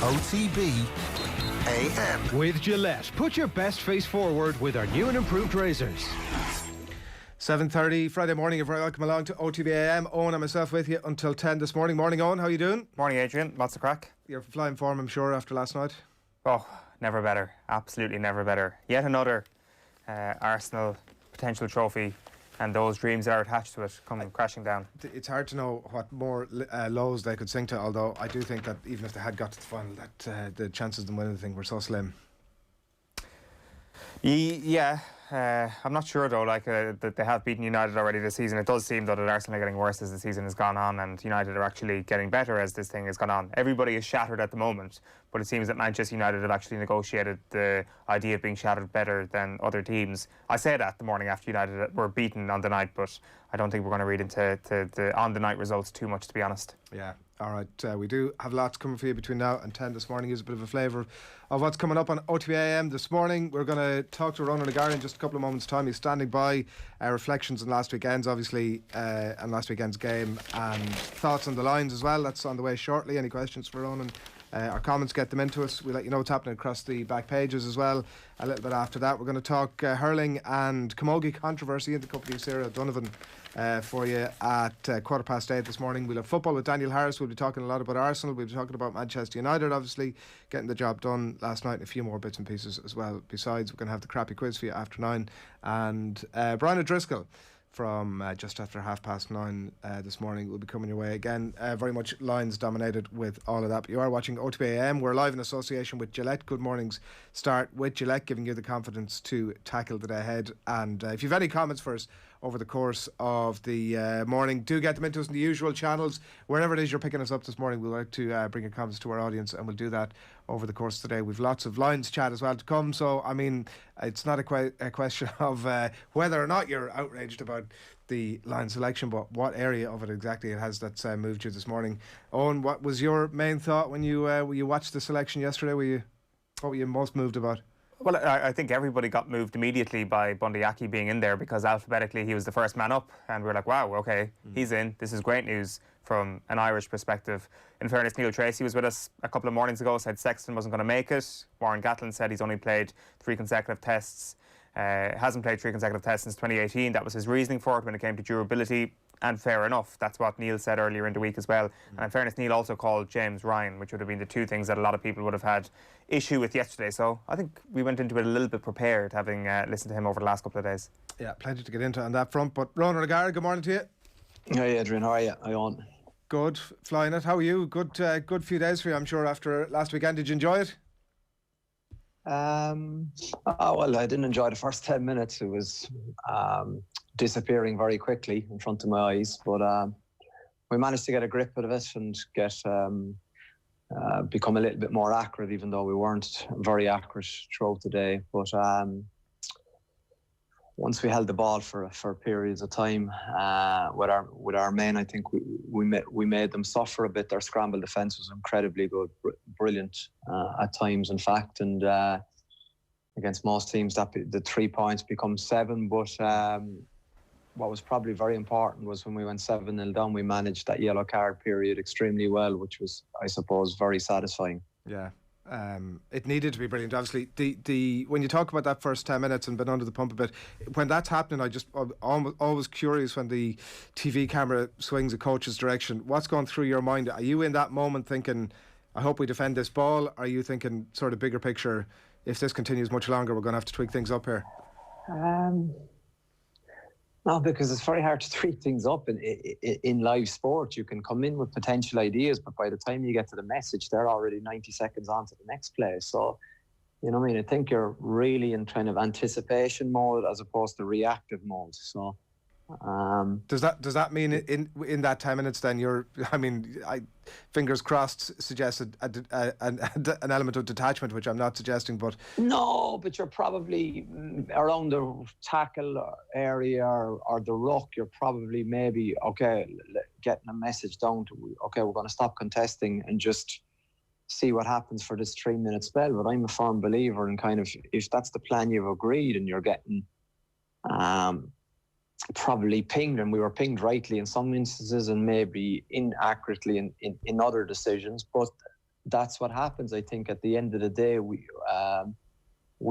OTB AM. With Gillette, put your best face forward with our new and improved razors. 7:30 Friday morning. You're very welcome along to OTB AM. Owen and myself with you until 10 this morning. Morning, Owen. How are you doing? Morning, Adrian. Lots of crack. You're flying form, I'm sure, after last night. Oh, never better. Absolutely never better. Yet another Arsenal potential trophy, and those dreams that are attached to it come crashing down. It's hard to know what more lows they could sing to, although I do think that even if they had got to the final, that the chances of them winning the thing were so slim. Yeah, I'm not sure though, that they have beaten United already this season. It does seem though that Arsenal are getting worse as the season has gone on, and United are actually getting better as this thing has gone on. Everybody is shattered at the moment, but it seems that Manchester United have actually negotiated the idea of being shattered better than other teams. I say that the morning after United were beaten on the night, but I don't think we're going to read into the on the night results too much, to be honest. Yeah. All right, we do have lots coming for you between now and 10 this morning. Here's a bit of a flavour of what's coming up on OTB AM this morning. We're going to talk to Ronan O'Gara in just a couple of moments' time. He's standing by. Reflections on last weekend's, obviously, and last weekend's game, and thoughts on the lines as well. That's on the way shortly. Any questions for Ronan? Our comments, get them into us. We'll let you know what's happening across the back pages as well. A little bit after that, we're going to talk hurling and camogie controversy in the company of Sarah Donovan for you at 8:15 this morning. We'll have football with Daniel Harris. We'll be talking a lot about Arsenal. We'll be talking about Manchester United, obviously getting the job done last night, and a few more bits and pieces as well. Besides, we're going to have the crappy quiz for you after 9, and Brian O'Driscoll from just after 9:30 this morning will be coming your way again. Very much lines dominated with all of that, but you are watching OTB AM. We're live in association with Gillette. Good morning's start with Gillette, giving you the confidence to tackle the day ahead. And if you've any comments for us over the course of the morning, do get them into us in the usual channels. Wherever it is you're picking us up this morning, we'd like to bring your comments to our audience, and we'll do that over the course of the day. We've lots of lines chat as well to come, so I mean, it's not a question of whether or not you're outraged about the line selection, but what area of it exactly it has that's moved you this morning. Owen, what was your main thought when you watched the selection yesterday? What were you most moved about? Well, I think everybody got moved immediately by Bundy Aki being in there, because alphabetically he was the first man up, and we're like, wow, okay, he's in. This is great news from an Irish perspective. In fairness, Neil Tracy was with us a couple of mornings ago, said Sexton wasn't going to make it. Warren Gatlin said he's only played 3 consecutive tests. Hasn't played 3 consecutive tests since 2018. That was his reasoning for it when it came to durability. And fair enough, that's what Neil said earlier in the week as well. And in fairness, Neil also called James Ryan, which would have been the 2 things that a lot of people would have had issue with yesterday. So I think we went into it a little bit prepared, having listened to him over the last couple of days. Yeah, plenty to get into on that front. But Ronan O'Gara, good morning to you. Hey Adrian, how are you? How are you on? Good, flying it. How are you? Good few days for you, I'm sure, after last weekend. Did you enjoy it? Well, I didn't enjoy the first 10 minutes. It was disappearing very quickly in front of my eyes, but we managed to get a grip of it and get become a little bit more accurate, even though we weren't very accurate throughout the day. But once we held the ball for periods of time with our men, I think we made them suffer a bit. Their scramble defence was incredibly good, brilliant at times, in fact, and against most teams that the 3 points become 7. But what was probably very important was when we went 7-0 down, we managed that yellow card period extremely well, which was, I suppose, very satisfying. Yeah. It needed to be brilliant. Obviously, the when you talk about that first 10 minutes and been under the pump a bit, when that's happening, I'm always curious when the TV camera swings a coach's direction. What's going through your mind? Are you in that moment thinking, I hope we defend this ball? Are you thinking sort of bigger picture, if this continues much longer, we're going to have to tweak things up here? No, because it's very hard to tweak things up in live sport. You can come in with potential ideas, but by the time you get to the message, they're already 90 seconds on to the next play. So, you know what I mean? I think you're really in kind of anticipation mode as opposed to reactive mode. So, does that mean in that 10 minutes then fingers crossed suggested an element of detachment, which I'm not suggesting, but no, but you're probably around the tackle area or the ruck. You're probably maybe getting a message down to we're going to stop contesting and just see what happens for this 3-minute spell. But I'm a firm believer in kind of, if that's the plan you've agreed and you're getting probably pinged, and we were pinged rightly in some instances and maybe inaccurately in other decisions, but that's what happens. I think at the end of the day, we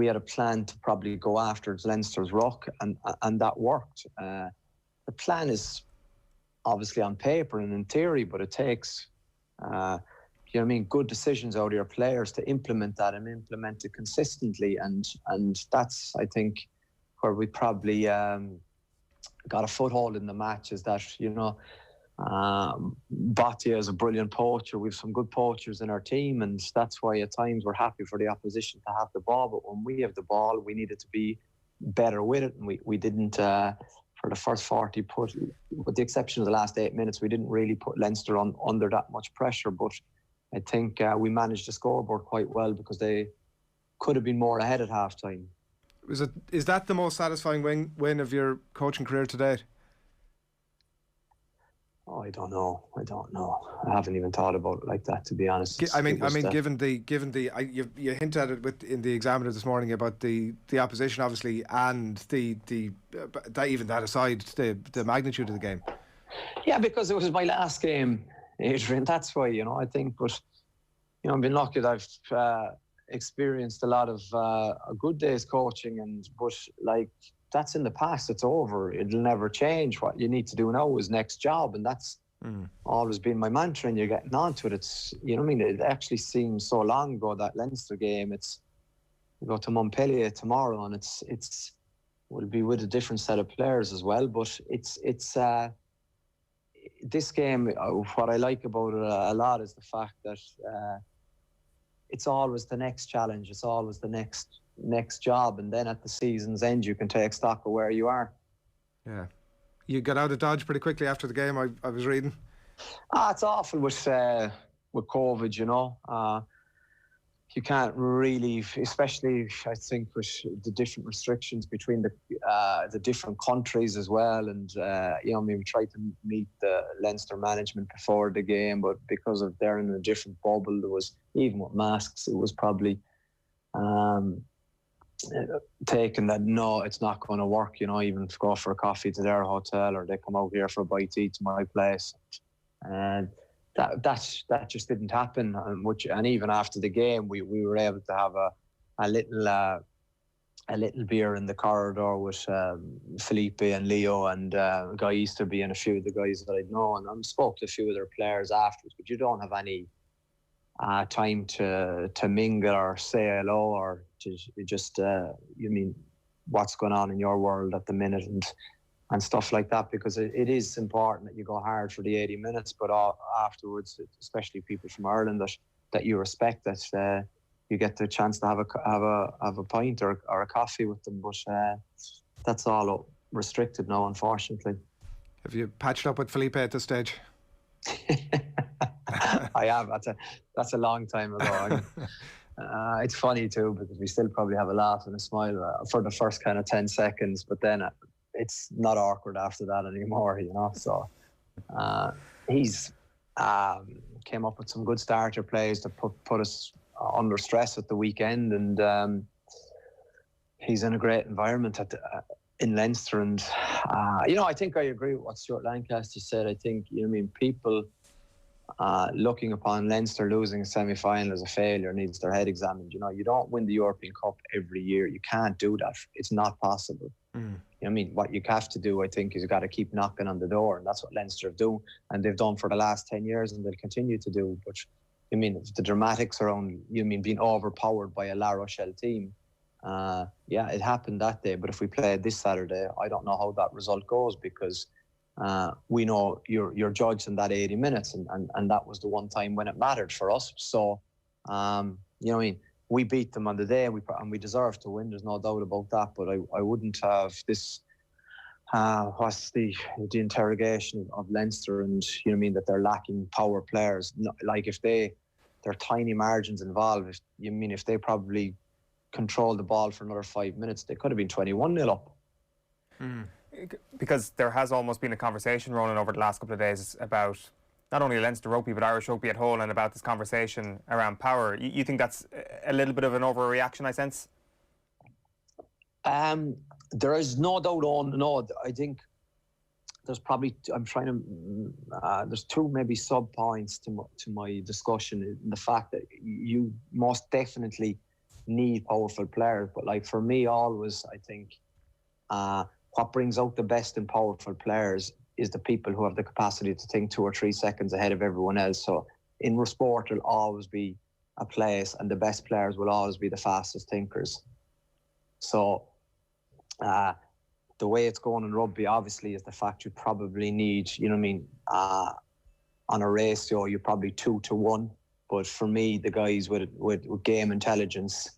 had a plan to probably go after Leinster's ruck, and that worked. The plan is obviously on paper and in theory, but it takes, good decisions out of your players to implement that and implement it consistently. And that's, I think, where we probably got a foothold in the match, is that, Batia is a brilliant poacher. We've some good poachers in our team, and that's why at times we're happy for the opposition to have the ball. But when we have the ball, we needed to be better with it, and we didn't. For the first 40, with the exception of the last 8 minutes, we didn't really put Leinster under that much pressure. But I think we managed the scoreboard quite well, because they could have been more ahead at half time. Is that the most satisfying win of your coaching career to date? Oh, I don't know. I haven't even thought about it like that, to be honest. Given you hinted at it in the Examiner this morning about the opposition, obviously, and that aside, the magnitude of the game. Yeah, because it was my last game, Adrian. That's why, I think. But I've been lucky that I've experienced a lot of good days coaching, but that's in the past. It's over. It'll never change. What you need to do now is next job, and that's always been my mantra. And you're getting onto it. It's it actually seems so long ago, that Leinster game. We go to Montpellier tomorrow, and it's will be with a different set of players as well. But it's this game. What I like about it a lot is the fact that it's always the next challenge. It's always the next job, and then at the season's end you can take stock of where you are. Yeah, you got out of Dodge pretty quickly after the game, I was reading. It's awful with COVID. You can't really, especially I think with the different restrictions between the different countries as well. And we tried to meet the Leinster management before the game, but because of they're in a different bubble, there was, even with masks, it was probably taken that no, it's not going to work. Even to go for a coffee to their hotel, or they come out here for a bite to eat to my place, and that just didn't happen. And even after the game, we were able to have a little beer in the corridor with Felipe and Leo and Guy Easterby and a few of the guys that I'd known, and spoke to a few of their players afterwards. But you don't have any time to mingle or say hello, or to just what's going on in your world at the minute and stuff like that, because it is important that you go hard for the 80 minutes, but afterwards, especially people from Ireland that you respect, that you get the chance to have a pint or a coffee with them. But that's all restricted now, unfortunately. Have you patched up with Felipe at this stage? I have. That's a long time ago. It's funny too, because we still probably have a laugh and a smile for the first kind of 10 seconds, but then it's not awkward after that anymore, So he's came up with some good starter plays to put us under stress at the weekend, and he's in a great environment in Leinster. And I think I agree with what Stuart Lancaster said. I think people looking upon Leinster losing a semi-final as a failure needs their head examined. You don't win the European Cup every year. You can't do that. It's not possible. What you have to do, I think, is you've got to keep knocking on the door, and that's what Leinster do, and they've done for the last 10 years, and they'll continue to do. But the dramatics around being overpowered by a La Rochelle team, it happened that day. But if we played this Saturday, I don't know how that result goes, because we know you're judged in that 80 minutes, and that was the one time when it mattered for us. So we beat them on the day, and we deserve to win. There's no doubt about that. But I wouldn't have this. What's the interrogation of Leinster, and that they're lacking power players. Like if they're tiny margins involved. If they probably controlled the ball for another 5 minutes, they could have been 21-0 up. Because there has almost been a conversation, Ronan, over the last couple of days about not only Leinster rugby but Irish rugby at whole, and about this conversation around power. You think that's a little bit of an overreaction, I sense? There is no doubt on. No, I think there's probably there's two maybe sub points to my discussion, in the fact that you most definitely need powerful players, but like for me always, I think what brings out the best in powerful players is the people who have the capacity to think 2 or 3 seconds ahead of everyone else. So in sport, there'll always be a place, and the best players will always be the fastest thinkers. So the way it's going in rugby, obviously, is the fact you probably need, you know what I mean, on a ratio, you're probably 2 to 1. But for me, the guys with game intelligence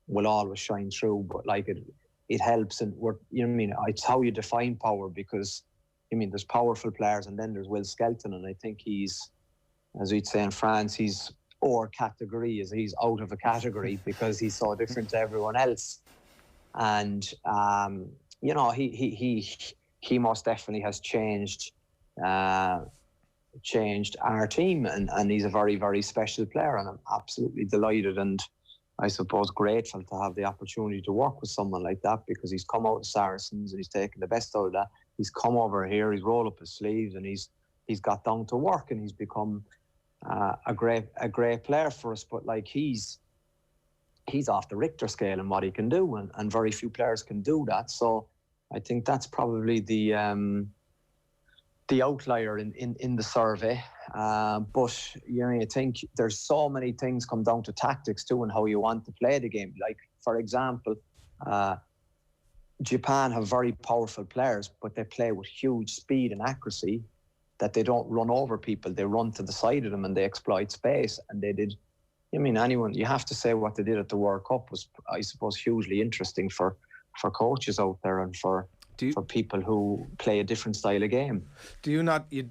will always shine through. But like it helps, and you know what I mean, it's how you define power, because I mean, there's powerful players, and then there's Will Skelton, and I think he's, as we'd say in France, he's hors category, is he's out of a category because he's so different to everyone else. And you know, he most definitely has changed our team, and he's a very, very special player, and I'm absolutely delighted and I suppose grateful to have the opportunity to work with someone like that, because he's come out of Saracens and he's taken the best out of that. He's come over here, he's rolled up his sleeves, and he's got down to work, and he's become a great player for us. But like he's off the Richter scale in what he can do, and very few players can do that. So I think that's probably the outlier in the survey. But you know, I think there's so many things come down to tactics too, and how you want to play the game. Like for example, Japan have very powerful players, but they play with huge speed and accuracy, that they don't run over people. They run to the side of them and they exploit space. And they did, I mean, you have to say what they did at the World Cup was, I suppose, hugely interesting for coaches out there, and for people who play a different style of game. Do you not, you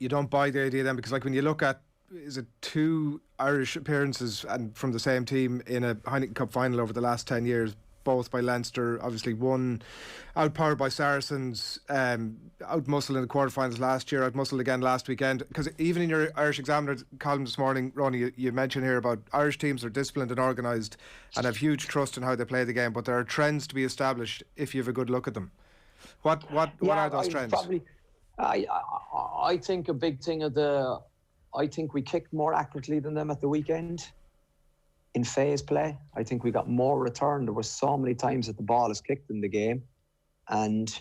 don't buy the idea then? Because like when you look at, is it 2 Irish appearances and from the same team in a Heineken Cup final over the last 10 years, both by Leinster, obviously one outpowered by Saracens, out-muscled in the quarterfinals last year, out-muscled again last weekend. Because even in your Irish Examiner column this morning, Ronnie, you mentioned here about Irish teams are disciplined and organised and have huge trust in how they play the game, but there are trends to be established if you have a good look at them. What are those trends? I think a big thing I think we kicked more accurately than them at the weekend. In phase play, I think we got more return. There were so many times that the ball is kicked in the game, and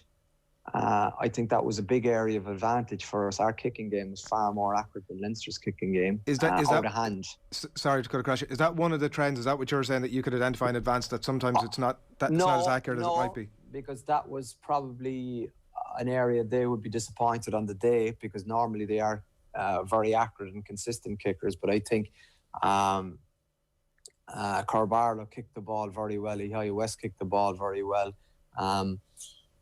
I think that was a big area of advantage for us. Our kicking game was far more accurate than Leinster's kicking game. Is that out of hand? Sorry to cut across you. Is that one of the trends? Is that what you're saying, that you could identify in advance that sometimes it's not as accurate as it might be? Because that was probably an area they would be disappointed on the day, because normally they are very accurate and consistent kickers. But I think Carbarlo kicked the ball very well. Ihai West kicked the ball very well.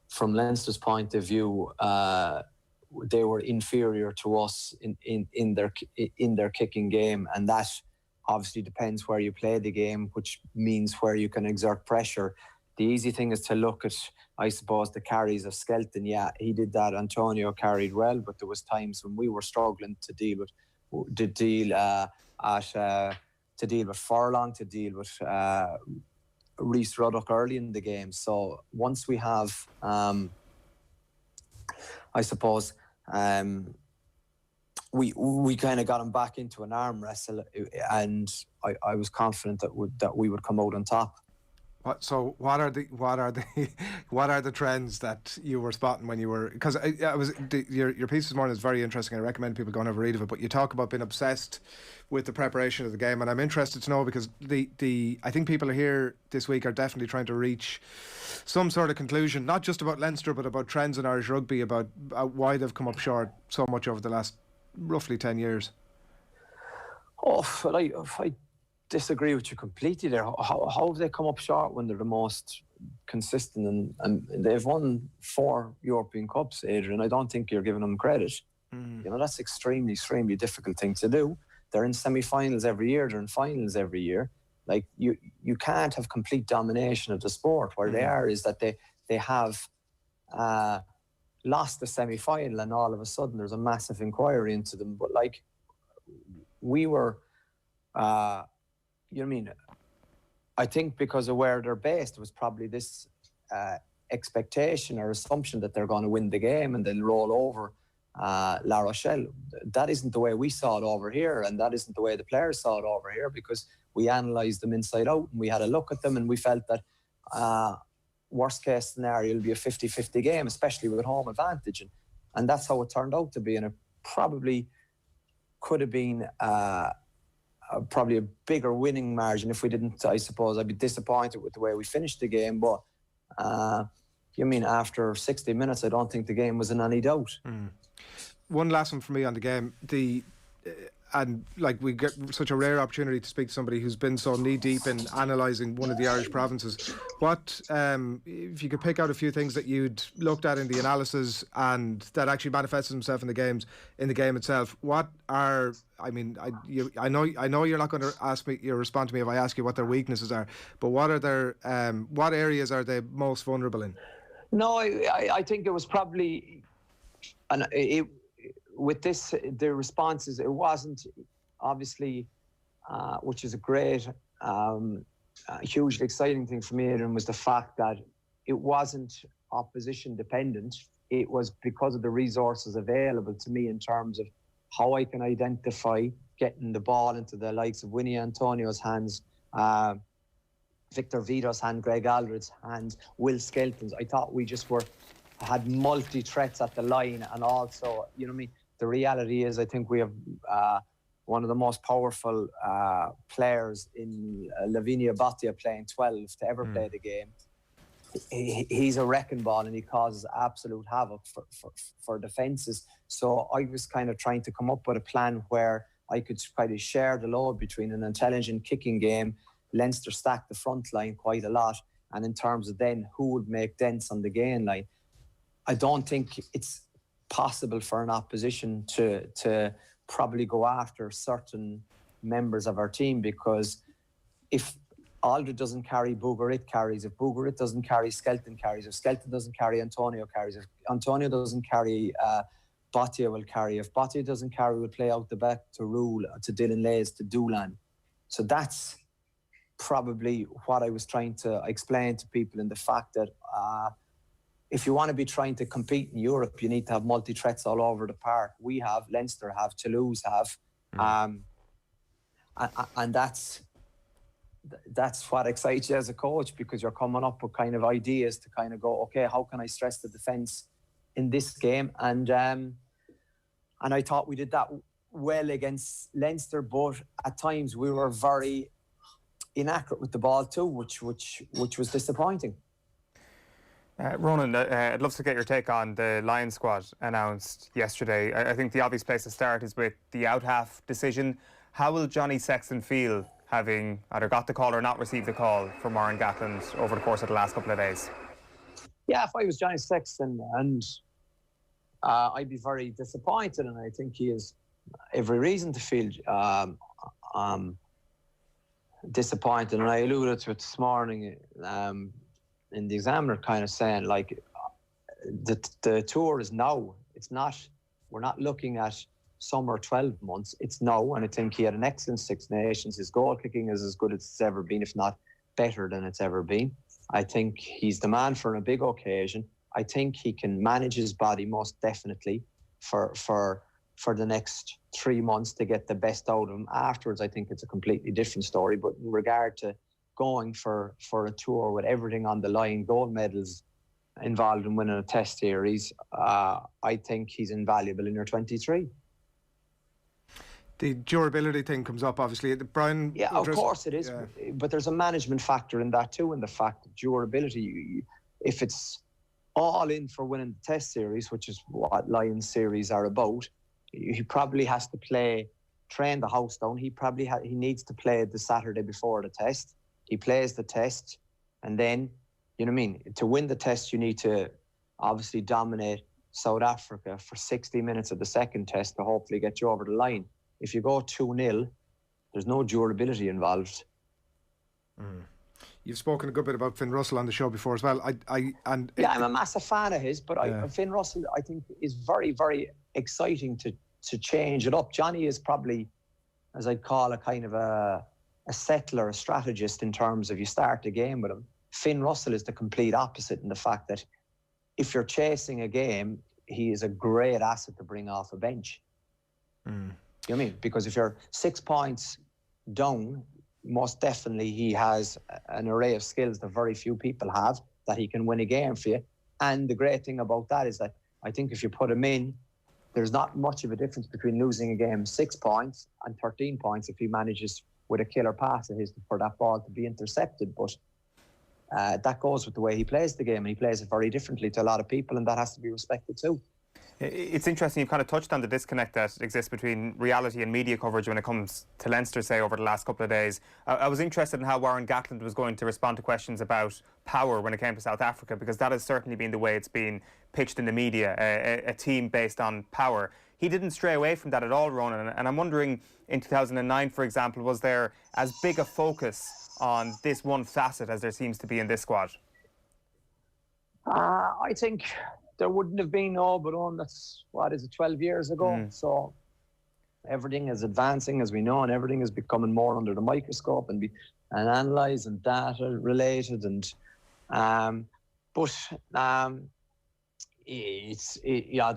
From Leinster's point of view, they were inferior to us in their kicking game, and that obviously depends where you play the game, which means where you can exert pressure. The easy thing is to look at, I suppose, the carries of Skelton. Yeah, he did that. Antonio carried well, but there was times when we were struggling to deal with Furlong, to deal with Rhys Ruddock early in the game. So once we have, I suppose, we kind of got him back into an arm wrestle, and I was confident that we would come out on top. What are the trends that you were spotting when you were? Because your piece this morning is very interesting. I recommend people go and have a read of it. But you talk about being obsessed with the preparation of the game, and I'm interested to know, because I think people here this week are definitely trying to reach some sort of conclusion, not just about Leinster, but about trends in Irish rugby, about why they've come up short so much over the last roughly 10 years. I disagree with you completely there. How have they come up short when they're the most consistent, and they've won 4 European Cups, Adrian? I don't think you're giving them credit. You know, that's extremely difficult thing to do. They're in semi-finals every year, they're in finals every year. Like you can't have complete domination of the sport. Where they are is that they have lost the semi-final, and all of a sudden there's a massive inquiry into them. But like, we were you know what I mean? I think because of where they're based, it was probably this expectation or assumption that they're going to win the game and they'll roll over La Rochelle. That isn't the way we saw it over here, and that isn't the way the players saw it over here, because we analysed them inside out and we had a look at them and we felt that worst case scenario will be a 50-50 game, especially with home advantage, and that's how it turned out to be. And it probably could have been probably a bigger winning margin if we didn't. I suppose I'd be disappointed with the way we finished the game, but you mean after 60 minutes I don't think the game was in any doubt. One last one for me on the game. And like, we get such a rare opportunity to speak to somebody who's been so knee deep in analysing one of the Irish provinces. What, if you could pick out a few things that you'd looked at in the analysis and that actually manifested themselves in the game itself, what are, I mean, I know you're not going to ask me, you respond to me if I ask you what their weaknesses are, but what are their, what areas are they most vulnerable in? No, I think it was probably, and with this, the responses, it wasn't obviously, which is a great, hugely exciting thing for me, and was the fact that it wasn't opposition dependent. It was because of the resources available to me in terms of how I can identify getting the ball into the likes of Winnie Antonio's hands, Victor Vito's hand, Greg Aldred's hands, Will Skelton's. I thought we just had multi-threats at the line, and also, you know what I mean, the reality is I think we have one of the most powerful players in Lavinia Bottia, playing 12 to ever play the game. He's a wrecking ball and he causes absolute havoc for defences. So I was kind of trying to come up with a plan where I could kind of share the load between an intelligent kicking game. Leinster stacked the front line quite a lot, and in terms of then who would make dents on the gain line, I don't think it's possible for an opposition to probably go after certain members of our team, because if Aldred doesn't carry, Bougharit carries. If Bougharit doesn't carry, Skelton carries. If Skelton doesn't carry, Antonio carries. If Antonio doesn't carry, Bottia will carry. If Bottia doesn't carry, we'll play out the back to Rule, to Dylan Lays, to Doolan. So that's probably what I was trying to explain to people, in the fact that if you want to be trying to compete in Europe, you need to have multi-threats all over the park. We have, Leinster have, Toulouse have, and that's what excites you as a coach, because you're coming up with kind of ideas to kind of go, okay, how can I stress the defence in this game? And I thought we did that well against Leinster, but at times we were very inaccurate with the ball too, which was disappointing. Ronan, I'd love to get your take on the Lions squad announced yesterday. I think the obvious place to start is with the out-half decision. How will Johnny Sexton feel having either got the call or not received the call from Warren Gatland over the course of the last couple of days? Yeah, if I was Johnny Sexton, and I'd be very disappointed, and I think he has every reason to feel disappointed. And I alluded to it this morning in the Examiner, kind of saying, like, the tour is now. It's not, we're not looking at summer 12 months. It's now, and I think he had an excellent Six Nations. His goal kicking is as good as it's ever been, if not better than it's ever been. I think he's the man for a big occasion. I think he can manage his body most definitely for the next 3 months to get the best out of him. Afterwards, I think it's a completely different story. But in regard to going for a tour with everything on the line, gold medals involved in winning a test series, I think he's invaluable in your 23. The durability thing comes up, obviously. Brian, yeah, of course it is. Yeah. But there's a management factor in that too, in the fact that durability, if it's all in for winning the test series, which is what Lions series are about, he probably has to train the house down. He needs to play the Saturday before the test. He plays the test, and then, you know what I mean, to win the test, you need to obviously dominate South Africa for 60 minutes of the second test to hopefully get you over the line. If you go 2-0, there's no durability involved. You've spoken a good bit about Finn Russell on the show before as well. I'm a massive fan of his, but Finn Russell, I think, is very, very exciting to change it up. Johnny is probably, as I'd call, a kind of a settler, a strategist, in terms of you start the game with him Finn Russell is the complete opposite in the fact that if you're chasing a game, he is a great asset to bring off a bench. You know what I mean? Because if you're 6 points down, most definitely he has an array of skills that very few people have, that he can win a game for you. And the great thing about that is that I think if you put him in, there's not much of a difference between losing a game 6 points and 13 points if he manages with a killer pass of his for that ball to be intercepted. But that goes with the way he plays the game, and he plays it very differently to a lot of people, and that has to be respected too. It's interesting, you've kind of touched on the disconnect that exists between reality and media coverage when it comes to Leinster, say, over the last couple of days. I was interested in how Warren Gatland was going to respond to questions about power when it came to South Africa, because that has certainly been the way it's been pitched in the media, a team based on power. He didn't stray away from that at all, Ronan, and I'm wondering, in 2009, for example, was there as big a focus on this one facet as there seems to be in this squad? I think there wouldn't have been, but that's, 12 years ago. So everything is advancing, as we know, and everything is becoming more under the microscope and analysed and data related. And there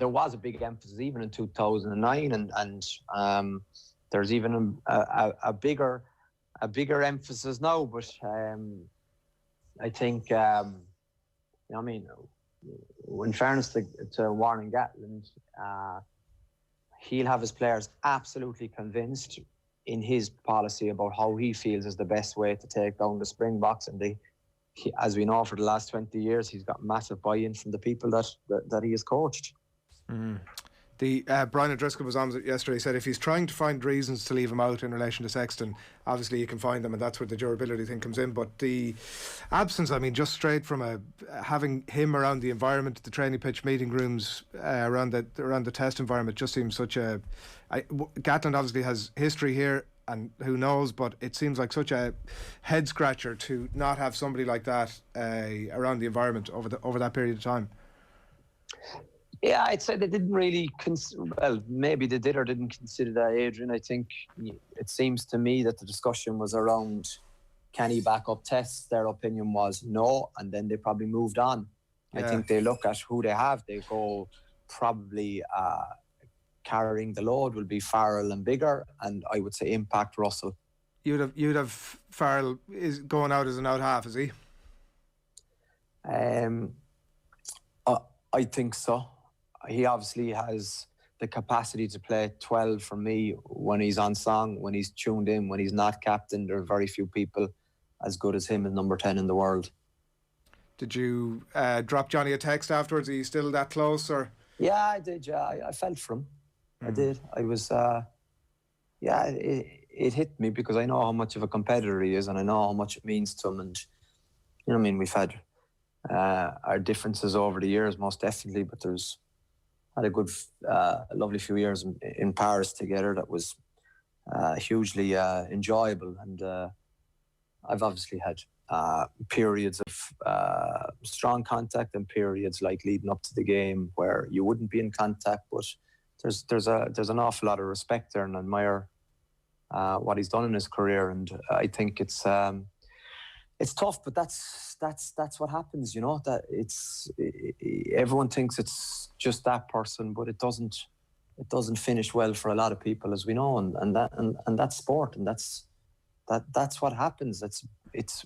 was a big emphasis even in 2009, and there's even a bigger emphasis now. But I think, in fairness to Warren Gatland, he'll have his players absolutely convinced in his policy about how he feels is the best way to take down the Springboks. And as we know, for the last 20 years, he's got massive buy-in from the people that he has coached. Brian O'Driscoll was on yesterday. He said if he's trying to find reasons to leave him out in relation to Sexton, obviously you can find them, and that's where the durability thing comes in. But the absence, just straight from having him around the environment, the training pitch, meeting rooms, around the test environment, just seems such a. Gatland obviously has history here, and who knows, but it seems like such a head scratcher to not have somebody like that around the environment over that period of time. Yeah, I'd say they didn't really maybe they did or didn't consider that, Adrian. I think it seems to me that the discussion was around, can he back up tests? Their opinion was no, and then they probably moved on. Yeah. I think they look at who they have. They go probably carrying the load will be Farrell and Bigger, and I would say Impact Russell. You'd have Farrell is going out as an out half, is he? I think so. He obviously has the capacity to play 12 for me when he's on song, when he's tuned in, when he's not captain. There are very few people as good as him as number 10 in the world. Did you drop Johnny a text afterwards? Are you still that close? Or? Yeah, I did. Yeah, I felt for him. I did. I was, it hit me because I know how much of a competitor he is, and I know how much it means to him. And, we've had our differences over the years, most definitely, but had a good, lovely few years in Paris together that was hugely enjoyable. And I've obviously had periods of strong contact and periods like leading up to the game where you wouldn't be in contact, but there's an awful lot of respect there, and admire what he's done in his career. And I think it's tough, but that's what happens, that everyone thinks it's just that person, but it doesn't finish well for a lot of people, as we know, and that's sport, and that's what happens. It's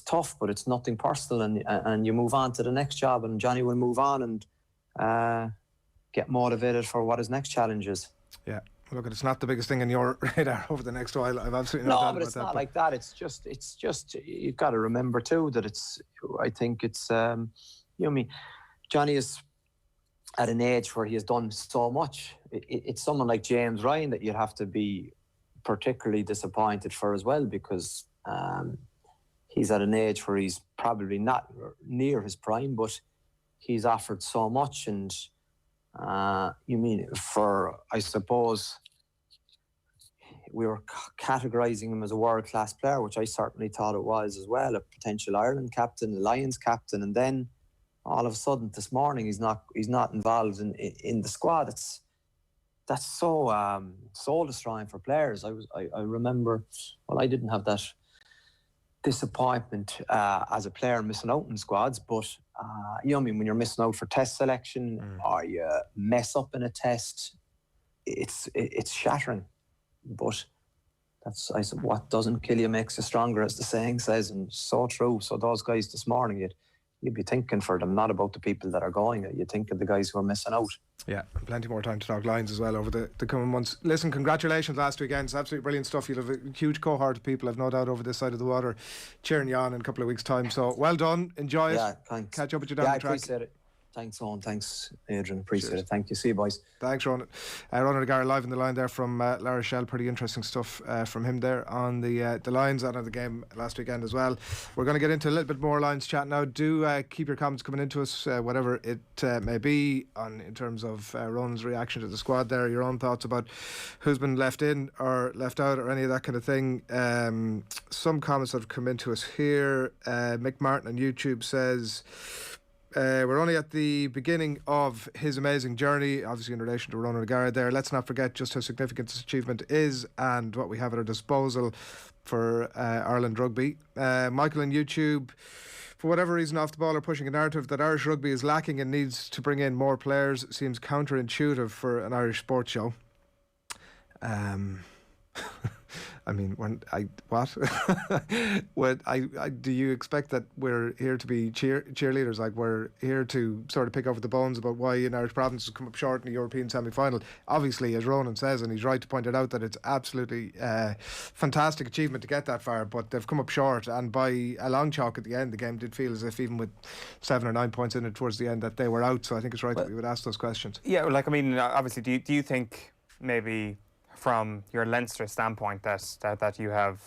tough, but it's nothing personal, and you move on to the next job, and Johnny will move on and get motivated for what his next challenge is. Yeah. Look, it's not the biggest thing in your radar over the next while. I've absolutely no doubt about that. No, but it's not like that. It's just you've got to remember too that I think it's Johnny is at an age where he has done so much. It's someone like James Ryan that you'd have to be particularly disappointed for as well, because he's at an age where he's probably not near his prime, but he's offered so much. And I suppose we were categorising him as a world-class player, which I certainly thought it was as well, a potential Ireland captain, a Lions captain, and then all of a sudden this morning he's not involved in the squad. That's so soul destroying for players. I remember, I didn't have that disappointment as a player missing out in squads, but you know what I mean, when you're missing out for test selection or you mess up in a test, it's shattering. But that's what doesn't kill you makes you stronger, as the saying says, and so true. So those guys this morning, you'd be thinking for them, not about the people that are going. You think of the guys who are missing out. Yeah, and plenty more time to talk lines as well over the coming months. Listen, congratulations last weekend. It's absolutely brilliant stuff. You'll have a huge cohort of people, I've no doubt, over this side of the water cheering you on in a couple of weeks' time. So well done. Enjoy it. Yeah, thanks. Catch up with you down the track. I appreciate it. Thanks, Owen. Thanks, Adrian. Appreciate it. Thank you. See you, boys. Thanks, Ronan. Ronan O'Gara live in the line there from La Rochelle. Pretty interesting stuff from him there on the lines and on the game last weekend as well. We're going to get into a little bit more lines chat now. Do keep your comments coming into us, whatever it may be, in terms of Ronan's reaction to the squad there, your own thoughts about who's been left in or left out or any of that kind of thing. Some comments that have come into us here. Mick Martin on YouTube says, we're only at the beginning of his amazing journey, obviously in relation to Ronan O'Gara there. Let's not forget just how significant this achievement is and what we have at our disposal for Ireland rugby. Michael on YouTube, for whatever reason, off the ball are pushing a narrative that Irish rugby is lacking and needs to bring in more players. Seems counterintuitive for an Irish sports show. I mean, do you expect that we're here to be cheerleaders? Like, we're here to sort of pick over the bones about why an Irish province has come up short in the European semi-final? Obviously, as Ronan says, and he's right to point it out, that it's absolutely fantastic achievement to get that far, but they've come up short, and by a long chalk at the end, the game did feel as if, even with 7 or 9 points in it towards the end, that they were out. So I think it's right that we would ask those questions. Yeah, like, I mean, obviously, do you think maybe from your Leinster standpoint that you have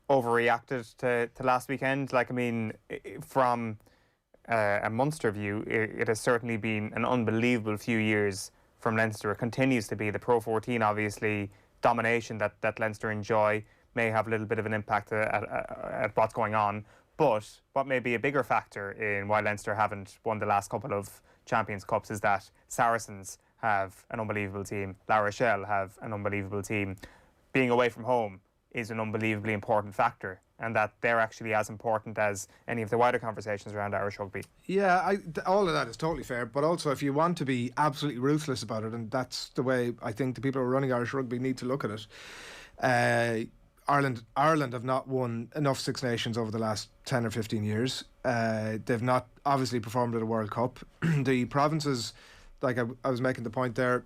overreacted to last weekend? Like, I mean, from a Munster view, it has certainly been an unbelievable few years from Leinster. It continues to be. The Pro 14, obviously, domination that Leinster enjoy may have a little bit of an impact at what's going on. But what may be a bigger factor in why Leinster haven't won the last couple of Champions Cups is that Saracens have an unbelievable team. La Rochelle have an unbelievable team. Being away from home is an unbelievably important factor, and that they're actually as important as any of the wider conversations around Irish rugby. Yeah, all of that is totally fair, but also if you want to be absolutely ruthless about it, and that's the way I think the people who are running Irish rugby need to look at it, Ireland have not won enough Six Nations over the last 10 or 15 years. They've not obviously performed at a World Cup. The provinces, like I was making the point there,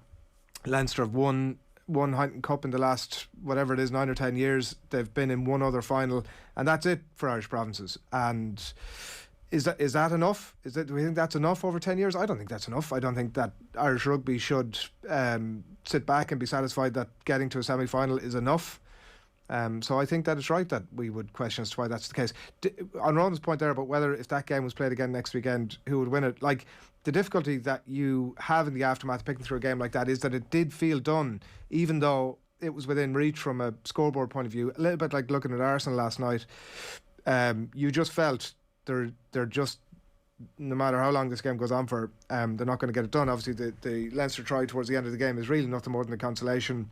Leinster have won Heineken Cup in the last, whatever it is, 9 or 10 years. They've been in one other final, and that's it for Irish provinces. And is that enough? Do we think that's enough over 10 years? I don't think that's enough. I don't think that Irish rugby should sit back and be satisfied that getting to a semi-final is enough. So I think that it's right that we would question as to why that's the case. On Ronan's point there about whether, if that game was played again next weekend, who would win it, like, the difficulty that you have in the aftermath of picking through a game like that is that it did feel done, even though it was within reach from a scoreboard point of view. A little bit like looking at Arsenal last night. You just felt they're just, no matter how long this game goes on for, they're not going to get it done. Obviously, the Leinster try towards the end of the game is really nothing more than a consolation.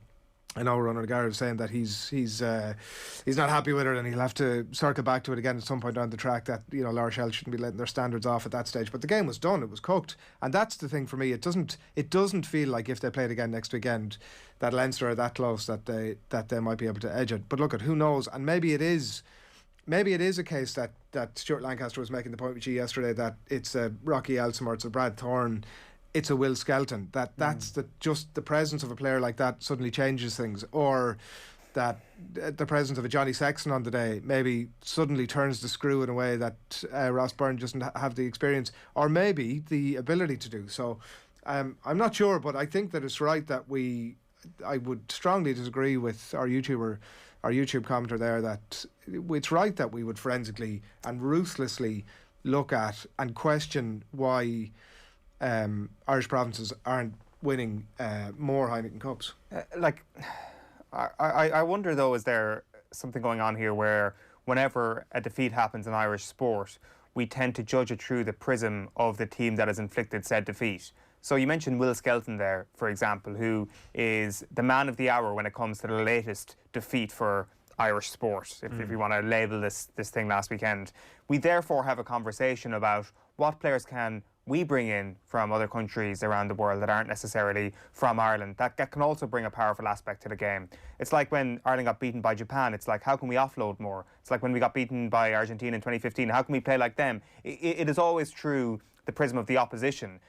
I know Ronan O'Gara was saying that he's not happy with it, and he'll have to circle back to it again at some point down the track, that, you know, La Rochelle shouldn't be letting their standards off at that stage. But the game was done, it was cooked, and that's the thing for me. It doesn't feel like, if they played again next weekend, that Leinster are that close that they might be able to edge it. But look, who knows? And maybe it is a case that Stuart Lancaster was making the point with you yesterday, that it's a Rocky Elsom or it's a Brad Thorne, it's a Will Skelton, that's just the presence of a player like that suddenly changes things, or that the presence of a Johnny Sexton on the day maybe suddenly turns the screw in a way that Ross Byrne doesn't have the experience or maybe the ability to do. So I'm not sure, but I think that it's right that I would strongly disagree with our YouTube commenter there, that it's right that we would forensically and ruthlessly look at and question why Irish provinces aren't winning more Heineken Cups. I wonder though, is there something going on here where whenever a defeat happens in Irish sport, we tend to judge it through the prism of the team that has inflicted said defeat? So you mentioned Will Skelton there, for example, who is the man of the hour when it comes to the latest defeat for Irish sport, if we want to label this thing last weekend. We therefore have a conversation about what players can we bring in from other countries around the world that aren't necessarily from Ireland. That can also bring a powerful aspect to the game. It's like when Ireland got beaten by Japan, it's like, how can we offload more? It's like when we got beaten by Argentina in 2015, how can we play like them? It is always through the prism of the opposition.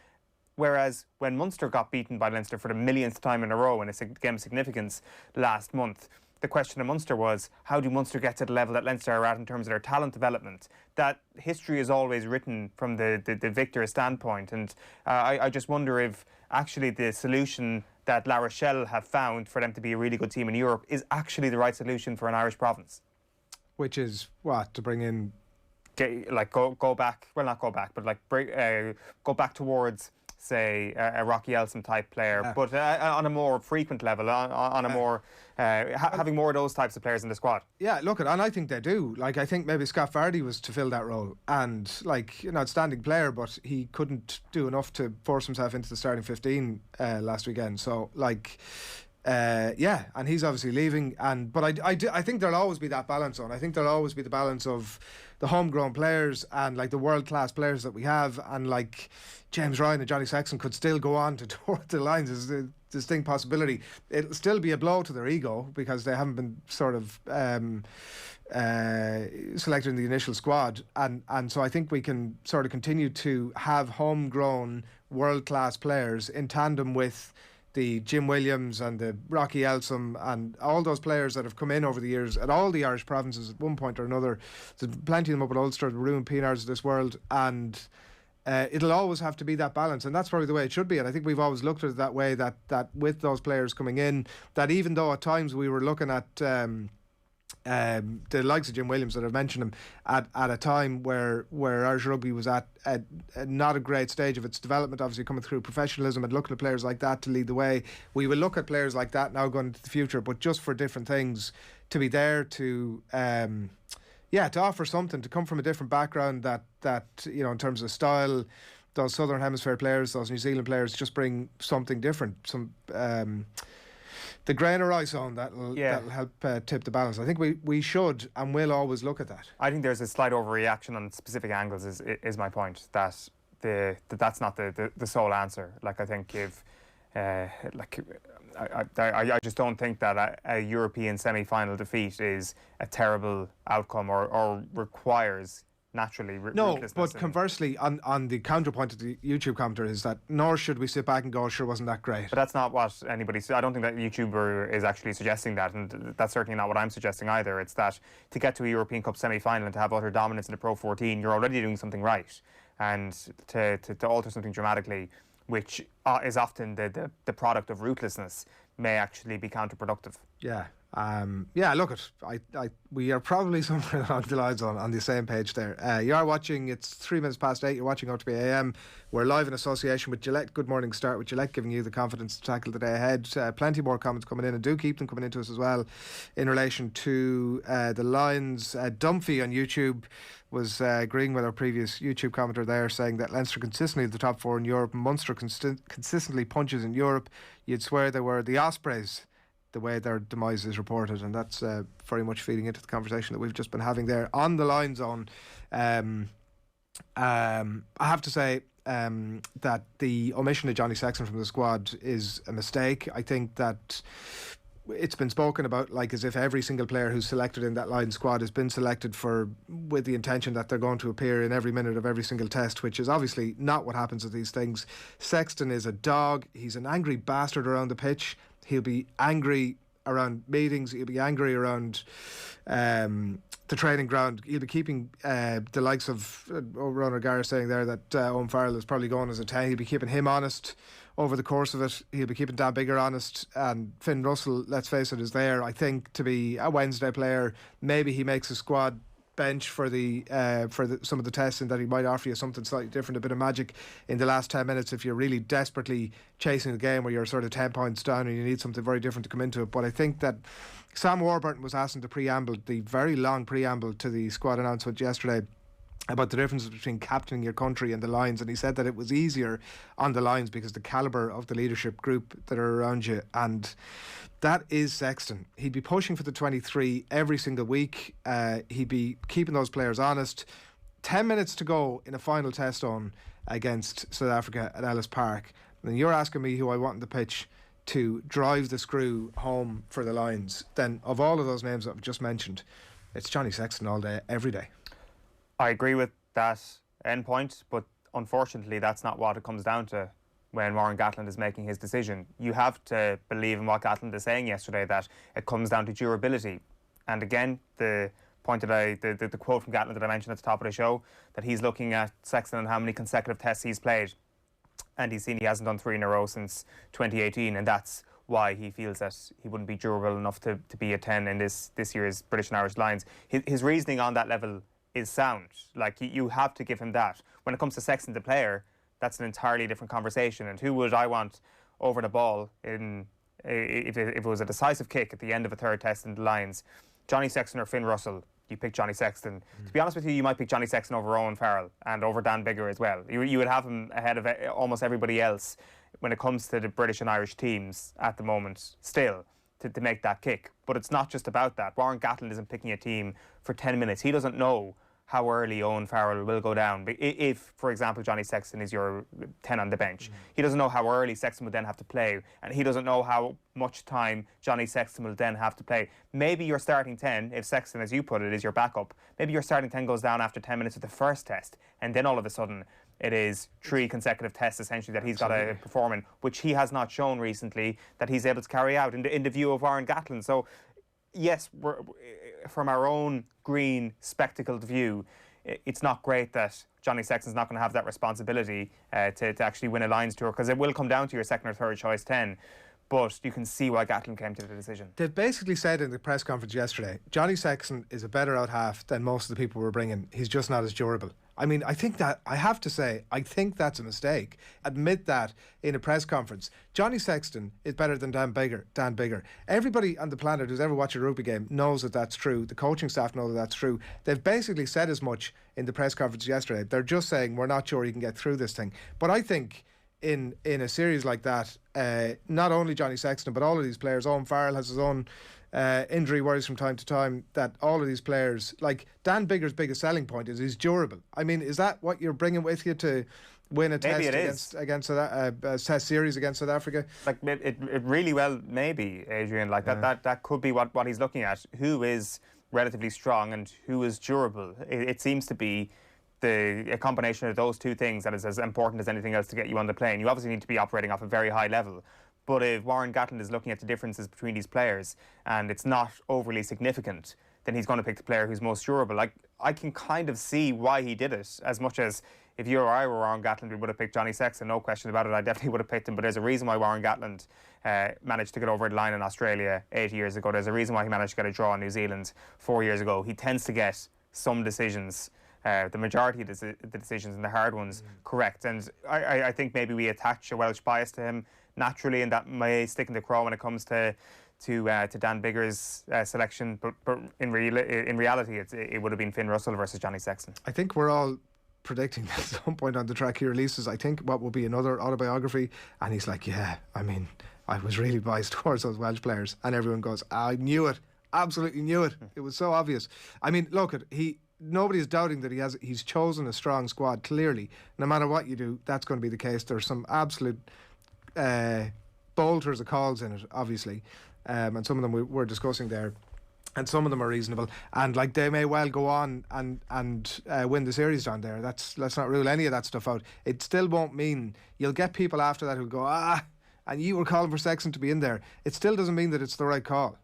Whereas when Munster got beaten by Leinster for the millionth time in a row in a game of significance last month, the question of Munster was, how do Munster get to the level that Leinster are at in terms of their talent development? That history is always written from the victor's standpoint. And I just wonder if actually the solution that La Rochelle have found for them to be a really good team in Europe is actually the right solution for an Irish province. Which is what? To bring in... Go back, well, not go back, but go back towards, say, a Rocky Elsom type player, but on a more frequent level, on a more having more of those types of players in the squad. Yeah, look, and I think they do. Like, I think maybe Scott Vardy was to fill that role, and like, an outstanding player, but he couldn't do enough to force himself into the starting 15 last weekend. So, like, yeah, and he's obviously leaving, but I think there'll always be that balance on. I think there'll always be the balance of the homegrown players and like the world class players that we have, and like James Ryan and Johnny Sexton could still go on to tour the lines. There's a distinct possibility. It'll still be a blow to their ego because they haven't been sort of selected in the initial squad, and so I think we can sort of continue to have homegrown world class players in tandem with the Jim Williams and the Rocky Elsom and all those players that have come in over the years at all the Irish provinces at one point or another. There's plenty of them up at Ulster, the Ruin Pienaars of this world, and it'll always have to be that balance, and that's probably the way it should be. And I think we've always looked at it that way, that with those players coming in, that even though at times we were looking at the likes of Jim Williams that I've mentioned him at a time where Irish Rugby was at not a great stage of its development, obviously coming through professionalism, and looking at players like that to lead the way. We will look at players like that now going into the future, but just for different things, to be there to to offer something, to come from a different background that you know, in terms of style, those Southern Hemisphere players, those New Zealand players just bring something different, some the grain of rice on that'll help tip the balance. I think we should and will always look at that. I think there's a slight overreaction on specific angles is my point, that that's not the sole answer. Like, I think if I just don't think that a European semi-final defeat is a terrible outcome or requires naturally no, but conversely, on the counterpoint of the YouTube commenter is that nor should we sit back and go, sure, wasn't that great. But that's not what anybody I don't think that YouTuber is actually suggesting that, and that's certainly not what I'm suggesting either. It's that to get to a European Cup semi-final and to have utter dominance in the Pro 14, you're already doing something right, and to alter something dramatically, which is often the product of ruthlessness, may actually be counterproductive. Look, we are probably somewhere along the lines on the same page there. You are watching, it's 3 minutes past 8, you're watching OTB AM. We're live in association with Gillette. Good morning start with Gillette, giving you the confidence to tackle the day ahead. Plenty more comments coming in, and do keep them coming into us as well in relation to the Lions. Dumphy on YouTube was agreeing with our previous YouTube commenter there, saying that Leinster consistently at the top four in Europe, Munster consistently punches in Europe. You'd swear they were the Ospreys the way their demise is reported, and that's very much feeding into the conversation that we've just been having there on the line zone. I have to say that the omission of Johnny Sexton from the squad is a mistake. I think that it's been spoken about like as if every single player who's selected in that Lions squad has been selected with the intention that they're going to appear in every minute of every single test, which is obviously not what happens with these things. Sexton is a dog. He's an angry bastard around the pitch. He'll be angry around meetings. He'll be angry around the training ground. He'll be keeping the likes of Ronan O'Gara saying there that Owen Farrell is probably going as a 10. He'll be keeping him honest over the course of it. He'll be keeping Dan Biggar honest. And Finn Russell, let's face it, is there, I think, to be a Wednesday player. Maybe he makes a squad bench for some of the tests, and that he might offer you something slightly different, a bit of magic in the last 10 minutes if you're really desperately chasing the game where you're sort of 10 points down and you need something very different to come into it. But I think that Sam Warburton was asked in the very long preamble to the squad announcement yesterday about the difference between captaining your country and the lines, and he said that it was easier on the lines because the calibre of the leadership group that are around you, and that is Sexton. He'd be pushing for the 23 every single week. He'd be keeping those players honest. 10 minutes to go in a final test on against South Africa at Ellis Park, and you're asking me who I want on the pitch to drive the screw home for the Lions. Then of all of those names that I've just mentioned, it's Johnny Sexton all day, every day. I agree with that end point, but unfortunately that's not what it comes down to when Warren Gatland is making his decision. You have to believe in what Gatland is saying yesterday, that it comes down to durability. And again, the point that the quote from Gatland that I mentioned at the top of the show, that he's looking at Sexton and how many consecutive tests he's played, and he's seen he hasn't done 3 in a row since 2018, and that's why he feels that he wouldn't be durable enough to be a 10 in this year's British and Irish Lions. His reasoning on that level is sound. Like, you have to give him that. When it comes to Sexton the player, that's an entirely different conversation. And who would I want over the ball if it was a decisive kick at the end of a third test in the Lions? Johnny Sexton or Finn Russell? You pick Johnny Sexton. To be honest with you, you might pick Johnny Sexton over Owen Farrell and over Dan Biggar as well. You would have him ahead of almost everybody else when it comes to the British and Irish teams at the moment still to make that kick. But it's not just about that. Warren Gatland isn't picking a team for 10 minutes. He doesn't know how early Owen Farrell will go down. If, for example, Johnny Sexton is your 10 on the bench, he doesn't know how early Sexton would then have to play, and he doesn't know how much time Johnny Sexton will then have to play. Maybe your starting 10, if Sexton, as you put it, is your backup, maybe your starting 10 goes down after 10 minutes of the first test, and then all of a sudden it is 3 consecutive tests essentially that he's got to perform in, which he has not shown recently that he's able to carry out in the view of Warren Gatland. So yes, from our own green spectacled view, it's not great that Johnny Sexton's not going to have that responsibility to actually win a Lions tour, because it will come down to your second or third choice 10. But you can see why Gatland came to the decision. They basically said in the press conference yesterday, Johnny Sexton is a better out half than most of the people we're bringing. He's just not as durable. I mean, I think that, I have to say, I think that's a mistake. Admit that in a press conference. Johnny Sexton is better than Dan Biggar. Everybody on the planet who's ever watched a rugby game knows that that's true. The coaching staff know that that's true. They've basically said as much in the press conference yesterday. They're just saying, we're not sure you can get through this thing. But I think in a series like that, not only Johnny Sexton, but all of these players, Owen Farrell has his own injury worries from time to time, that all of these players, like Dan Biggar's biggest selling point is he's durable. I mean, is that what you're bringing with you to win a test against a test series against South Africa? Like it really well maybe, Adrian. Like that could be what he's looking at. Who is relatively strong and who is durable? It seems to be a combination of those two things that is as important as anything else to get you on the plane. You obviously need to be operating off a very high level. But if Warren Gatland is looking at the differences between these players and it's not overly significant, then he's going to pick the player who's most durable. Like, I can kind of see why he did it, as much as if you or I were Warren Gatland, we would have picked Johnny Sexton, no question about it. I definitely would have picked him. But there's a reason why Warren Gatland managed to get over the line in Australia 8 years ago. There's a reason why he managed to get a draw in New Zealand 4 years ago. He tends to get some decisions, the majority of the decisions and the hard ones, correct. And I think maybe we attach a Welsh bias to him naturally, and that may stick in the craw when it comes to Dan Biggar's selection. But in reality, it would have been Finn Russell versus Johnny Sexton. I think we're all predicting that at some point on the track he releases, I think, what will be another autobiography, and he's like, yeah, I mean, I was really biased towards those Welsh players, and everyone goes, I knew it, absolutely knew it. It was so obvious. I mean, look, nobody is doubting that he's chosen a strong squad. Clearly, no matter what you do, that's going to be the case. There's some absolute bolters of calls in it, obviously, and some of them we're discussing there, and some of them are reasonable, and like they may well go on and win the series down there. Let's not rule any of that stuff out. It still won't mean you'll get people after that who'll go, and you were calling for Sexton to be in there. It still doesn't mean that it's the right call.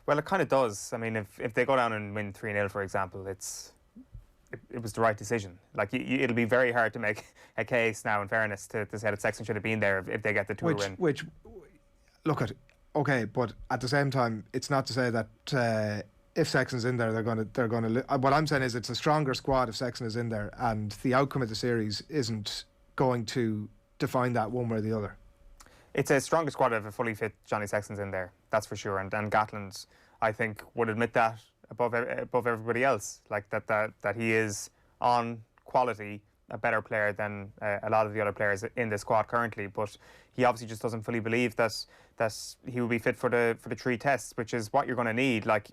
Well, it kind of does. I mean, if they go down and win 3-0, for example, it was the right decision. Like, it'll be very hard to make a case now, in fairness, to say that Sexton should have been there if they get the tour win. Which, look at, okay, but at the same time, it's not to say that if Sexton's in there, they're going to. What I'm saying is, it's a stronger squad if Sexton is in there, and the outcome of the series isn't going to define that one way or the other. It's a stronger squad if a fully fit Johnny Sexton's in there, that's for sure. And Gatland, I think, would admit that above everybody else. Like that he is on quality a better player than a lot of the other players in the squad currently. But he obviously just doesn't fully believe that he will be fit for the 3 tests, which is what you're going to need. Like,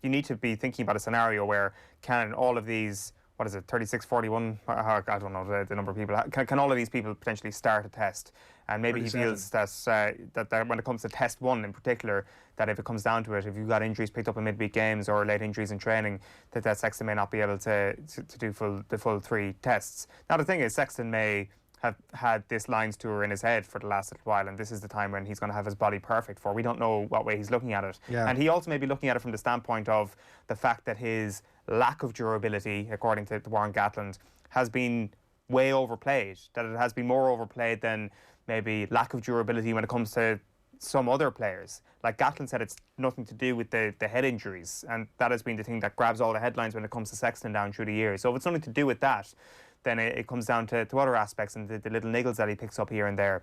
you need to be thinking about a scenario where can all of these, what is it, 36, 41, I don't know the number of people, can all of these people potentially start a test? And maybe 37. He feels that when it comes to test 1 in particular, that if it comes down to it, if you've got injuries picked up in midweek games or late injuries in training, that Sexton may not be able to do the full 3 tests. Now the thing is, Sexton may have had this Lions tour in his head for the last little while, and this is the time when he's going to have his body perfect for. We don't know what way he's looking at it. Yeah. And he also may be looking at it from the standpoint of the fact that his lack of durability, according to Warren Gatland, has been way overplayed, that it has been more overplayed than maybe lack of durability when it comes to some other players. Like Gatland said, it's nothing to do with the head injuries, and that has been the thing that grabs all the headlines when it comes to Sexton down through the years. So if it's something to do with that, then it comes down to other aspects and the little niggles that he picks up here and there.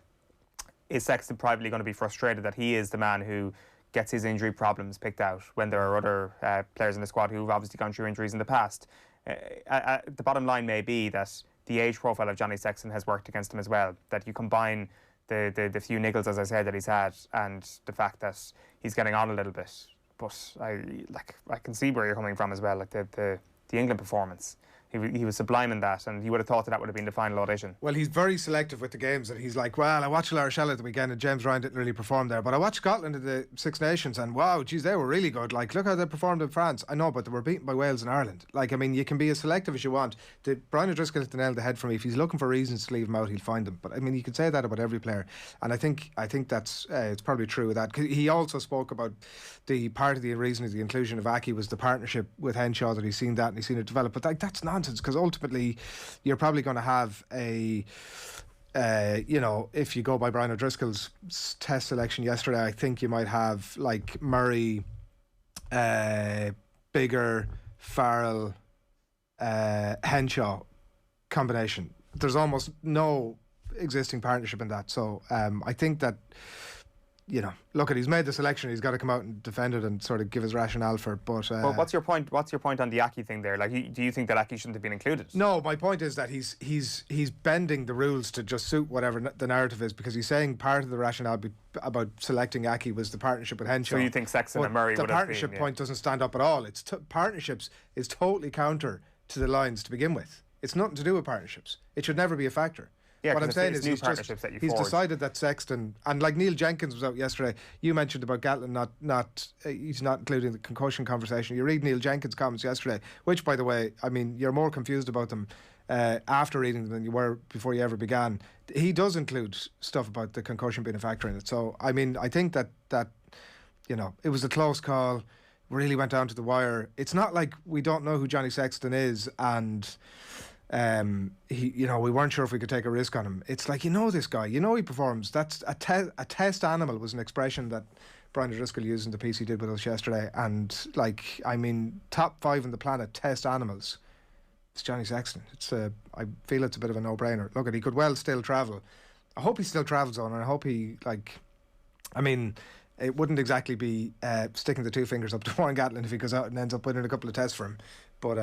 Is Sexton privately going to be frustrated that he is the man who gets his injury problems picked out when there are other players in the squad who've obviously gone through injuries in the past? The bottom line may be that the age profile of Johnny Sexton has worked against him as well, that you combine the few niggles, as I said, that he's had, and the fact that he's getting on a little bit. But I can see where you're coming from as well, like the England performance. He was sublime in that, and you would have thought that would have been the final audition. Well, he's very selective with the games, and he's like, well, I watched Rochelle at the weekend and James Ryan didn't really perform there, but I watched Scotland at the Six Nations and wow, geez, they were really good. Like, look how they performed in France. I know, but they were beaten by Wales and Ireland. Like, I mean, you can be as selective as you want. Brian O'Driscoll hit the nail on the head for me. If he's looking for reasons to leave him out, he'll find them. But I mean, you can say that about every player, and I think that's it's probably true with that. He also spoke about the part of the reason of the inclusion of Aki was the partnership with Henshaw, that he's seen that and he's seen it develop. But that's nonsense, because ultimately you're probably going to have a if you go by Brian O'Driscoll's test selection yesterday, I think you might have like Murray, Bigger, Farrell, Henshaw combination. There's almost no existing partnership in that, so I think that look, he's made the selection. He's got to come out and defend it and sort of give his rationale for it. But well, what's your point? What's your point on the Aki thing there? Like, do you think that Aki shouldn't have been included? No, my point is that he's bending the rules to just suit whatever the narrative is, because he's saying part of the rationale about selecting Aki was the partnership with Henshaw. So you think Sexton and Murray would have been? The partnership point doesn't stand up at all. It's partnerships is totally counter to the Lions to begin with. It's nothing to do with partnersps. It should never be a factor. Yeah, what I'm saying is he's forged. decided that Sexton, and like Neil Jenkins was out yesterday, you mentioned about Gatland he's not including the concussion conversation. You read Neil Jenkins' comments yesterday, which, by the way, I mean, you're more confused about them after reading them than you were before you ever began. He does include stuff about the concussion being a factor in it. So I mean, I think that it was a close call, really went down to the wire. It's not like we don't know who Johnny Sexton is, and we weren't sure if we could take a risk on him. It's like, this guy, he performs. That's a test animal was an expression that Brian O'Driscoll used in the piece he did with us yesterday. And like, I mean, top 5 on the planet test animals. It's Johnny Sexton. I feel it's a bit of a no-brainer. Look, he could well still travel. I hope he still travels on, and I hope he it wouldn't exactly be sticking the 2 fingers up to Warren Gatland if he goes out and ends up winning a couple of tests for him. But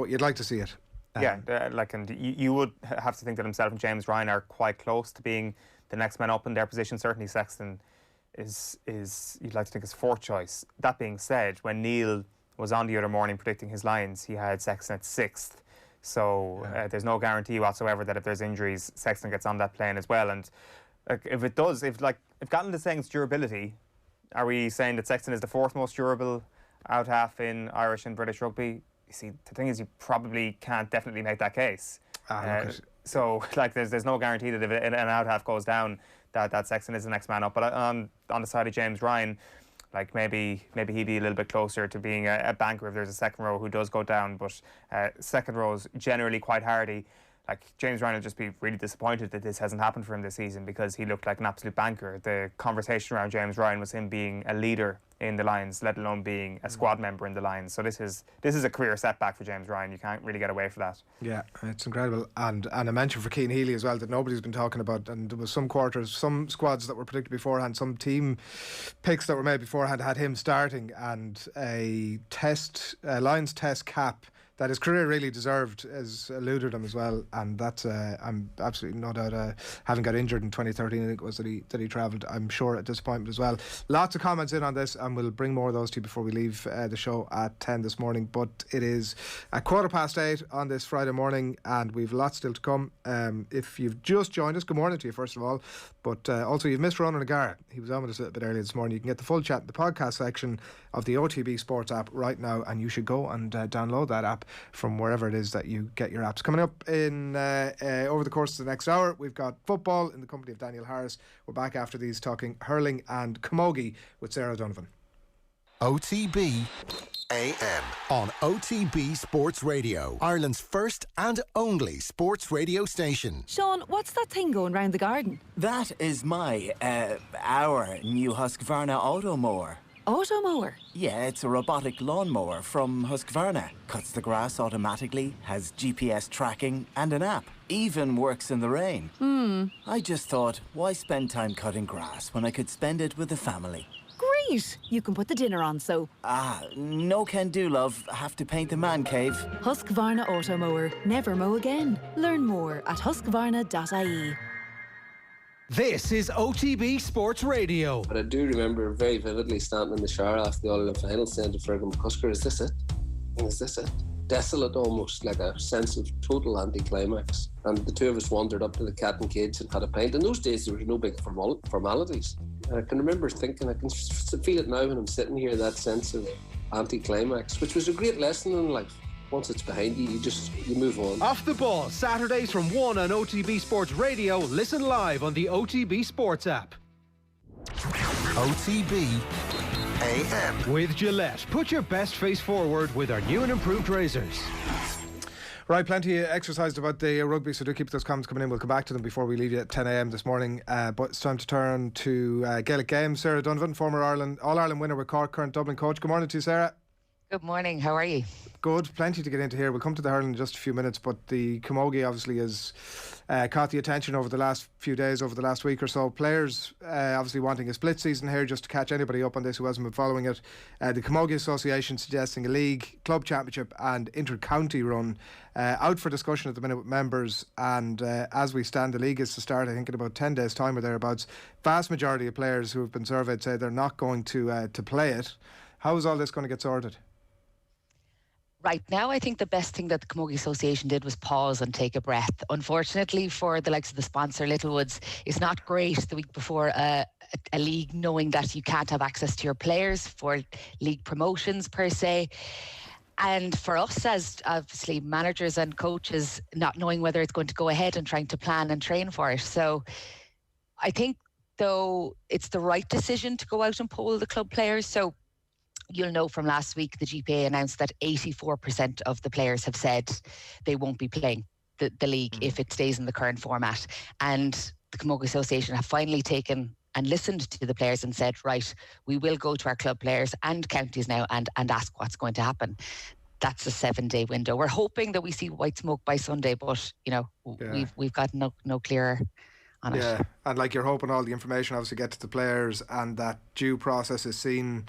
you'd like to see it. And you would have to think that himself and James Ryan are quite close to being the next man up in their position. Certainly Sexton is you'd like to think his 4th choice. That being said, when Neil was on the other morning predicting his Lions, he had Sexton at 6th. So there's no guarantee whatsoever that if there's injuries, Sexton gets on that plane as well. And if Gatland is saying it's durability, are we saying that Sexton is the 4th most durable out half in Irish and British rugby? You see, the thing is, you probably can't definitely make that case. So, like, there's no guarantee that if an out half goes down, that Sexton is the next man up. But on the side of James Ryan, like maybe he'd be a little bit closer to being a banker if there's a second row who does go down. But second rows generally quite hardy. Like, James Ryan will just be really disappointed that this hasn't happened for him this season, because he looked like an absolute banker. The conversation around James Ryan was him being a leader in the Lions, let alone being a squad member in the Lions. So this is a career setback for James Ryan. You can't really get away from that. Yeah, it's incredible. And a mention for Cian Healy as well that nobody's been talking about. And there was some squads that were predicted beforehand, some team picks that were made beforehand had him starting, and a Lions test cap that his career really deserved has eluded him as well, and that's I'm absolutely no doubt, having got injured in 2013, I think it was that he travelled, I'm sure a disappointment as well. Lots of comments in on this, and we'll bring more of those to you before we leave the show at 10 this morning. But it is 8:15 on this Friday morning, and we've lots still to come. If you've just joined us, good morning to you first of all, but also you've missed Ronan O'Gara. He was on with us a little bit earlier this morning. You can get the full chat in the podcast section of the OTB Sports app right now, and you should go and download that app from wherever it is that you get your apps. Coming up in over the course of the next hour, we've got football in the company of Daniel Harris. We're back after these talking hurling and camogie with Sarah Donovan. OTB AM on OTB Sports Radio, Ireland's first and only sports radio station. Sean, what's that thing going round the garden? That is our new Husqvarna Automower. Automower? Yeah, it's a robotic lawnmower from Husqvarna. Cuts the grass automatically, has GPS tracking and an app. Even works in the rain. I just thought, why spend time cutting grass when I could spend it with the family? Great! You can put the dinner on, so... No can do, love. Have to paint the man cave. Husqvarna Automower. Never mow again. Learn more at husqvarna.ie. This is OTB Sports Radio. But I do remember very vividly standing in the shower after the All-Ireland final saying to Fergus McCusker, is this it? Is this it? Desolate almost, like a sense of total anticlimax. And the two of us wandered up to the Cat and Cage and had a pint. In those days there was no big formalities. And I can remember thinking, I can feel it now when I'm sitting here, that sense of anticlimax, which was a great lesson in life. Once it's behind you, you move on. Off the Ball, Saturdays from 1 on OTB Sports Radio. Listen live on the OTB Sports app. OTB AM. With Gillette, put your best face forward with our new and improved razors. Right, plenty exercised about the rugby, so do keep those comments coming in. We'll come back to them before we leave you at 10 a.m. this morning. But it's time to turn to Gaelic games. Sarah Donovan, former All-Ireland winner with Cork, current Dublin coach. Good morning to you, Sarah. Good morning, how are you? Good, plenty to get into here. We'll come to the hurling in just a few minutes, but the camogie obviously has caught the attention over the last few days, over the last week or so. Players obviously wanting a split season here, just to catch anybody up on this who hasn't been following it. The Camogie Association suggesting a league, club championship and inter-county run out for discussion at the minute with members, and as we stand, the league is to start I think in about 10 days time or thereabouts. Vast majority of players who have been surveyed say they're not going to play it. How is all this going to get sorted? Right now, I think the best thing that the Camogie Association did was pause and take a breath. Unfortunately, for the likes of the sponsor, Littlewoods, it's not great the week before a league knowing that you can't have access to your players for league promotions per se. And for us as obviously managers and coaches, not knowing whether it's going to go ahead and trying to plan and train for it. So I think, though, it's the right decision to go out and poll the club players. So you'll know from last week, the GPA announced that 84% of the players have said they won't be playing the league if it stays in the current format. And the Camogie Association have finally taken and listened to the players and said, right, we will go to our club players and counties now and ask what's going to happen. That's a 7-day window. We're hoping that we see white smoke by Sunday, but, you know, we've got no clearer on it. Yeah, and like you're hoping all the information obviously gets to the players and that due process is seen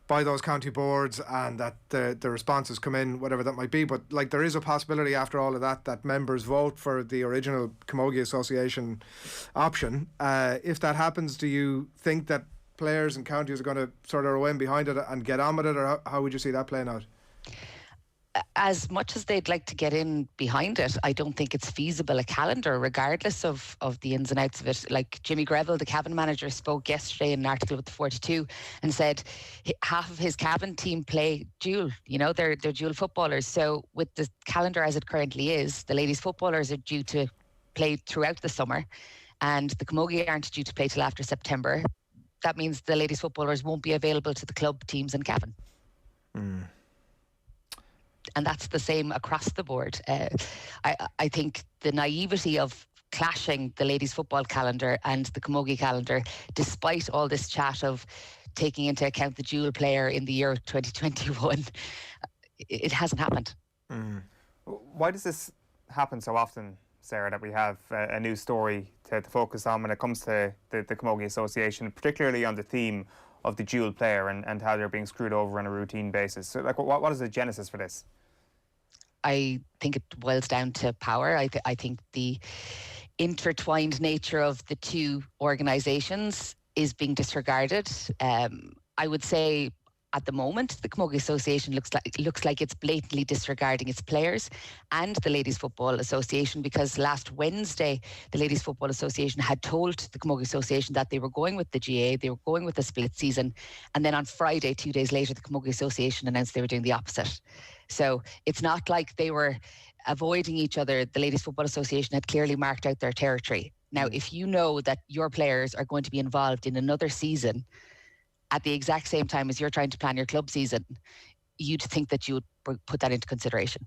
by those county boards and that the responses come in, whatever that might be. But like there is a possibility after all of that members vote for the original Camogie Association option. If that happens, do you think that players and counties are going to sort of row in behind it and get on with it, or how would you see that playing out? As much as they'd like to get in behind it, I don't think it's feasible, a calendar, regardless of the ins and outs of it. Like Jimmy Greville, the Cavan manager, spoke yesterday in an article with the 42 and said half of his Cavan team play dual, you know, they're dual footballers. So with the calendar as it currently is, the ladies footballers are due to play throughout the summer and the Camogie aren't due to play till after September. That means the ladies footballers won't be available to the club teams in Cavan. And that's the same across the board. I think the naivety of clashing the ladies' football calendar and the Camogie calendar, despite all this chat of taking into account the dual player in the year of 2021, it hasn't happened. Why does this happen so often, Sarah, that we have a new story to focus on when it comes to the Camogie Association, particularly on the theme of the dual player and how they're being screwed over on a routine basis? So, like, what is the genesis for this? I think it boils down to power. I think the intertwined nature of the two organisations is being disregarded. I would say at the moment, the Camogie Association looks like it's blatantly disregarding its players and the Ladies Football Association, because last Wednesday, the Ladies Football Association had told the Camogie Association that they were going with the GA, they were going with the split season, and then on Friday, 2 days later, the Camogie Association announced they were doing the opposite. So it's not like they were avoiding each other. The Ladies Football Association had clearly marked out their territory. Now, if you know that your players are going to be involved in another season at the exact same time as you're trying to plan your club season, you'd think that you would put that into consideration.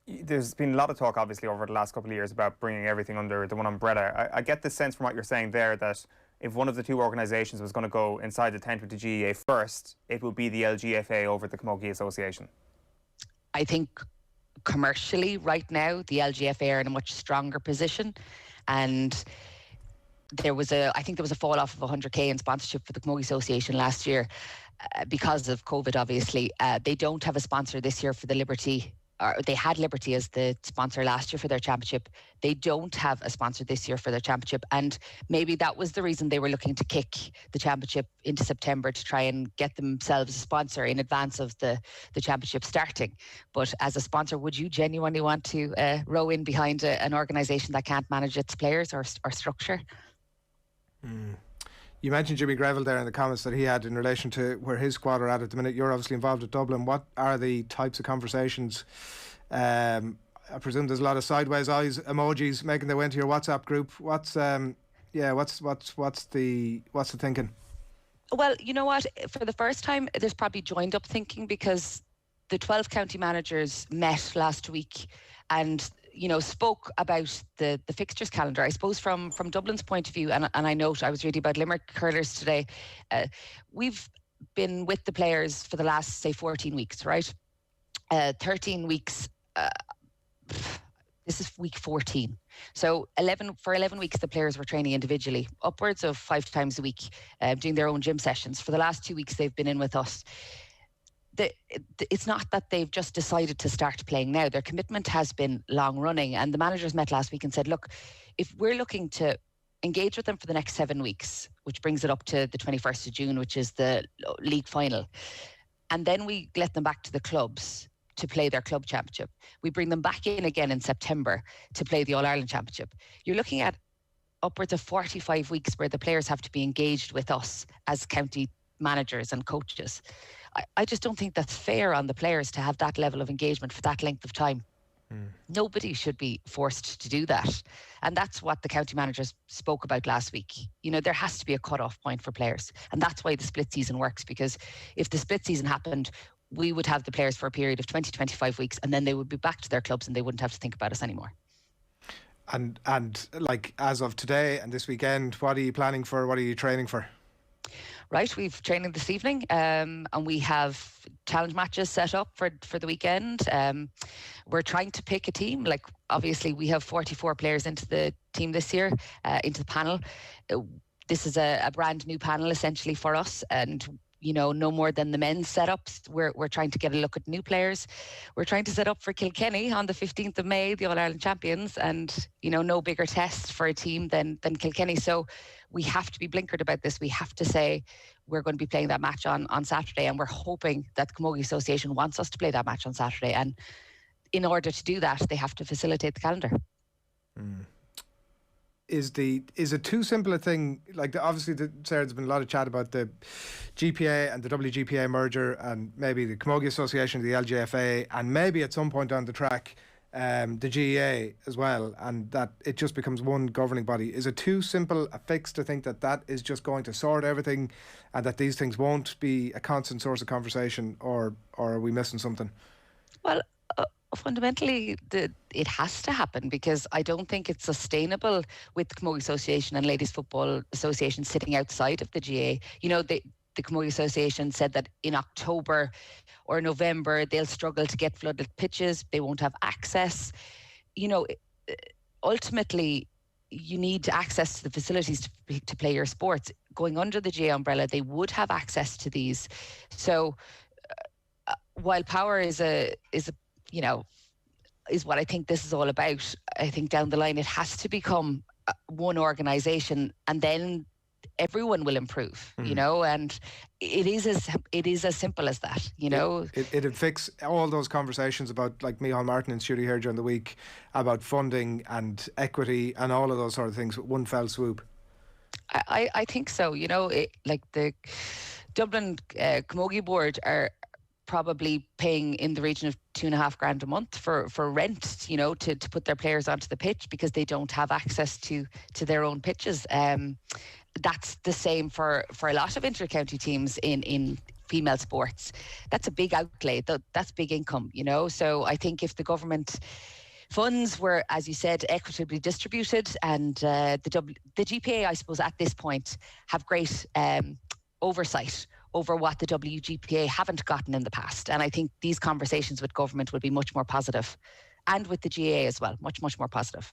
There's been a lot of talk, obviously, over the last couple of years about bringing everything under the one umbrella. I get the sense from what you're saying there that if one of the two organisations was going to go inside the tent with the GEA first, it would be the LGFA over the Camogie Association. I think commercially right now, the LGFA are in a much stronger position, and I think there was a fall off of 100k in sponsorship for the Camogie Association last year because of COVID, obviously. They don't have a sponsor this year for the Liberty. They had Liberty as the sponsor last year for their championship. They don't have a sponsor this year for their championship, and maybe that was the reason they were looking to kick the championship into September to try and get themselves a sponsor in advance of the championship starting. But as a sponsor, would you genuinely want to row in behind an organisation that can't manage its players or structure? You mentioned Jimmy Greville there in the comments that he had in relation to where his squad are at the minute. You're obviously involved at Dublin. What are the types of conversations? I presume there's a lot of sideways eyes emojis making their way into your WhatsApp group. What's the thinking? Well, you know what? For the first time, there's probably joined up thinking, because the 12 county managers met last week and spoke about the fixtures calendar. I suppose from Dublin's point of view, and I note, I was reading about Limerick hurlers today, we've been with the players for the last, say, 14 weeks, right? 13 weeks, this is week 14. So 11 weeks, the players were training individually, upwards of 5 times a week, doing their own gym sessions. For the last 2 weeks, they've been in with us. It's not that they've just decided to start playing now. Their commitment has been long running, and the managers met last week and said, look, if we're looking to engage with them for the next 7 weeks, which brings it up to the 21st of June, which is the league final, and then we let them back to the clubs to play their club championship, we bring them back in again in September to play the All-Ireland Championship, you're looking at upwards of 45 weeks where the players have to be engaged with us as county managers and coaches. I just don't think that's fair on the players to have that level of engagement for that length of time. Nobody should be forced to do that. And that's what the county managers spoke about last week. There has to be a cut-off point for players. And that's why the split season works, because if the split season happened, we would have the players for a period of 20-25 weeks, and then they would be back to their clubs and they wouldn't have to think about us anymore. And like, as of today and this weekend, what are you planning for? What are you training for? Right, we've training this evening, and we have challenge matches set up for the weekend. We're trying to pick a team. Like, obviously, we have 44 players into the team this year, into the panel. This is a brand new panel, essentially, for us, and no more than the men's setups. We're trying to get a look at new players. We're trying to set up for Kilkenny on the 15th of May, the All-Ireland champions, and no bigger test for a team than Kilkenny. So we have to be blinkered about this. We have to say we're going to be playing that match on Saturday, and we're hoping that the Camogie Association wants us to play that match on Saturday. And in order to do that, they have to facilitate the calendar. Is it too simple a thing? Like, obviously, Sarah, there's been a lot of chat about the GPA and the WGPA merger, and maybe the Camogie Association, the LGFA, and maybe at some point down the track, the GEA as well, and that it just becomes one governing body. Is it too simple a fix to think that is just going to sort everything, and that these things won't be a constant source of conversation, or are we missing something? Well, fundamentally, it has to happen, because I don't think it's sustainable with the Camogie Association and Ladies Football Association sitting outside of the GA. You know, the Camogie Association said that in October or November they'll struggle to get flooded pitches. They won't have access. You know, ultimately, you need access to the facilities to play your sports. Going under the GA umbrella, they would have access to these. So while power is what I think this is all about, I think down the line it has to become one organisation, and then everyone will improve, you know, and it is as simple as that, you know. It'd fix all those conversations about, like Micheál Martin and Shooty here during the week, about funding and equity and all of those sort of things with one fell swoop. I think so, you know. Like the Dublin Camogie Board are probably paying in the region of $2,500 a month for rent, you know, to put their players onto the pitch, because they don't have access to their own pitches. That's the same for a lot of inter-county teams in female sports. That's a big outlay. That's big income, you know. So I think if the government funds were, as you said, equitably distributed, and the GPA, I suppose, at this point have great oversight over what the WGPA haven't gotten in the past. And I think these conversations with government would be much more positive, and with the GA as well, much more positive.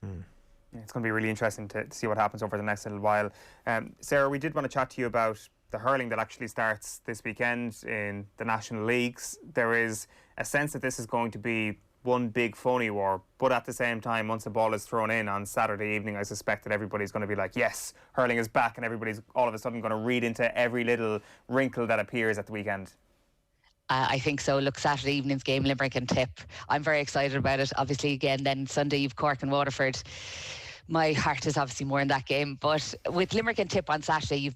It's going to be really interesting to see what happens over the next little while. Sarah, we did want to chat to you about the hurling that actually starts this weekend in the National Leagues. There is a sense that this is going to be one big phony war, but at the same time, once the ball is thrown in on Saturday evening, I suspect that everybody's going to be like, yes, hurling is back, and everybody's all of a sudden going to read into every little wrinkle that appears at the weekend. I think so. Look, Saturday evening's game, Limerick and Tip. I'm very excited about it. Obviously, again, then Sunday you've Cork and Waterford. My heart is obviously more in that game. But with Limerick and Tip on Saturday, you've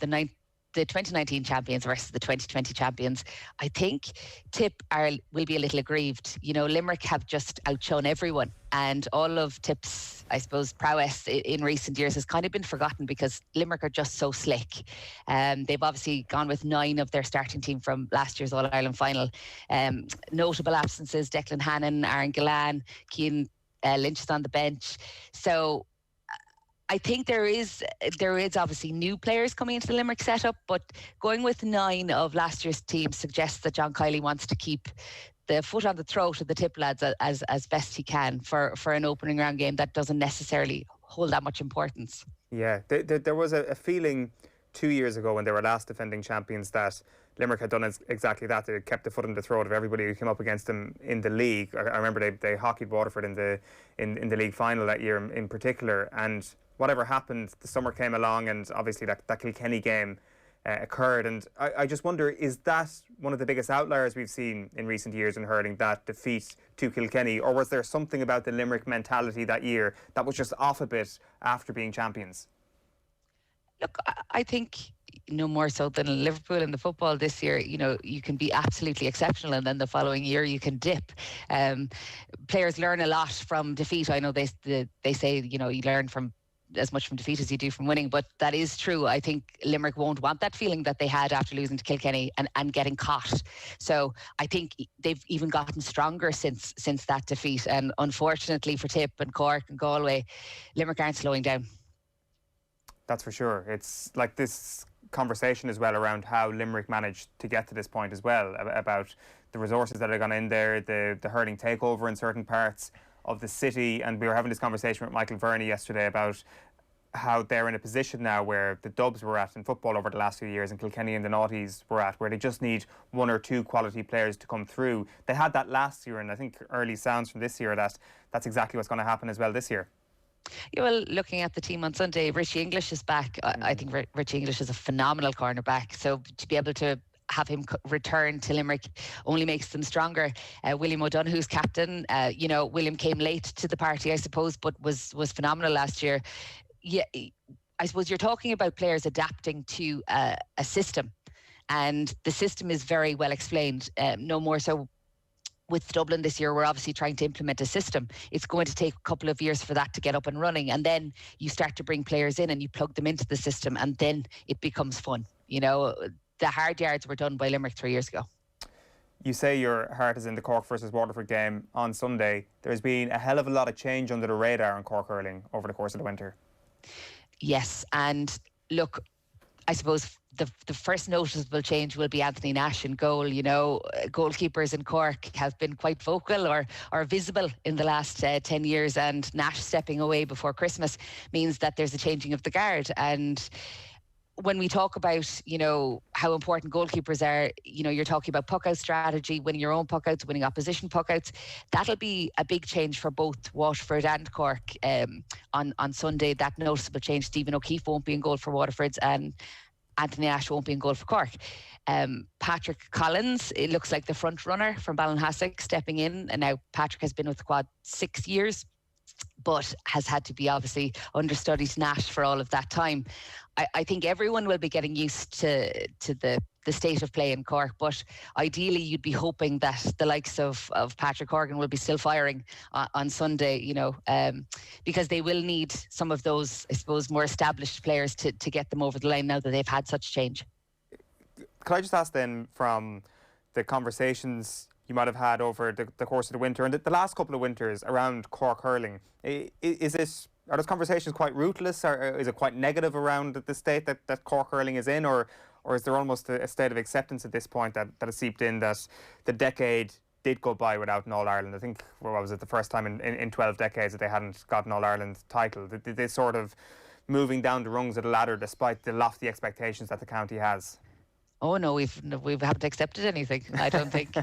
the 2019 champions versus the 2020 champions. I think Tip will be a little aggrieved. You know, Limerick have just outshone everyone, and all of Tip's, I suppose, prowess in recent years has kind of been forgotten, because Limerick are just so slick. They've obviously gone with 9 of their starting team from last year's All-Ireland final. Notable absences: Declan Hannon, Aaron Gillan, Cian Lynch is on the bench. So I think there is obviously new players coming into the Limerick setup, but going with 9 of last year's team suggests that John Kiley wants to keep the foot on the throat of the Tip lads as best he can for an opening round game that doesn't necessarily hold that much importance. Yeah, there was a feeling 2 years ago when they were last defending champions that Limerick had done exactly that. They kept the foot on the throat of everybody who came up against them in the league. I remember they hockeyed Waterford in the league final that year in particular, and whatever happened, the summer came along, and obviously that Kilkenny game occurred. And I just wonder, is that one of the biggest outliers we've seen in recent years in hurling, that defeat to Kilkenny, or was there something about the Limerick mentality that year that was just off a bit after being champions? Look, I think no more so than Liverpool in the football this year. You know, you can be absolutely exceptional, and then the following year you can dip. Players learn a lot from defeat. I know they say, you know, you learn from as much from defeat as you do from winning, but that is true. I think Limerick won't want that feeling that they had after losing to Kilkenny and getting caught. So I think they've even gotten stronger since that defeat. And unfortunately for Tip and Cork and Galway, Limerick aren't slowing down. That's for sure. It's like this conversation as well around how Limerick managed to get to this point as well, about the resources that are gone in there, the hurling takeover in certain parts of the city. And we were having this conversation with Michael Verney yesterday about how they're in a position now where the Dubs were at in football over the last few years, and Kilkenny and the Naughties were at, where they just need 1 or 2 quality players to come through. They had that last year, and I think early sounds from this year that's exactly what's going to happen as well this year. Yeah, well, looking at the team on Sunday, Richie English is back. I think Richie English is a phenomenal cornerback. So to be able to have him return to Limerick only makes them stronger. William O'Donoghue's captain. You know, William came late to the party, I suppose, but was phenomenal last year. Yeah, I suppose you're talking about players adapting to a system, and the system is very well explained. No more so with Dublin this year. We're obviously trying to implement a system. It's going to take a couple of years for that to get up and running, and then you start to bring players in and you plug them into the system, and then it becomes fun. You know, the hard yards were done by Limerick 3 years ago. You say your heart is in the Cork versus Waterford game on Sunday. There's been a hell of a lot of change under the radar in Cork hurling over the course of the winter. Yes, and look, I suppose the first noticeable change will be Anthony Nash in goal. You know, goalkeepers in Cork have been quite vocal or visible in the last 10 years, and Nash stepping away before Christmas means that there's a changing of the guard. And when we talk about, you know, how important goalkeepers are, you know, you're talking about puck-out strategy, winning your own puck-outs, winning opposition puck-outs. That'll be a big change for both Waterford and Cork on Sunday. That noticeable change. Stephen O'Keefe won't be in goal for Waterford, and Anthony Nash won't be in goal for Cork. Patrick Collins, it looks like the front runner from Ballinhassig stepping in. And now Patrick has been with the quad 6 years, but has had to be obviously understudy to Nash for all of that time. I think everyone will be getting used to the state of play in Cork, but ideally you'd be hoping that the likes of Patrick Horgan will be still firing on Sunday, you know, because they will need some of those, I suppose, more established players to get them over the line now that they've had such change. Could I just ask then, from the conversations you might have had over the course of the winter and the last couple of winters around Cork hurling, are those conversations quite rootless, or is it quite negative around the state that Cork hurling is in, or is there almost a state of acceptance at this point that has seeped in that the decade did go by without an All-Ireland? I think, what was it, the first time in 12 decades that they hadn't got an All-Ireland title? Did they sort of moving down the rungs of the ladder despite the lofty expectations that the county has? Oh no, we haven't accepted anything, I don't think.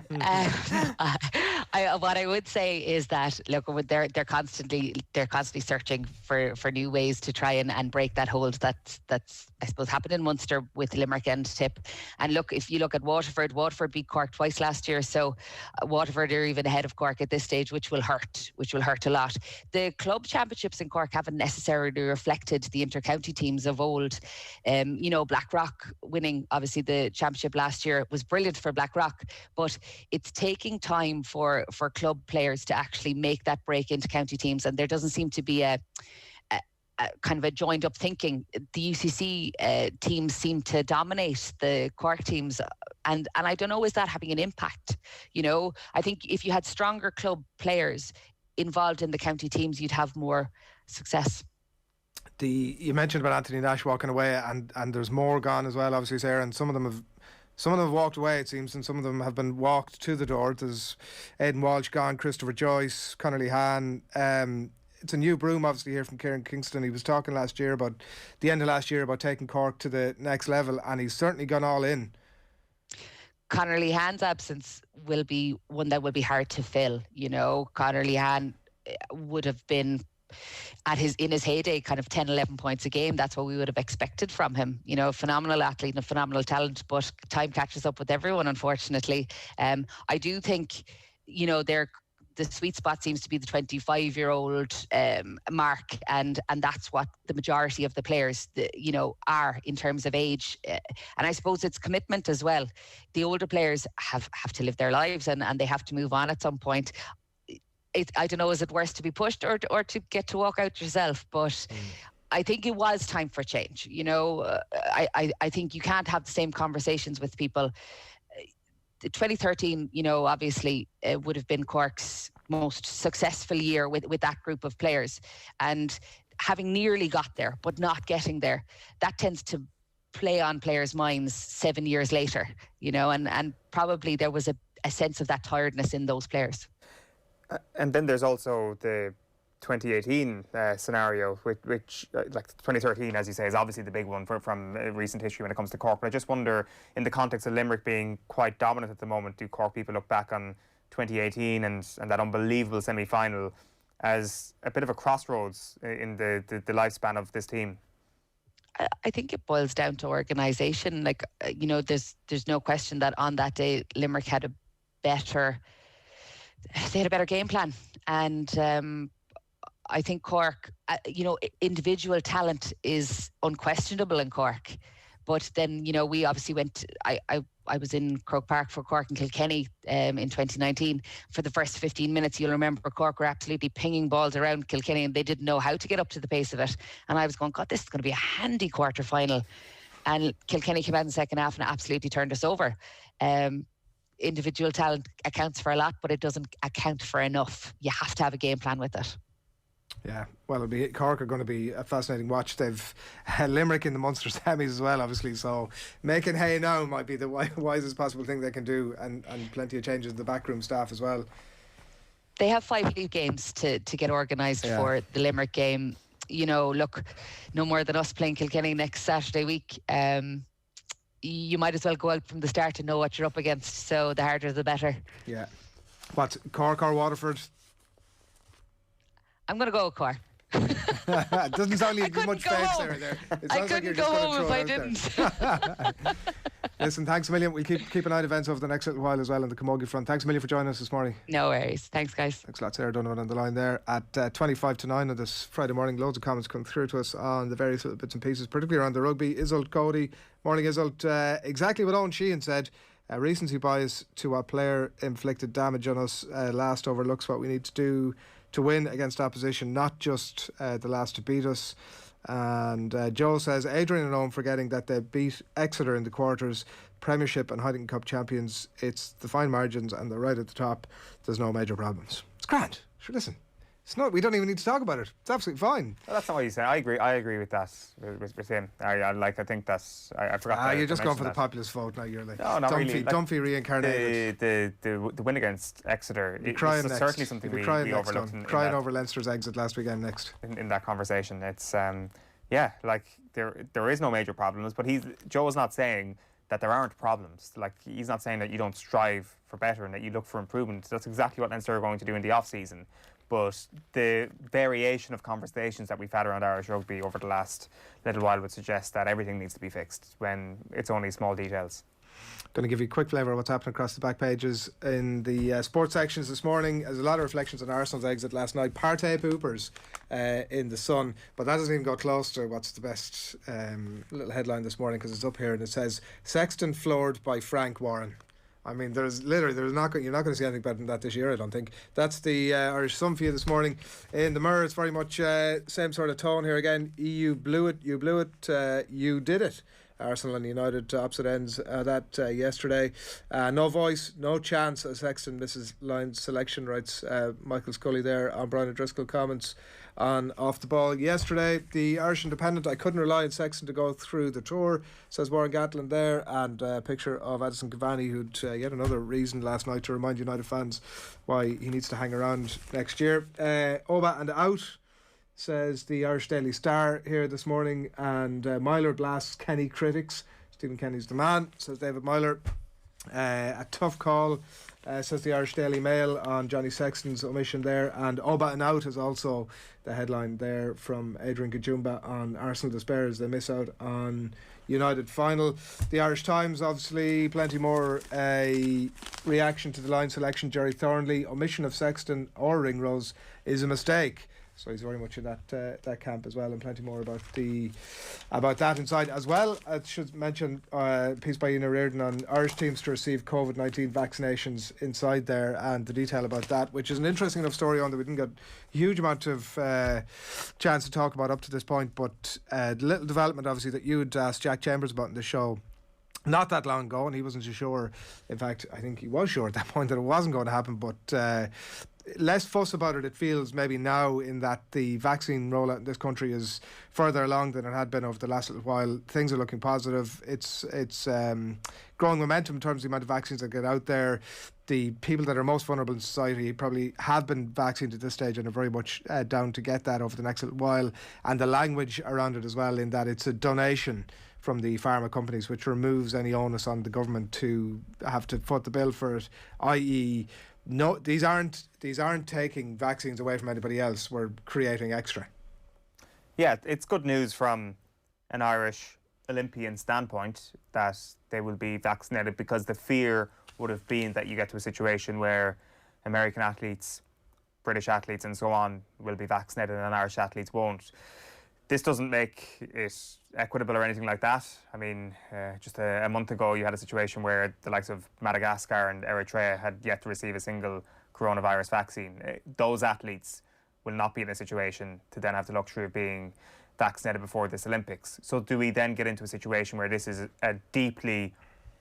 What I would say is that, look, they're constantly searching for new ways to try and break that hold that's I suppose happened in Munster with Limerick and Tip. And look, if you look at Waterford beat Cork twice last year, so Waterford are even ahead of Cork at this stage, which will hurt a lot. The club championships in Cork haven't necessarily reflected the inter-county teams of old. You know, Blackrock winning obviously the championship last year was brilliant for Blackrock, but it's taking time for club players to actually make that break into county teams, and there doesn't seem to be a kind of a joined up thinking. The UCC teams seem to dominate the Cork teams, and I don't know, is that having an impact? You know, I think if you had stronger club players involved in the county teams, you'd have more success. You mentioned about Anthony Nash walking away, and there's more gone as well, obviously, Sarah, and some of them have walked away, it seems, and some of them have been walked to the door. There's Aidan Walsh gone, Christopher Joyce, Conor Lehan. It's a new broom, obviously, here from Kieran Kingston. He was talking the end of last year about taking Cork to the next level, and he's certainly gone all in. Conor Lehan's absence will be one that will be hard to fill. You know, Conor Lehan would have been in his heyday kind of 10-11 points a game. That's what we would have expected from him. You know, phenomenal athlete and a phenomenal talent, but time catches up with everyone, unfortunately. I do think, you know, the sweet spot seems to be the 25-year-old mark, and that's what the majority of the players, you know, are in terms of age. And I suppose it's commitment as well. The older players have to live their lives, and they have to move on at some point. I don't know, is it worse to be pushed or to get to walk out yourself? But I think it was time for change. You know, I think you can't have the same conversations with people. 2013, you know, obviously would have been Cork's most successful year with that group of players. And having nearly got there, but not getting there, that tends to play on players' minds 7 years later, you know, and probably there was a sense of that tiredness in those players. And then there's also the 2018 scenario, which like 2013, as you say, is obviously the big one from recent history when it comes to Cork. But I just wonder, in the context of Limerick being quite dominant at the moment, do Cork people look back on 2018 and that unbelievable semi-final as a bit of a crossroads in the lifespan of this team? I think it boils down to organisation. Like, you know, there's no question that on that day Limerick had a better game plan, and I think Cork, you know, individual talent is unquestionable in Cork, but then, you know, we obviously went. I was in Croke Park for Cork and Kilkenny in 2019. For the first 15 minutes, you'll remember Cork were absolutely pinging balls around Kilkenny, and they didn't know how to get up to the pace of it. And I was going, God, this is going to be a handy quarter-final. And Kilkenny came out in the second half and absolutely turned us over. individual talent accounts for a lot, but it doesn't account for enough. You have to have a game plan with it. Yeah, well, Cork are going to be a fascinating watch. They've Limerick in the Munster semis as well, obviously, so making hay now might be the wisest possible thing they can do, and plenty of changes in the backroom staff as well. They have 5 league games to get organised for the Limerick game. You know, look, no more than us playing Kilkenny next Saturday week. You might as well go out from the start and know what you're up against, so the harder the better. Yeah. What, Cork or Waterford? I'm going to go with Cork. It doesn't sound like you much faith there. I couldn't go home if I didn't. Listen, thanks a million. We'll keep an eye on events over the next little while as well on the Camogie front. Thanks a million for joining us this morning. No worries. Thanks, guys. Thanks a lot, Sarah Donovan on the line there at 25 to 9 on this Friday morning. Loads of comments come through to us on the various little bits and pieces, particularly around the rugby. Isolt Cody, morning Isolt. Exactly what Owen Sheehan said. Recency bias to what player inflicted damage on us last overlooks what we need to do to win against opposition, not just the last to beat us. And Joe says Adrian and Owen forgetting that they beat Exeter in the quarters, Premiership and Heineken Cup champions. It's the fine margins and they're right at the top. There's no major problems. It's grand. Sure, listen. It's not. We don't even need to talk about it. It's absolutely fine. Well, that's not what you say. I agree with that. With him. I think that's. I forgot. You're just going for the populist vote now. You're like no, not Dunphy, really. Like, Dunphy reincarnated. The win against Exeter. It's certainly something we overlooked. Crying over Leinster's exit last weekend. Next in that conversation, it's like there is no major problems. But Joe is not saying that there aren't problems. Like, he's not saying that you don't strive for better and that you look for improvement. That's exactly what Leinster are going to do in the off season. But the variation of conversations that we've had around Irish rugby over the last little while would suggest that everything needs to be fixed when it's only small details. Going to give you a quick flavour of what's happening across the back pages in the sports sections this morning. There's a lot of reflections on Arsenal's exit last night. Partey poopers in the Sun, but that doesn't even go close to what's the best little headline this morning, because it's up here and it says Sexton floored by Frank Warren. I mean, you're not going to see anything better than that this year, I don't think. That's the Irish Sun for you this morning. In the Mirror, it's very much same sort of tone here again. You blew it, you did it. Arsenal and United to opposite ends that yesterday. No voice, no chance as Sexton misses line selection, writes Michael Scully there on Brian O'Driscoll comments on Off the Ball yesterday. The Irish Independent, I couldn't rely on Sexton to go through the tour, says Warren Gatlin there, and a picture of Edison Cavani, who'd yet another reason last night to remind United fans why he needs to hang around next year. Oba and out, says the Irish Daily Star here this morning, and Myler blasts Kenny critics. Stephen Kenny's the man, says David Myler. A tough call, says the Irish Daily Mail on Johnny Sexton's omission there, and Oba and out is also the headline there from Adrian Kajumba on Arsenal despair as they miss out on United final. The Irish Times, obviously plenty more reaction to the line selection. Jerry Thornley, omission of Sexton or Ringrose is a mistake. So he's very much in that camp as well, and plenty more about that inside as well. I should mention a piece by Ian Reardon on Irish teams to receive COVID-19 vaccinations inside there, and the detail about that, which is an interesting enough story on that we didn't get a huge amount of chance to talk about up to this point. But the little development, obviously, that you'd asked Jack Chambers about in the show not that long ago, and he wasn't too sure. In fact, I think he was sure at that point that it wasn't going to happen, but less fuss about it feels maybe now, in that the vaccine rollout in this country is further along than it had been over the last little while. Things are looking positive. It's growing momentum in terms of the amount of vaccines that get out there. The people that are most vulnerable in society probably have been vaccinated at this stage and are very much down to get that over the next little while. And the language around it as well, in that it's a donation from the pharma companies, which removes any onus on the government to have to foot the bill for it, i.e. no, these aren't taking vaccines away from anybody else. We're creating extra. Yeah, it's good news from an Irish Olympian standpoint that they will be vaccinated, because the fear would have been that you get to a situation where American athletes, British athletes and so on will be vaccinated and Irish athletes won't. This doesn't make it equitable or anything like that. I mean, just a month ago you had a situation where the likes of Madagascar and Eritrea had yet to receive a single coronavirus vaccine. Those athletes will not be in a situation to then have the luxury of being vaccinated before this Olympics. So do we then get into a situation where this is a deeply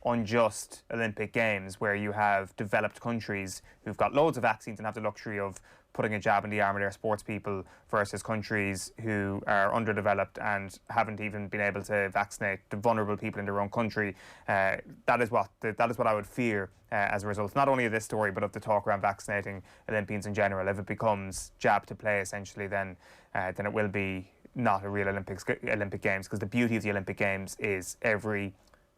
unjust Olympic Games where you have developed countries who've got loads of vaccines and have the luxury of putting a jab in the arm of their sports people versus countries who are underdeveloped and haven't even been able to vaccinate the vulnerable people in their own country. That is what I would fear as a result, not only of this story, but of the talk around vaccinating Olympians in general. If it becomes jab to play, essentially, then it will be not a real Olympic Games, because the beauty of the Olympic Games is every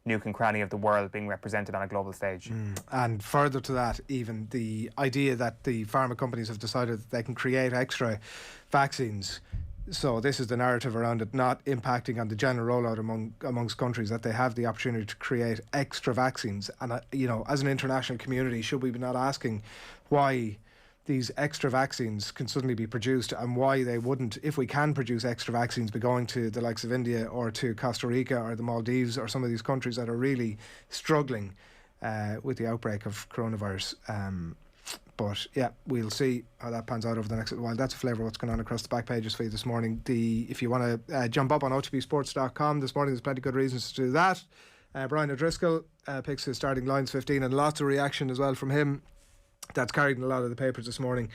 nook and cranny of the world being represented on a global stage. And further to that, even the idea that the pharma companies have decided that they can create extra vaccines. So this is the narrative around it not impacting on the general rollout amongst countries, that they have the opportunity to create extra vaccines. And, as an international community, should we be not asking why these extra vaccines can suddenly be produced, and why they wouldn't, if we can produce extra vaccines, be going to the likes of India or to Costa Rica or the Maldives or some of these countries that are really struggling with the outbreak of coronavirus. But yeah, we'll see how that pans out over the next little while. That's a flavour of what's going on across the back pages for you this morning. If you want to jump up on OTBSports.com this morning, there's plenty of good reasons to do that. Brian O'Driscoll picks his starting lines 15, and lots of reaction as well from him. That's carried in a lot of the papers this morning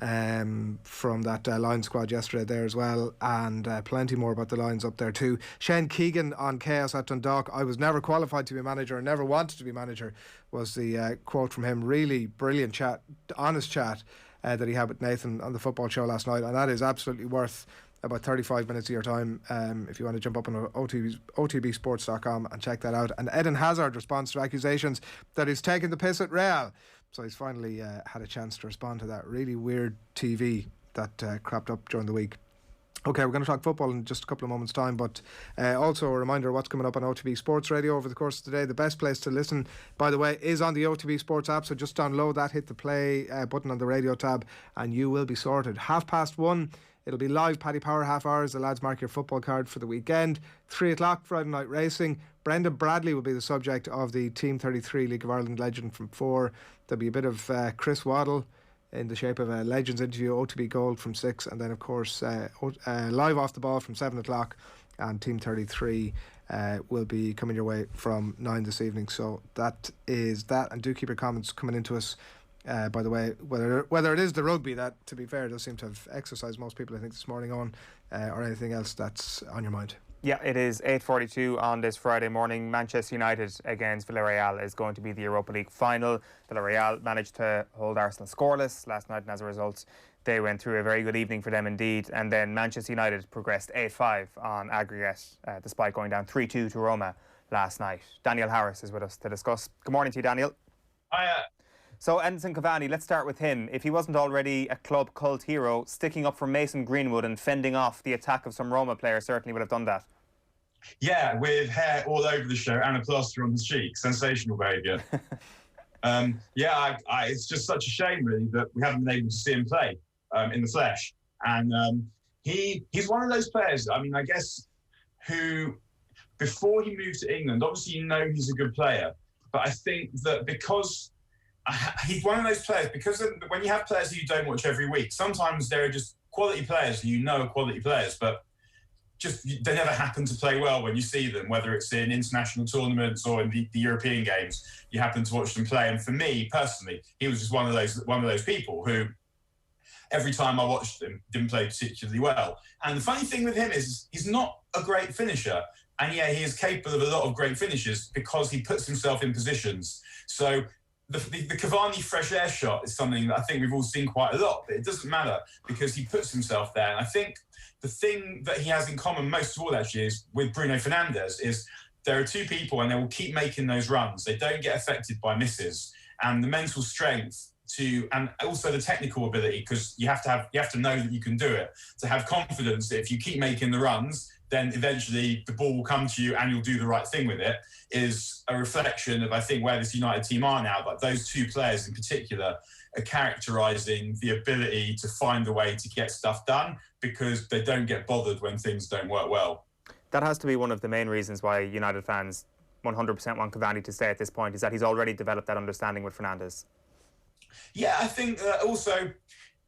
from that Lions squad yesterday there as well, and plenty more about the Lions up there too. Shane Keegan on Chaos at Dundalk. I was never qualified to be manager and never wanted to be manager, was the quote from him. Really brilliant chat, honest chat that he had with Nathan on the football show last night, and that is absolutely worth about 35 minutes of your time if you want to jump up on OTBSports.com and check that out. And Eden Hazard responds to accusations that he's taking the piss at Real. So he's finally had a chance to respond to that really weird TV that cropped up during the week. Okay, we're going to talk football in just a couple of moments' time, but also a reminder of what's coming up on OTB Sports Radio over the course of the day. The best place to listen, by the way, is on the OTB Sports app, so just download that, hit the play button on the radio tab, and you will be sorted. 1:30, it'll be live Paddy Power half hours. The lads mark your football card for the weekend. 3 o'clock, Friday night racing. Brendan Bradley will be the subject of the Team 33 League of Ireland Legend from 4. There'll be a bit of Chris Waddle in the shape of a Legends interview, OTB Gold from 6, and then of course live off the ball from 7 o'clock, and Team 33 will be coming your way from 9 this evening. So that is that, and do keep your comments coming into us. By the way, whether it is the rugby that, to be fair, does seem to have exercised most people, I think, this morning on, or anything else that's on your mind. Yeah, it is 8:42 on this Friday morning. Manchester United against Villarreal is going to be the Europa League final. Villarreal managed to hold Arsenal scoreless last night, and as a result, they went through a very good evening for them indeed. And then Manchester United progressed 8-5 on aggregate, despite going down 3-2 to Roma last night. Daniel Harris is with us to discuss. Good morning to you, Daniel. Hiya. So Edinson Cavani, let's start with him. If he wasn't already a club cult hero, sticking up for Mason Greenwood and fending off the attack of some Roma players certainly would have done that. Yeah, with hair all over the show and a plaster on his cheek. Sensational behaviour. It's just such a shame, really, that we haven't been able to see him play in the flesh. And he's one of those players, I guess, who, before he moved to England, obviously he's a good player. But I think that because he's one of those players, because when you have players who you don't watch every week, sometimes there are just quality players who are quality players, but just they never happen to play well when you see them, whether it's in international tournaments or in the European games. You happen to watch them play, and for me personally, he was just one of those people who, every time I watched him, didn't play particularly well. And the funny thing with him is he's not a great finisher, and yeah, he is capable of a lot of great finishes because he puts himself in positions. So the Cavani fresh air shot is something that I think we've all seen quite a lot, but it doesn't matter because he puts himself there. And I think the thing that he has in common most of all, actually, is with Bruno Fernandes, is there are two people and they will keep making those runs. They don't get affected by misses. And the mental strength and also the technical ability, because you have to know that you can do it, to have confidence that if you keep making the runs, then eventually the ball will come to you and you'll do the right thing with it, is a reflection of, I think, where this United team are now. But those two players in particular are characterising the ability to find a way to get stuff done because they don't get bothered when things don't work well. That has to be one of the main reasons why United fans 100% want Cavani to stay at this point, is that he's already developed that understanding with Fernandes. Yeah, I think also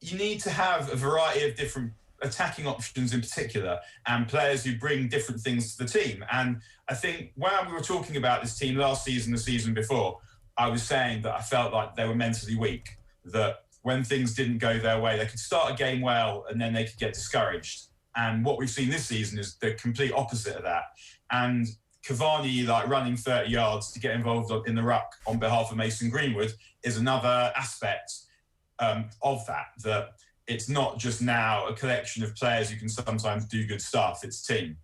you need to have a variety of different attacking options in particular, and players who bring different things to the team. And I think when we were talking about this team last season, the season before, I was saying that I felt like they were mentally weak, that when things didn't go their way, they could start a game well and then they could get discouraged. And what we've seen this season is the complete opposite of that. And Cavani, like running 30 yards to get involved in the ruck on behalf of Mason Greenwood, is another aspect of that it's not just now a collection of players who can sometimes do good stuff, it's team.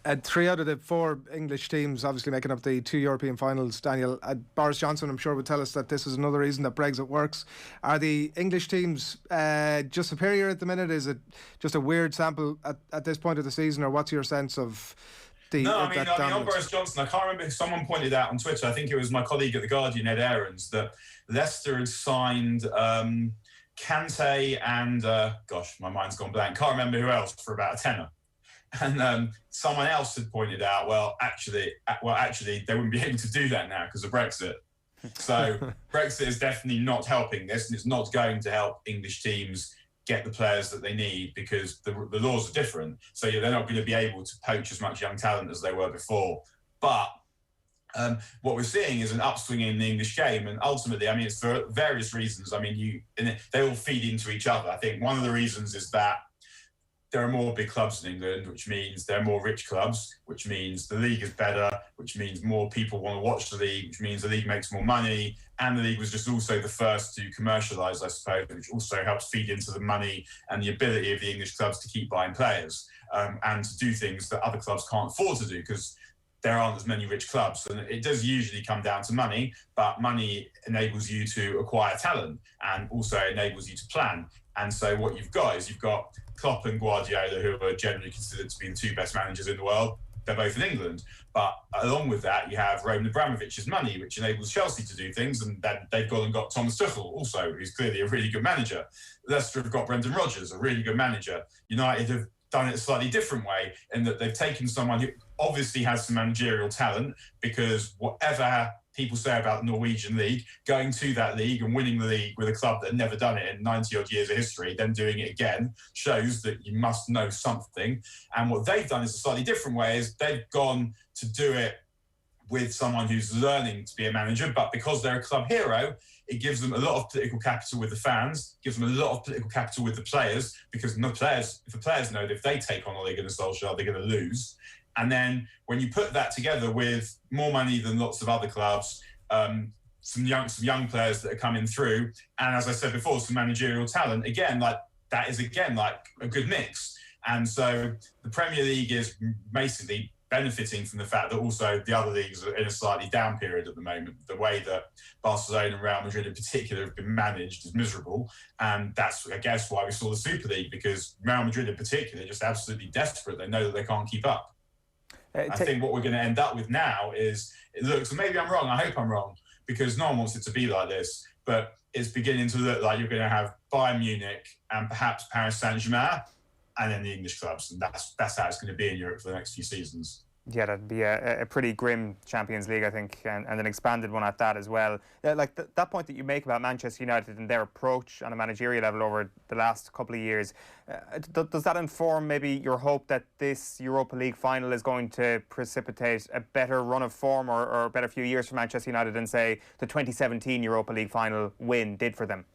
3 out of the 4 English teams obviously making up the 2 European finals, Daniel. Boris Johnson, I'm sure, would tell us that this is another reason that Brexit works. Are the English teams just superior at the minute? Is it just a weird sample at this point of the season, or what's your sense of the... No, I mean on Boris Johnson, I can't remember if someone pointed out on Twitter, I think it was my colleague at The Guardian, Ed Aarons, that Leicester had signed Kante and, my mind's gone blank, can't remember who else, for about a tenner. And someone else had pointed out, well, actually, they wouldn't be able to do that now because of Brexit. So Brexit is definitely not helping this, and it's not going to help English teams get the players that they need because the laws are different. So they're not going to be able to poach as much young talent as they were before. But what we're seeing is an upswing in the English game, and ultimately, I mean, it's for various reasons. I mean, they all feed into each other. I think one of the reasons is that there are more big clubs in England, which means there are more rich clubs, which means the league is better, which means more people want to watch the league, which means the league makes more money, and the league was just also the first to commercialise, I suppose, which also helps feed into the money and the ability of the English clubs to keep buying players and to do things that other clubs can't afford to do because there aren't as many rich clubs. And it does usually come down to money, but money enables you to acquire talent and also enables you to plan. And so what you've got Klopp and Guardiola, who are generally considered to be the 2 best managers in the world. They're both in England. But along with that, you have Roman Abramovich's money, which enables Chelsea to do things. And then they've gone and got Thomas Tuchel also, who's clearly a really good manager. Leicester have got Brendan Rodgers, a really good manager. United have done it a slightly different way in that they've taken someone who obviously has some managerial talent, because whatever people say about the Norwegian league, going to that league and winning the league with a club that had never done it in 90 odd years of history, then doing it again, shows that you must know something. And what they've done is a slightly different way, is they've gone to do it with someone who's learning to be a manager, but because they're a club hero, it gives them a lot of political capital with the fans, gives them a lot of political capital with the players, because if the players know that if they take on Ole Gunnar Solskjaer, they're going to lose. And then when you put that together with more money than lots of other clubs, some young players that are coming through, and as I said before, some managerial talent, again, like that is like a good mix. And so the Premier League is basically benefiting from the fact that also the other leagues are in a slightly down period at the moment. The way that Barcelona and Real Madrid in particular have been managed is miserable. And that's, I guess, why we saw the Super League, because Real Madrid in particular are just absolutely desperate. They know that they can't keep up. I think what we're going to end up with now is, it looks, and maybe I'm wrong, I hope I'm wrong, because no one wants it to be like this, but it's beginning to look like you're going to have Bayern Munich and perhaps Paris Saint-Germain and then the English clubs. And that's how it's going to be in Europe for the next few seasons. Yeah, that'd be a pretty grim Champions League, I think, and an expanded one at that as well. That point that you make about Manchester United and their approach on a managerial level over the last couple of years, does that inform maybe your hope that this Europa League final is going to precipitate a better run of form or a better few years for Manchester United than, say, the 2017 Europa League final win did for them?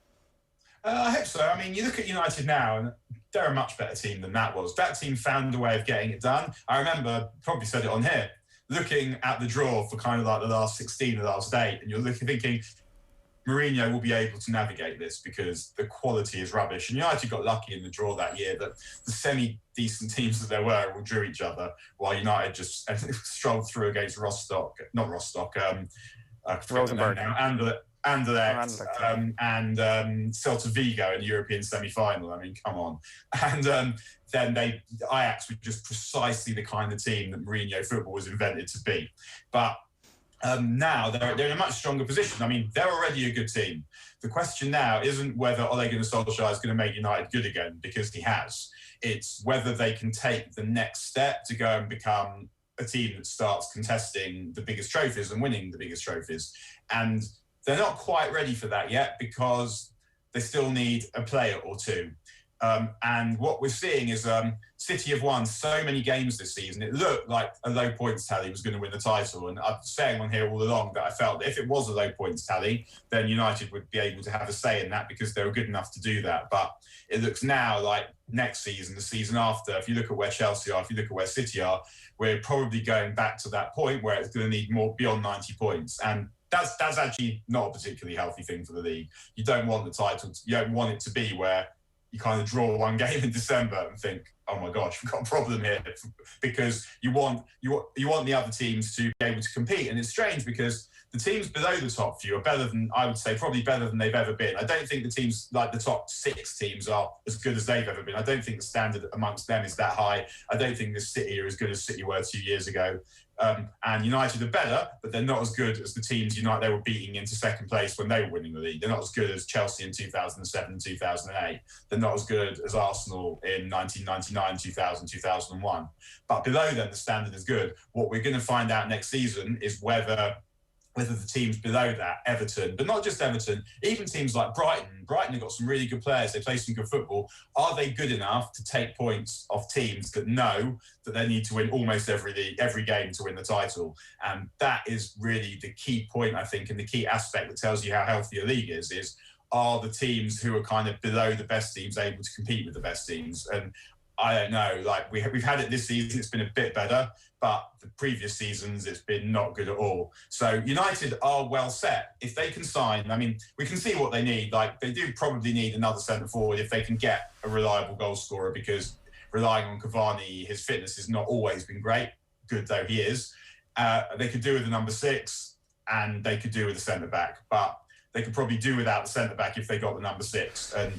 I hope so. I mean, you look at United now, and they're a much better team than that was. That team found a way of getting it done. I remember, probably said it on here, looking at the draw for kind of like the last 16, the last 8, and you're thinking, Mourinho will be able to navigate this because the quality is rubbish. And United got lucky in the draw that year that the semi-decent teams that there were all drew each other, while United just strolled through against Rostock, Rosenborg now, Anderlecht and Celta Vigo in the European semi-final. I mean, come on. And then Ajax were just precisely the kind of team that Mourinho football was invented to be. But now they're in a much stronger position. I mean, they're already a good team. The question now isn't whether Ole Gunnar Solskjaer is going to make United good again, because he has. It's whether they can take the next step to go and become a team that starts contesting the biggest trophies and winning the biggest trophies. And they're not quite ready for that yet, because they still need a player or two. And what we're seeing is City have won so many games this season. It looked like a low points tally was going to win the title. And I've been saying on here all along that I felt that if it was a low points tally, then United would be able to have a say in that because they were good enough to do that. But it looks now like next season, the season after, if you look at where Chelsea are, if you look at where City are, we're probably going back to that point where it's going to need more beyond 90 points. And that's actually not a particularly healthy thing for the league. You don't want the title, you don't want it to be where you kind of draw one game in December and think, oh my gosh, we've got a problem here, because you want the other teams to be able to compete. And it's strange because the teams below the top few are better than, I would say, probably better than they've ever been. I don't think the teams, like the top 6 teams, are as good as they've ever been. I don't think the standard amongst them is that high. I don't think the City are as good as City were 2 years ago. And United are better, but they're not as good as the teams they were beating into second place when they were winning the league. They're not as good as Chelsea in 2007 and 2008. They're not as good as Arsenal in 1999, 2000, 2001. But below them, the standard is good. What we're going to find out next season is whether the teams below that, Everton, but not just Everton, even teams like Brighton. Brighton have got some really good players. They play some good football. Are they good enough to take points off teams that know that they need to win almost every game to win the title? And that is really the key point, I think, and the key aspect that tells you how healthy a league is are the teams who are kind of below the best teams able to compete with the best teams? And I don't know, like we've had it this season, it's been a bit better, but the previous seasons, it's been not good at all. So United are well set. If they can sign, I mean, we can see what they need. Like, they do probably need another centre forward if they can get a reliable goal scorer, because relying on Cavani, his fitness has not always been great, good though he is. They could do with a number 6 and they could do with a centre-back, but they could probably do without the centre-back if they got the number 6. And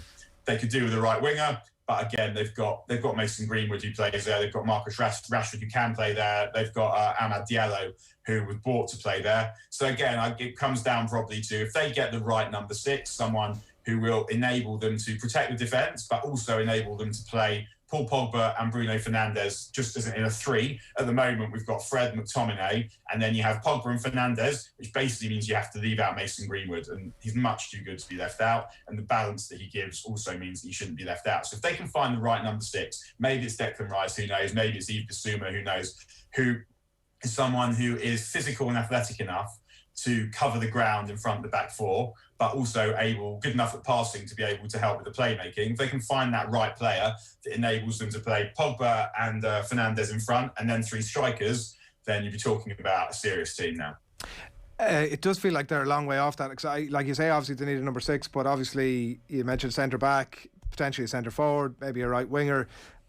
they could do with a right winger. But again, they've got Mason Greenwood who plays there. They've got Marcus Rashford who can play there. They've got Amad Diallo who was bought to play there. So again, it comes down probably to, if they get the right number 6, someone who will enable them to protect the defence, but also enable them to play Paul Pogba and Bruno Fernandes just as in a 3. At the moment, we've got Fred, McTominay, and then you have Pogba and Fernandes, which basically means you have to leave out Mason Greenwood, and he's much too good to be left out. And the balance that he gives also means that he shouldn't be left out. So if they can find the right number 6, maybe it's Declan Rice, who knows? Maybe it's Yves Bissouma, who knows? Who is someone who is physical and athletic enough to cover the ground in front of the back 4, but also good enough at passing to be able to help with the playmaking. If they can find that right player that enables them to play Pogba and Fernandes in front, and then 3 strikers, then you'd be talking about a serious team now. It does feel like they're a long way off that. Like you say, obviously they need a number 6, but obviously you mentioned centre-back, potentially a centre-forward, maybe a right winger.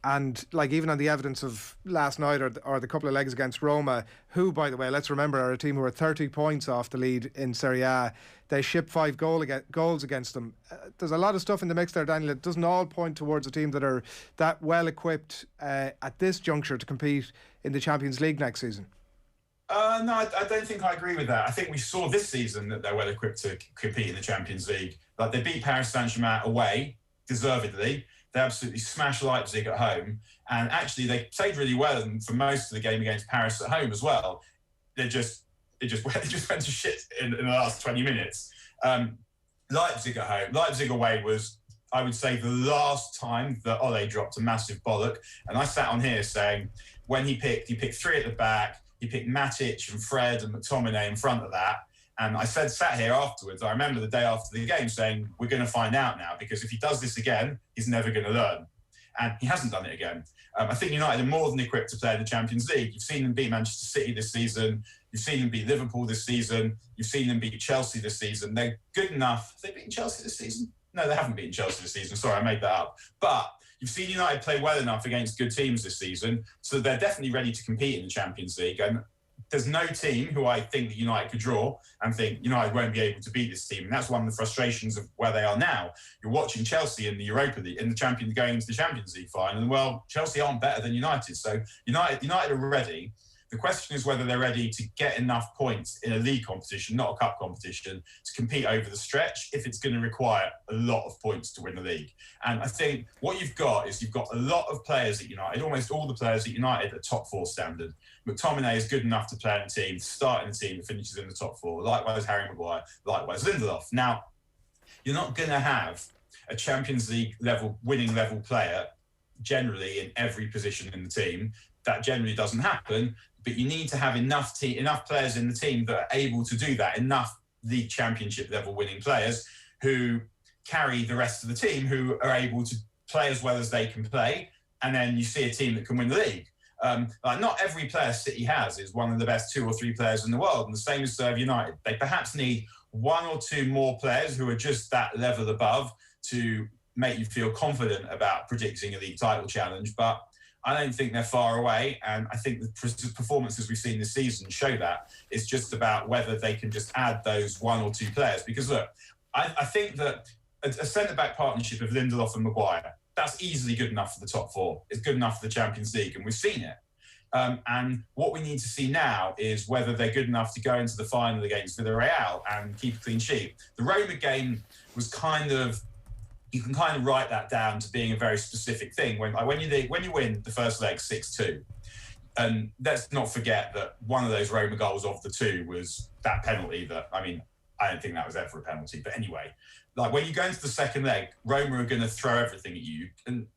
And like even on the evidence of last night or the couple of legs against Roma, who, by the way, let's remember, are a team who are 30 points off the lead in Serie A. They shipped 5 goals against them. There's a lot of stuff in the mix there, Daniel. It doesn't all point towards a team that are that well equipped at this juncture to compete in the Champions League next season. No, I don't think I agree with that. I think we saw this season that they're well equipped to compete in the Champions League. Like, they beat Paris Saint-Germain away, deservedly. They absolutely smashed Leipzig at home, and actually they played really well for most of the game against Paris at home as well. It just went to shit in the last 20 minutes. Leipzig at home, Leipzig away was, I would say, the last time that Ole dropped a massive bollock. And I sat on here saying, when he picked 3 at the back, he picked Matic and Fred and McTominay in front of that. And I sat here afterwards, I remember the day after the game saying, we're going to find out now, because if he does this again, he's never going to learn. And he hasn't done it again. I think United are more than equipped to play in the Champions League. You've seen them beat Manchester City this season. You've seen them beat Liverpool this season. You've seen them beat Chelsea this season. They're good enough. Have they beaten Chelsea this season? No, they haven't beaten Chelsea this season. Sorry, I made that up. But you've seen United play well enough against good teams this season, so they're definitely ready to compete in the Champions League. And there's no team who I think that United could draw and think United won't be able to beat this team. And that's one of the frustrations of where they are now. You're watching Chelsea in the Europa League, in the going into the Champions League final, and well, Chelsea aren't better than United. So United are ready. The question is whether they're ready to get enough points in a league competition, not a cup competition, to compete over the stretch, if it's going to require a lot of points to win the league. And I think what you've got a lot of players at United, almost all the players at United are top 4 standard. McTominay is good enough to play in a team, start in a team that finishes in the top 4. Likewise, Harry Maguire. Likewise, Lindelof. Now, you're not going to have a Champions League level, winning level player generally in every position in the team. That generally doesn't happen, but you need to have enough players in the team that are able to do that, enough League Championship level winning players who carry the rest of the team, who are able to play as well as they can play, and then you see a team that can win the league. Like not every player City has is one of the best 2 or 3 players in the world, and the same as United. They perhaps need 1 or 2 more players who are just that level above to make you feel confident about predicting a league title challenge, but I don't think they're far away, and I think the performances we've seen this season show that. It's just about whether they can just add those 1 or 2 players, because look, I think that a centre-back partnership of Lindelof and Maguire, that's easily good enough for the top 4. It's good enough for the Champions League, and we've seen it. And what we need to see now is whether they're good enough to go into the final against Villarreal and keep a clean sheet. The Roma game was you can kind of write that down to being a very specific thing. When you win the first leg 6-2, and let's not forget that one of those Roma goals of the 2 was that penalty that, I mean, I don't think that was ever a penalty. But anyway, like when you go into the second leg, Roma are going to throw everything at you. And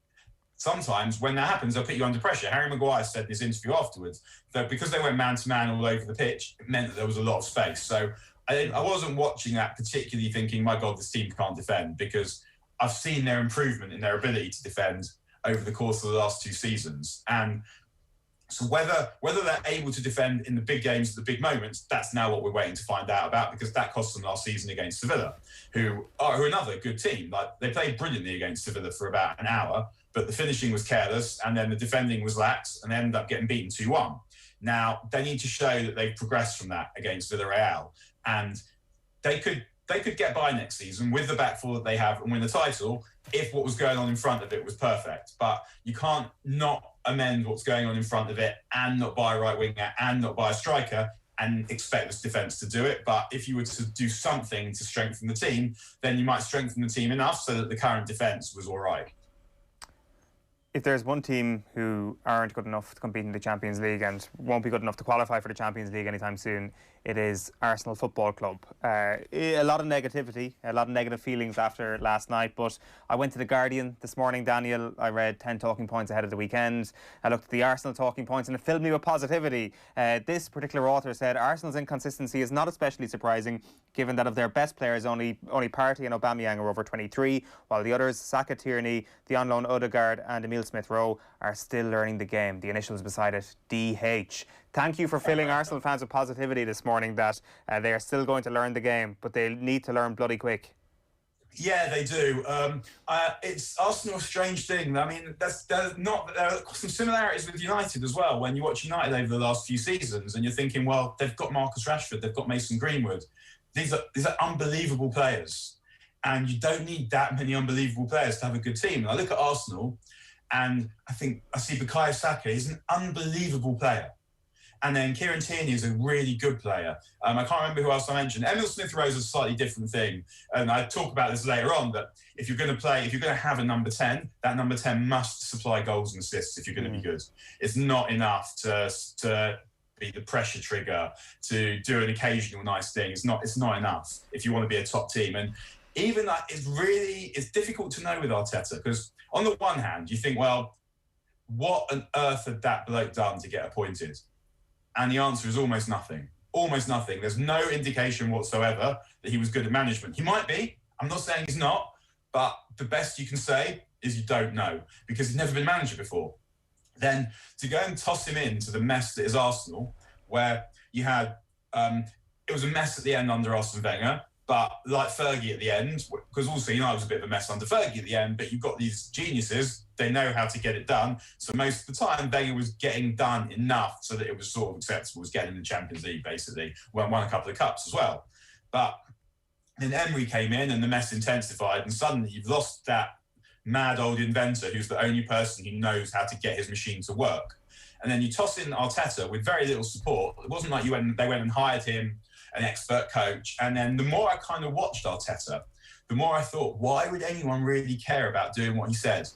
sometimes when that happens, they'll put you under pressure. Harry Maguire said in his interview afterwards that because they went man-to-man all over the pitch, it meant that there was a lot of space. So I wasn't watching that particularly thinking, my God, this team can't defend, because I've seen their improvement in their ability to defend over the course of the last 2 seasons. And so whether they're able to defend in the big games, the big moments, that's now what we're waiting to find out about, because that cost them last season against Sevilla, who are another good team. Like, they played brilliantly against Sevilla for about an hour, but the finishing was careless, and then the defending was lax, and they ended up getting beaten 2-1. Now, they need to show that they've progressed from that against Villarreal, and they could get by next season with the back four that they have and win the title if what was going on in front of it was perfect. But you can't not amend what's going on in front of it and not buy a right winger and not buy a striker and expect this defence to do it. But if you were to do something to strengthen the team, then you might strengthen the team enough so that the current defence was all right. If there's one team who aren't good enough to compete in the Champions League and won't be good enough to qualify for the Champions League anytime soon, it is Arsenal Football Club. A lot of negativity, a lot of negative feelings after last night, but I went to The Guardian this morning, Daniel. I read 10 talking points ahead of the weekend. I looked at the Arsenal talking points and it filled me with positivity. This particular author said Arsenal's inconsistency is not especially surprising, given that of their best players, only Partey and Aubameyang are over 23, while the others, Saka, Tierney, the on-loan Odegaard and Emile Smith-Rowe, are still learning the game. The initials beside it, DH. Thank you for filling Arsenal fans with positivity this morning that they are still going to learn the game, but they need to learn bloody quick. Yeah, they do. It's Arsenal a strange thing. I mean, there are some similarities with United as well. When you watch United over the last few seasons and you're thinking, well, they've got Marcus Rashford, they've got Mason Greenwood. These are unbelievable players. And you don't need that many unbelievable players to have a good team. And I look at Arsenal and I see Bukayo Saka. He's an unbelievable player. And then Kieran Tierney is a really good player. I can't remember who else I mentioned. Emile Smith-Rowe is a slightly different thing. And I talk about this later on, that if you're going to have a number 10, that number 10 must supply goals and assists if you're going to be good. It's not enough to be the pressure trigger, to do an occasional nice thing. It's not enough if you want to be a top team. And even that, it's difficult to know with Arteta, because on the one hand, you think, well, what on earth had that bloke done to get appointed? And the answer is almost nothing. Almost nothing. There's no indication whatsoever that he was good at management. He might be. I'm not saying he's not. But the best you can say is you don't know, because he's never been manager before. Then to go and toss him into the mess that is Arsenal, where you had... it was a mess at the end under Arsene Wenger, but like Fergie at the end, because also United was a bit of a mess under Fergie at the end, but you've got these geniuses, they know how to get it done. So most of the time, Wenger was getting done enough so that it was sort of acceptable, was getting the Champions League, basically. Won a couple of cups as well. But then Emery came in and the mess intensified, and suddenly you've lost that mad old inventor who's the only person who knows how to get his machine to work. And then you toss in Arteta with very little support. It wasn't like they went and hired him, an expert coach. And then the more I kind of watched Arteta, the more I thought, why would anyone really care about doing what he said?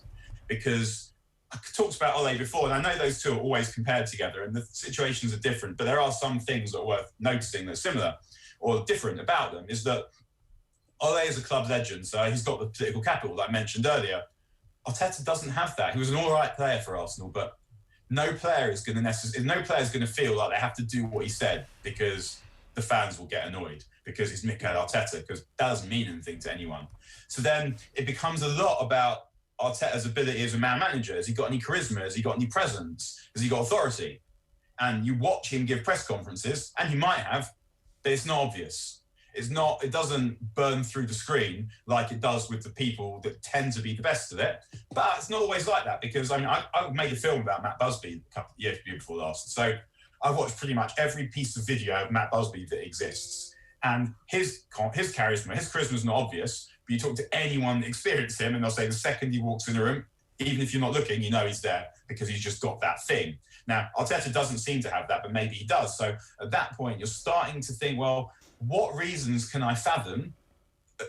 Because I talked about Ole before, and I know those two are always compared together and the situations are different, but there are some things that are worth noticing that are similar or different about them. Is that Ole is a club legend, so he's got the political capital that I mentioned earlier. Arteta doesn't have that. He was an all right player for Arsenal, but no player is going to feel like they have to do what he said because the fans will get annoyed because he's Mikel Arteta, because that doesn't mean anything to anyone. So then it becomes a lot about Arteta's ability as a man manager. Has he got any charisma? Has he got any presence? Has he got authority? And you watch him give press conferences, and he might have, but it's not obvious. It doesn't burn through the screen like it does with the people that tend to be the best at it. But it's not always like that, because I made a film about Matt Busby a couple of years before last. So I've watched pretty much every piece of video of Matt Busby that exists. And his charisma, his charisma is not obvious, but you talk to anyone that experienced him and they'll say the second he walks in the room, even if you're not looking, you know he's there because he's just got that thing. Now, Arteta doesn't seem to have that, but maybe he does. So at that point, you're starting to think, well, what reasons can I fathom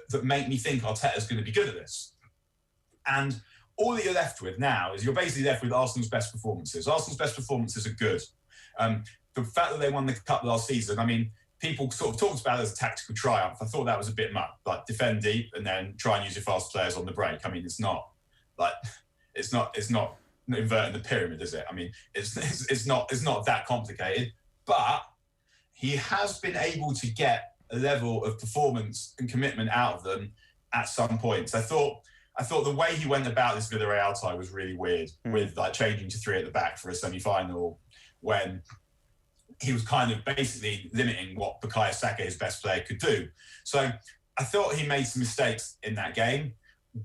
that make me think Arteta's going to be good at this? And all that you're left with now is you're basically left with Arsenal's best performances. Arsenal's best performances are good. The fact that they won the cup last season, I mean, people sort of talked about it as a tactical triumph. I thought that was a bit much, like defend deep and then try and use your fast players on the break. I mean, it's not inverting the pyramid, is it? I mean, it's not that complicated, but he has been able to get a level of performance and commitment out of them at some points. I thought the way he went about this Villarreal tie was really weird, with like changing to 3 at the back for a semi-final when he was kind of basically limiting what Bukayo Saka, his best player, could do. So I thought he made some mistakes in that game.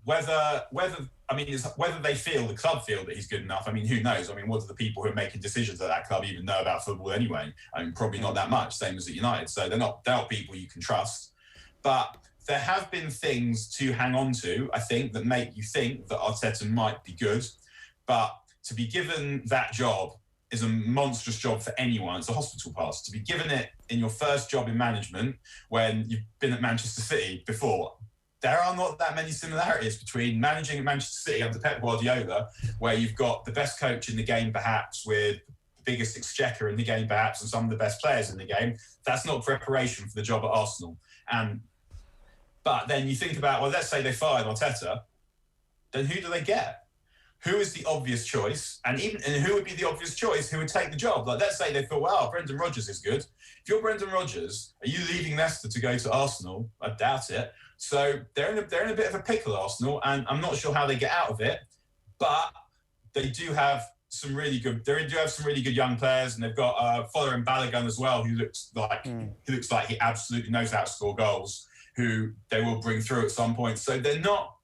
Whether the club feel that he's good enough, I mean, who knows? I mean, what do the people who are making decisions at that club even know about football anyway? I mean, probably not that much, same as at United. So they're not people you can trust. But there have been things to hang on to, I think, that make you think that Arteta might be good. But to be given that job is a monstrous job for anyone. It's a hospital pass. To be given it in your first job in management when you've been at Manchester City before, there are not that many similarities between managing at Manchester City under Pep Guardiola, where you've got the best coach in the game perhaps, with the biggest exchequer in the game perhaps, and some of the best players in the game. That's not preparation for the job at Arsenal. But then you think about, well, let's say they fired Arteta, then who do they get? Who is the obvious choice? And who would be the obvious choice who would take the job? Like, let's say they thought, wow, Brendan Rodgers is good. If you're Brendan Rodgers, are you leaving Leicester to go to Arsenal? I doubt it. So they're in a bit of a pickle, Arsenal, and I'm not sure how they get out of it. But they do have some really good. They do have some really good young players, and they've got Folarin Balogun as well, who looks like he absolutely knows how to score goals, who they will bring through at some point. So they're not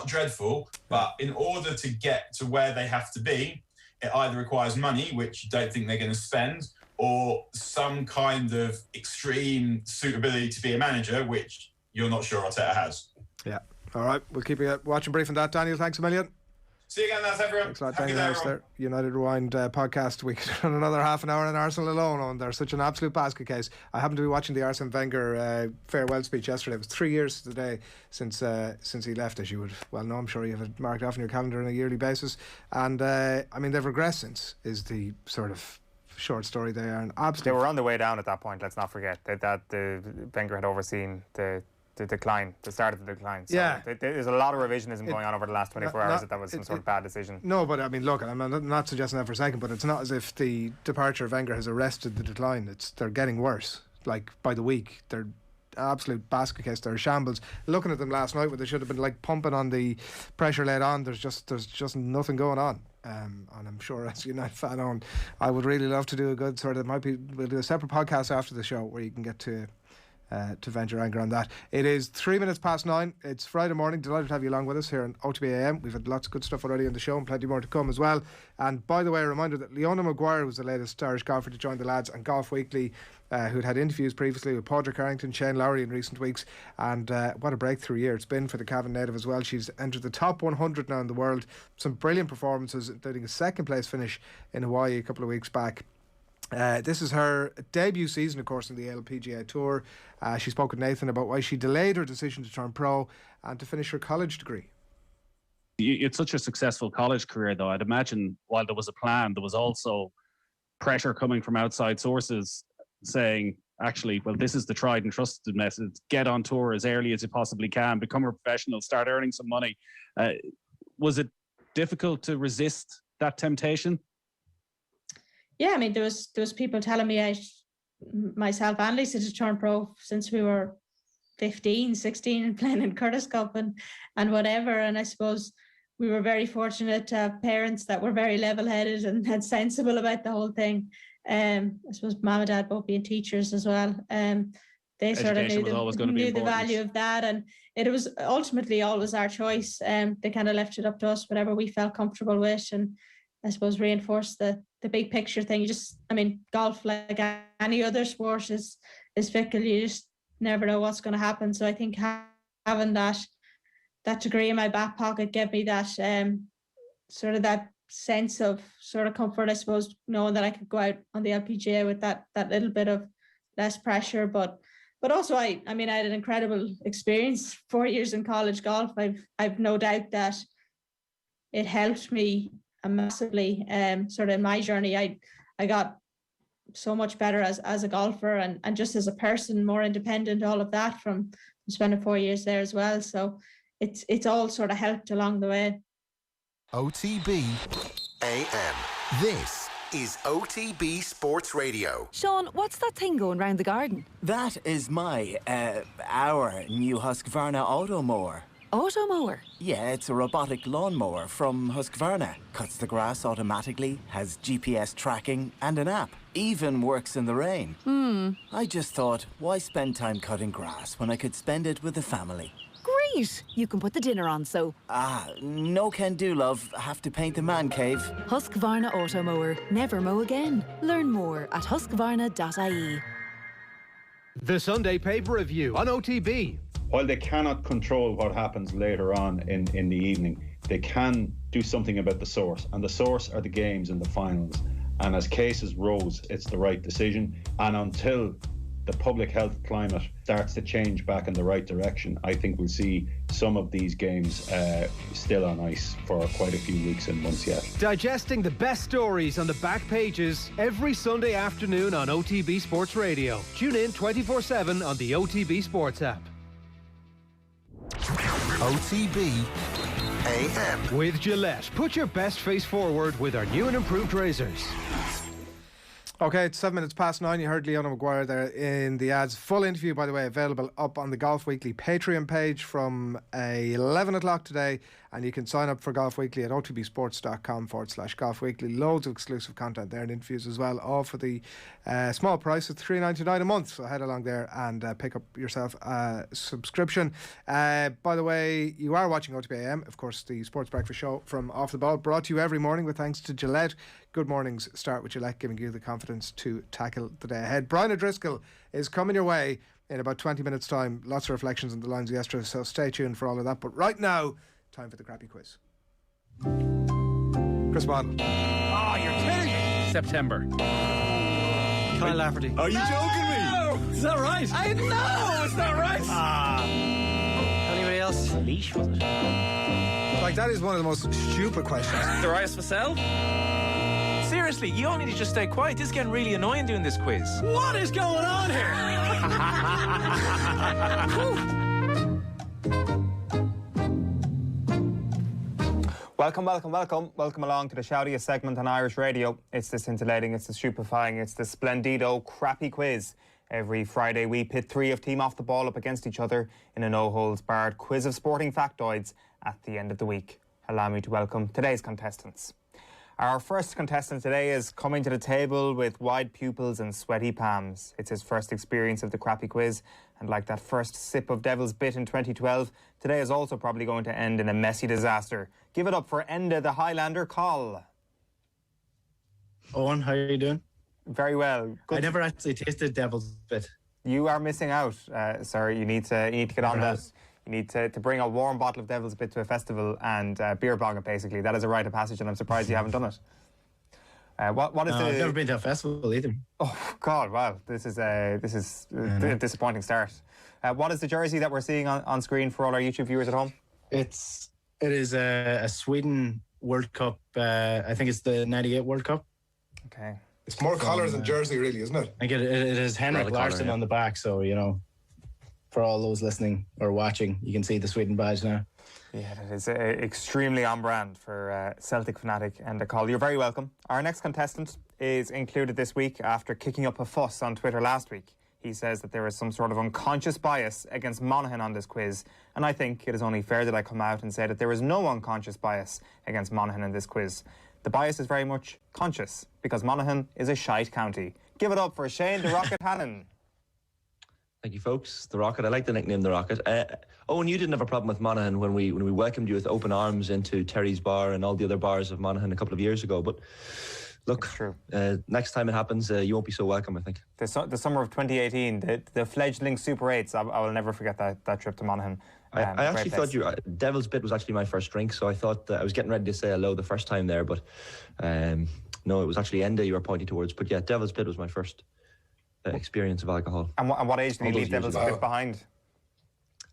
dreadful, but in order to get to where they have to be, it either requires money, which you don't think they're going to spend, or some kind of extreme suitability to be a manager, which you're not sure Arteta has. Yeah. All right. We'll keep you watching brief on that. Daniel, thanks a million. See you again, lads, everyone. Thanks a lot. Daniel Harris there. United Rewind podcast. We could run another half an hour on Arsenal alone, and they're such an absolute basket case. I happened to be watching the Arsene Wenger farewell speech yesterday. It was 3 years today since he left, as you would well know. I'm sure you have it marked off in your calendar on a yearly basis. And I mean, they've regressed since, is the sort of short story there. And absolutely, they were on the way down at that point. Let's not forget that the Wenger had overseen the decline, the start of the decline. So yeah, there's a lot of revisionism going on over the last 24 hours that was some sort of bad decision. No, but I mean, look, I'm not suggesting that for a second, but it's not as if the departure of Wenger has arrested the decline. They're getting worse, like by the week. They're absolute basket case. They're shambles. Looking at them last night, where they should have been like pumping on the pressure laid on, there's just nothing going on. And I'm sure as a United fan, I would really love to do a good sort of, we'll do a separate podcast after the show where you can get to vent your anger on that. It is 3 minutes past 9. It's Friday morning. Delighted to have you along with us here on OTB AM. We've had lots of good stuff already on the show and plenty more to come as well. And by the way, a reminder that Ronan O'Gara was the latest Irish golfer to join the lads and Golf Weekly, who'd had interviews previously with Padraig Harrington, Shane Lowry in recent weeks. And what a breakthrough year it's been for the Cavan native as well. She's entered the top 100 now in the world. Some brilliant performances, including a second place finish in Hawaii a couple of weeks back. This is her debut season, of course, in the LPGA Tour. She spoke with Nathan about why she delayed her decision to turn pro and to finish her college degree. It's such a successful college career, though. I'd imagine while there was a plan, there was also pressure coming from outside sources saying, actually, well, this is the tried and trusted method. Get on tour as early as you possibly can, become a professional, start earning some money. Was it difficult to resist that temptation? Yeah, I mean, there was people telling me myself and Lisa to turn pro since we were 15, 16 and playing in Curtis Cup and whatever. And I suppose we were very fortunate to have parents that were very level-headed and sensible about the whole thing. I suppose mum and dad both being teachers as well. They sort of knew the value of that, and it was ultimately always our choice. They kind of left it up to us, whatever we felt comfortable with, and I suppose reinforced the big picture thing. Golf, like any other sport, is fickle. You just never know what's going to happen. So I think having that degree in my back pocket gave me that sort of that sense of sort of comfort, I suppose, knowing that I could go out on the LPGA with that little bit of less pressure. But also I had an incredible experience, 4 years in college golf. I've no doubt that it helped me massively sort of in my journey. I got so much better as a golfer and just as a person, more independent, all of that from spending 4 years there as well. So it's all sort of helped along the way. OTB AM. This is OTB Sports Radio. Sean, what's that thing going round the garden? That is our new Husqvarna Automower. Automower? Yeah, it's a robotic lawnmower from Husqvarna. Cuts the grass automatically, has GPS tracking and an app. Even works in the rain. I just thought, why spend time cutting grass when I could spend it with the family? Great! You can put the dinner on, so... No can do, love. Have to paint the man cave. Husqvarna Automower. Never mow again. Learn more at husqvarna.ie. The Sunday Paper Review on OTB. While they cannot control what happens later on in the evening, they can do something about the source. And the source are the games and the finals. And as cases rose, it's the right decision. And until the public health climate starts to change back in the right direction, I think we'll see some of these games still on ice for quite a few weeks and months yet. Digesting the best stories on the back pages every Sunday afternoon on OTB Sports Radio. Tune in 24/7 on the OTB Sports app. OTB AM. With Gillette, put your best face forward with our new and improved razors. Okay, it's 9:07. You heard Ronan O'Gara there in the ads. Full interview, by the way, available up on the Golf Weekly Patreon page from 11 o'clock today. And you can sign up for Golf Weekly at otbsports.com/Golf Weekly. Loads of exclusive content there and interviews as well, all for the small price of $3.99 a month. So head along there and pick up yourself a subscription. By the way, you are watching OTB AM, of course, the Sports Breakfast Show from Off the Ball, brought to you every morning with thanks to Gillette. Good mornings start with Gillette, giving you the confidence to tackle the day ahead. Brian O'Driscoll is coming your way in about 20 minutes' time. Lots of reflections on the lines yesterday, so stay tuned for all of that. But right now, time for the crappy quiz. Chris Waddle. Oh, you're kidding me. September. Kyle Lafferty. Are you joking me? No! Is that right? I know it's not right. Anybody else? Leash, was it? Like, that is one of the most stupid questions. Darius Vassell? Seriously, you all need to just stay quiet. This is getting really annoying doing this quiz. What is going on here? Welcome along to the shoutiest segment on Irish radio. It's the scintillating, it's the stupefying, it's the splendido crappy quiz. Every Friday we pit three of Team Off the Ball up against each other in a no-holds-barred quiz of sporting factoids at the end of the week. Allow me to welcome today's contestants. Our first contestant today is coming to the table with wide pupils and sweaty palms. It's his first experience of the crappy quiz, and like that first sip of Devil's Bit in 2012, today is also probably going to end in a messy disaster. Give it up for Enda the Highlander Coll. Owen, how are you doing? Very well. Good. I never actually tasted Devil's Bit. You are missing out, sir. You need to get on that. You need to bring a warm bottle of Devil's Bit to a festival and beer bong it, basically. That is a rite of passage, and I'm surprised you haven't done it. What is I've never been to a festival either. Oh, God, wow. This is a disappointing start. What is the jersey that we're seeing on screen for all our YouTube viewers at home? It is a Sweden World Cup. I think it's the 98 World Cup. Okay. It's more collar than jersey, really, isn't it? I get it. It is Henrik Larsson on the back, so for all those listening or watching, you can see the Sweden badge now. Yeah, that is extremely on brand for Celtic fanatic and a call. You're very welcome. Our next contestant is included this week after kicking up a fuss on Twitter last week. He says that there is some sort of unconscious bias against Monaghan on this quiz, and I think it is only fair that I come out and say that there is no unconscious bias against Monaghan in this quiz. The bias is very much conscious, because Monaghan is a shite county. Give it up for Shane the Rocket Hannon. Thank you, folks. The Rocket. I like the nickname, the Rocket. Owen, you didn't have a problem with Monaghan when we welcomed you with open arms into Terry's Bar and all the other bars of Monaghan a couple of years ago. But look, next time it happens, you won't be so welcome, I think. The summer of 2018, the fledgling Super 8s, I will never forget that trip to Monaghan. I actually thought Devil's Bit was actually my first drink, so I thought I was getting ready to say hello the first time there, but no, it was actually Enda you were pointing towards. But yeah, Devil's Bit was my first experience of alcohol. And what age did you leave Devil's Bit behind?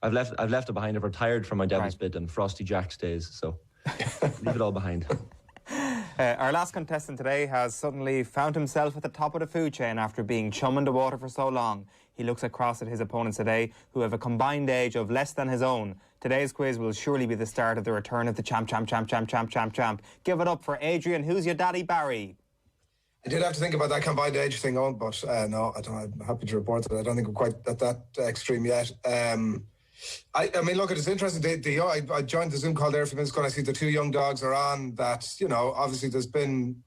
I've left it behind. I've retired from my Devil's Bit and Frosty Jack's days, so leave it all behind. Our last contestant today has suddenly found himself at the top of the food chain after being chum in the water for so long. He looks across at his opponents today, who have a combined age of less than his own. Today's quiz will surely be the start of the return of the champ. Give it up for Adrian, who's your daddy, Barry. I did have to think about that combined age thing, Owen, but no, I'm happy to report that I don't think we're quite at that extreme yet. I mean, look, it's interesting. I joined the Zoom call there a few minutes ago, and I see the two young dogs are on. That obviously there's been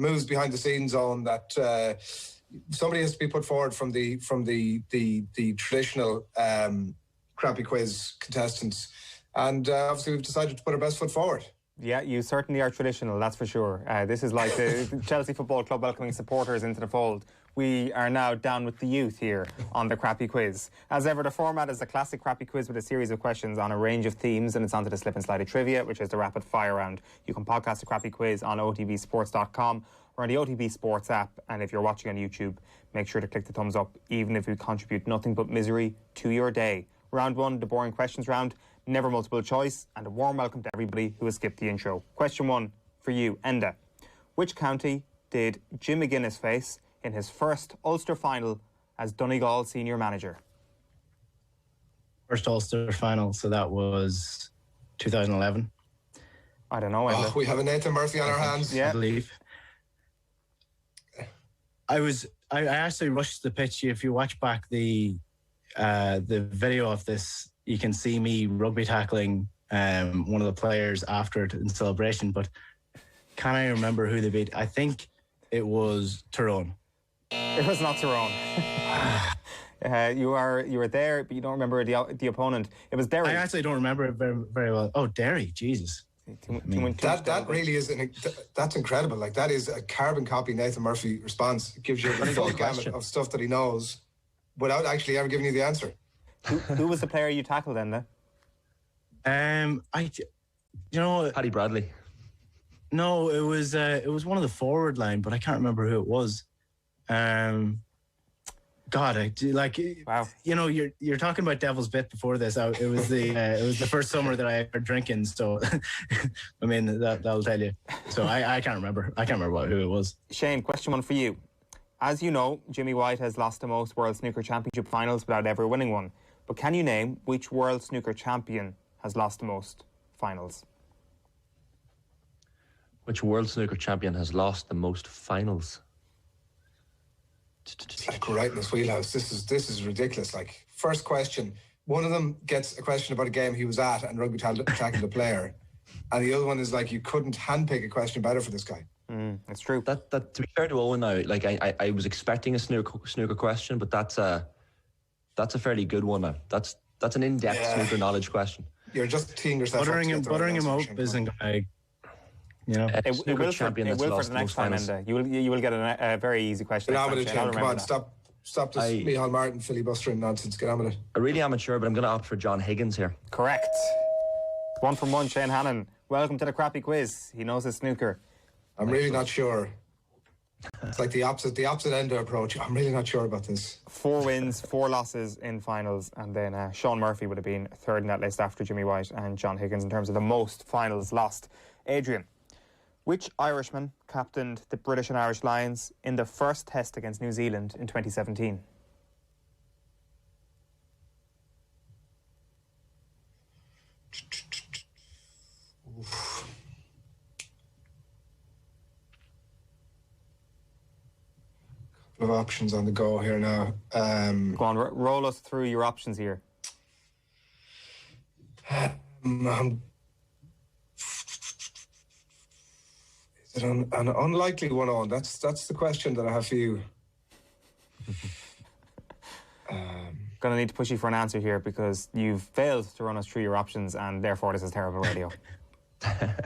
moves behind the scenes on that. Somebody has to be put forward from the traditional crappy quiz contestants, and obviously we've decided to put our best foot forward. Yeah, you certainly are traditional, that's for sure. This is like the Chelsea Football Club welcoming supporters into the fold. We are now down with the youth here on the Crappy Quiz. As ever, the format is the classic Crappy Quiz with a series of questions on a range of themes, and it's onto the slip and slide of trivia, which is the rapid fire round. You can podcast the Crappy Quiz on otbsports.com or on the OTB Sports app, and if you're watching on YouTube, make sure to click the thumbs up, even if you contribute nothing but misery to your day. Round one, the boring questions round, never multiple choice, and a warm welcome to everybody who has skipped the intro. Question one for you, Enda. Which county did Jim McGuinness face in his first Ulster final as Donegal senior manager? First Ulster final, so that was 2011. I don't know. Oh, we have a Nathan Murphy on our hands. I believe. I actually rushed the pitch. If you watch back the video of this, you can see me rugby tackling one of the players after it in celebration, but can I remember who they beat? I think it was Tyrone. It was not Tyrone. You were there, but you don't remember the opponent. It was Derry. I actually don't remember it very, very well. Oh, Derry, Jesus. That really is that's incredible. Like, that is a carbon copy Nathan Murphy response. It gives you a full gamut of stuff that he knows without actually ever giving you the answer. Who was the player you tackled then? Paddy Bradley. No, it was one of the forward line, but I can't remember who it was. God, wow. You're talking about Devil's Bit before this. It was the first summer that I ever drinking. So, I mean, that'll tell you. So I can't remember. I can't remember who it was. Shane, question one for you. As you know, Jimmy White has lost the most World Snooker Championship finals without ever winning one. But can you name which World Snooker champion has lost the most finals? Which World Snooker champion has lost the most finals? It's like we're right in this wheelhouse. This is ridiculous. Like, first question, one of them gets a question about a game he was at and rugby tackled the player, and the other one is like, you couldn't handpick a question better for this guy. It's true. That to be fair to Owen now, like I was expecting a snooker question, but that's a fairly good one now. That's an in-depth snooker knowledge question. You're just teeing yourself buttering him up isn't going to. It will for the next time, Enda. You will get a very easy question. Get on with it, Shane. Come on, stop this Micheál Martin filibustering nonsense. Get on with it. I really am unsure, but I'm going to opt for John Higgins here. Correct. 1 from 1, Shane Hannon. Welcome to the Crappy Quiz. He knows his snooker. I'm really not sure. It's like the opposite end approach. I'm really not sure about this. 4 wins, 4 losses in finals, and then Sean Murphy would have been third in that list after Jimmy White and John Higgins in terms of the most finals lost. Adrian, Which Irishman captained the British and Irish Lions in the first test against New Zealand in 2017? Couple of options on the go here now. Go on, roll us through your options here. Is it an unlikely one on? That's the question that I have for you. Gonna need to push you for an answer here because you've failed to run us through your options and therefore this is terrible radio.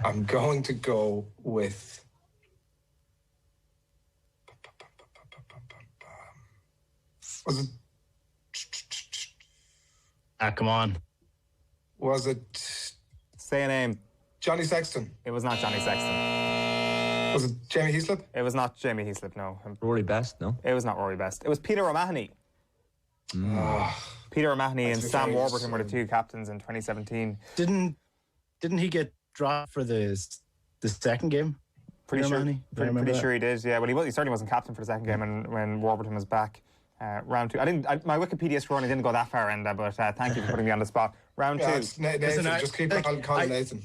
I'm going to go with... Was it... Come on. Was it... Say a name. Johnny Sexton. It was not Johnny Sexton. Was it Jamie Heaslip? It was not Jamie Heaslip, no. Rory Best, no? It was not Rory Best. It was Peter O'Mahony. Peter O'Mahony and Sam Warburton were the two captains in 2017. Didn't he get dropped for the second game? Pretty sure he did. Yeah, well, he certainly wasn't captain for the second game when Warburton was back. Round two. My Wikipedia scrolling didn't go that far, Enda, but thank you for putting me on the spot. Round two. Nathan, just keep calling Nathan.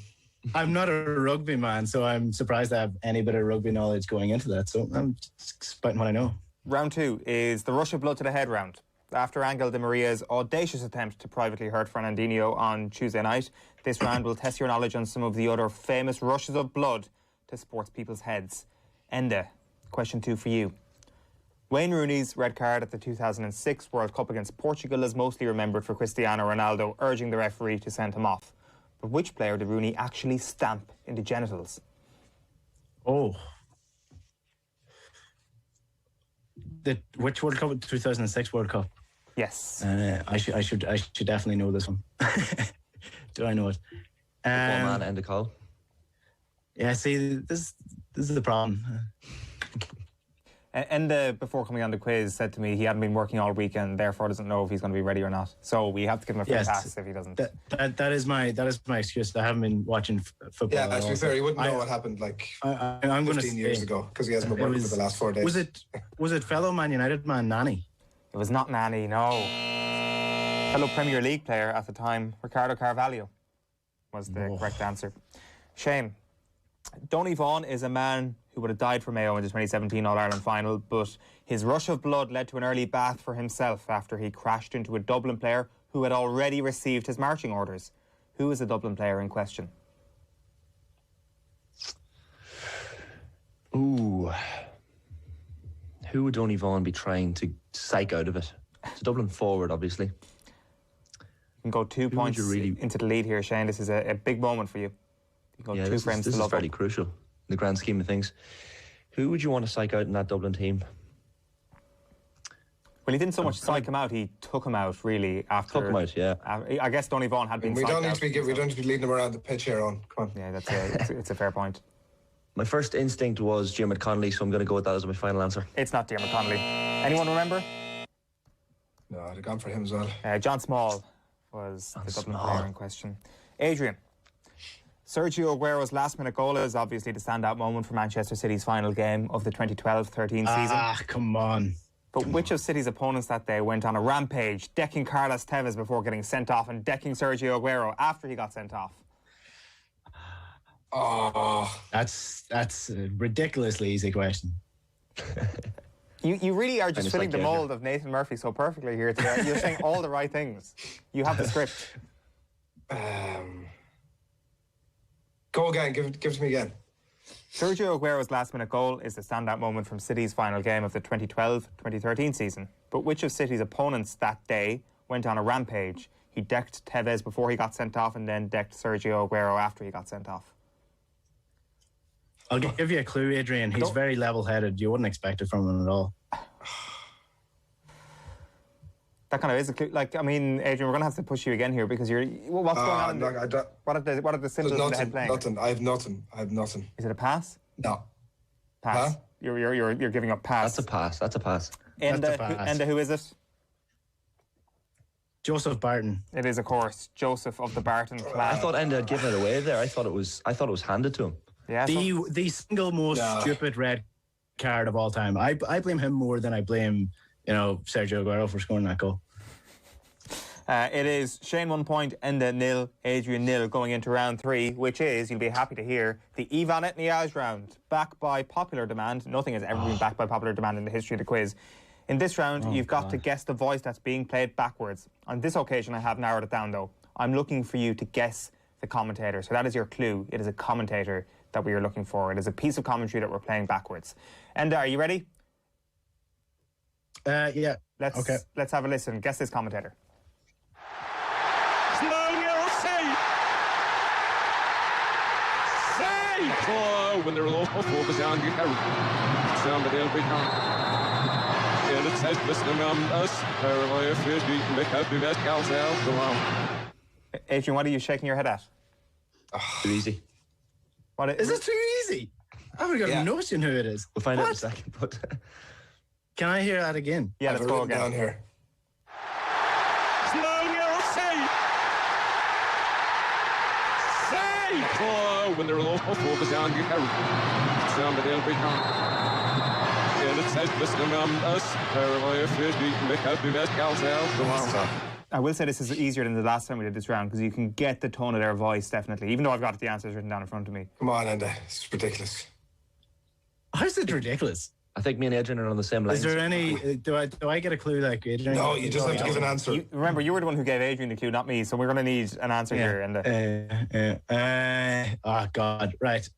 I'm not a rugby man, so I'm surprised I have any bit of rugby knowledge going into that. So I'm spouting what I know. Round two is the rush of blood to the head round. After Angel Di Maria's audacious attempt to privately hurt Fernandinho on Tuesday night, this round will test your knowledge on some of the other famous rushes of blood to sports people's heads. Enda, question 2 for you. Wayne Rooney's red card at the 2006 World Cup against Portugal is mostly remembered for Cristiano Ronaldo urging the referee to send him off. But which player did Rooney actually stamp in the genitals? Oh. Which World Cup? The 2006 World Cup? Yes. I should definitely know this one. Do I know it? Man, end the call. Yeah, see, this is the problem. Enda, before coming on the quiz, said to me he hadn't been working all weekend, therefore doesn't know if he's going to be ready or not. So we have to give him a free pass if he doesn't. That is my excuse. I haven't been watching football. Yeah, to be fair, he wouldn't know what happened I'm 15 years ago because he hasn't been working for the last 4 days. Was it fellow Man United man Nani? It was not Nani, no. Fellow Premier League player at the time, Ricardo Carvalho, was the correct answer. Shane, Donny Vaughan is a man who would have died for Mayo in the 2017 All-Ireland final, but his rush of blood led to an early bath for himself after he crashed into a Dublin player who had already received his marching orders. Who is the Dublin player in question? Ooh. Who would Donny Vaughan be trying to psych out of it? It's a Dublin forward, obviously. You can go 2 points into the lead here, Shane. This is a big moment for you. You can go two frames to this love is fairly crucial in the grand scheme of things. Who would you want to psych out in that Dublin team? Well, he didn't so much psych him out, he took him out, really, after... Took him out, yeah. I guess Donny Vaughan had been we don't need to be leading him around the pitch here on. Come on. Yeah, it's a fair point. My first instinct was Diarmuid Connolly, so I'm going to go with that as my final answer. It's not Diarmuid Connolly. Anyone remember? No, I'd have gone for him as well. John Small was the Dublin player in question. Adrian, Sergio Aguero's last-minute goal is obviously the standout moment for Manchester City's final game of the 2012-13 season. Come on. But which of City's opponents that day went on a rampage, decking Carlos Tevez before getting sent off and decking Sergio Aguero after he got sent off? Oh, that's a ridiculously easy question. You really are just filling the mould of Nathan Murphy so perfectly here today. You're saying all the right things. You have the script. Go again. Give it to me again. Sergio Aguero's last-minute goal is the standout moment from City's final game of the 2012-2013 season. But which of City's opponents that day went on a rampage? He decked Tevez before he got sent off and then decked Sergio Aguero after he got sent off. I'll give you a clue, Adrian. He's very level-headed. You wouldn't expect it from him at all. That kind of is a clue. Like, I mean, Adrian, we're going to have to push you again here because you're... What's going on? What are the symbols in the head playing? Nothing. I have nothing. Is it a pass? No. Pass. Huh? You're giving up pass. That's a pass. Enda, who is it? Joseph Barton. It is, of course, Joseph of the Barton clan. I thought Enda had given it away there. I thought it was handed to him. Yeah, the single most stupid red card of all time. I blame him more than I blame, Sergio Aguero for scoring that goal. It is Shane 1 point, Enda 0, Adrian 0 going into round 3, which is, you'll be happy to hear, the Ivan Etniaz round, back by popular demand. Nothing has ever been backed by popular demand in the history of the quiz. In this round, you've got to guess the voice that's being played backwards. On this occasion, I have narrowed it down, though. I'm looking for you to guess the commentator. So that is your clue. It is a commentator that we are looking for. It is a piece of commentary that we're playing backwards. Enda, are you ready? Yeah. Let's have a listen. Guess this commentator. When they're low focus on you sound the big and it's says listening us if you make up the best cows out come on. Adrian, what are you shaking your head at? Too easy. Is it too easy? I haven't got a notion who it is. We'll find out in a second, but can I hear that again? Yeah, let's go again. Down here. When they're low focus on you sound the big and it says listening us if you make up the best cows out come on. I will say this is easier than the last time we did this round because you can get the tone of their voice, definitely, even though I've got the answers written down in front of me. Come on, Enda. It's ridiculous. How is it ridiculous? I think me and Adrian are on the same line. Is there any... Do I get a clue like Adrian? No, you just have to give an answer. Remember, you were the one who gave Adrian the clue, not me, so we're going to need an answer here. Oh, God. Right.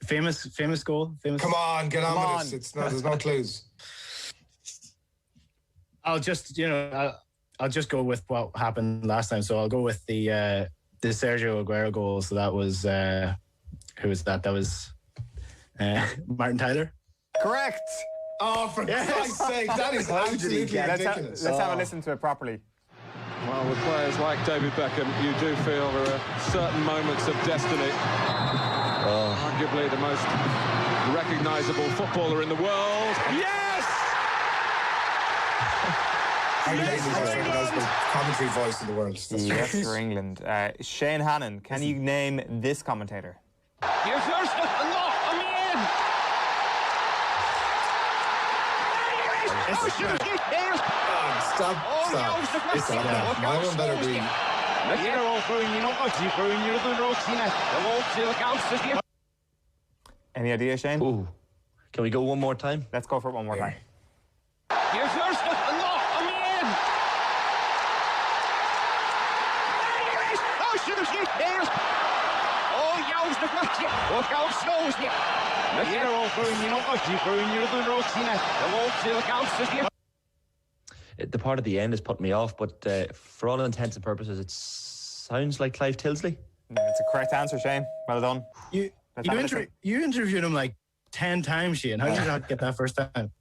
Famous goal? Come on, get on with this. There's no clues. I'll just go with what happened last time. So I'll go with the Sergio Aguero goal. So that was who was that? That was Martin Tyler. Correct. Oh, for Christ's sake, that is absolutely ridiculous. Let's have a listen to it properly. Well, with players like David Beckham, you do feel there are certain moments of destiny. Arguably the most recognisable footballer in the world. Yes! Recognisable commentary voice in the world. Yes, for England. Shane Hannon, can you name this commentator? Here's first Stop. My one better be. Any idea, Shane? Ooh. Can we go one more time? Let's go for it one more time. Here's first the part at the end has put me off, but for all intents and purposes, it sounds like Clive Tilsley. It's a correct answer, Shane. Well done. You interviewed him like 10 times, Shane. How did you not get that first time?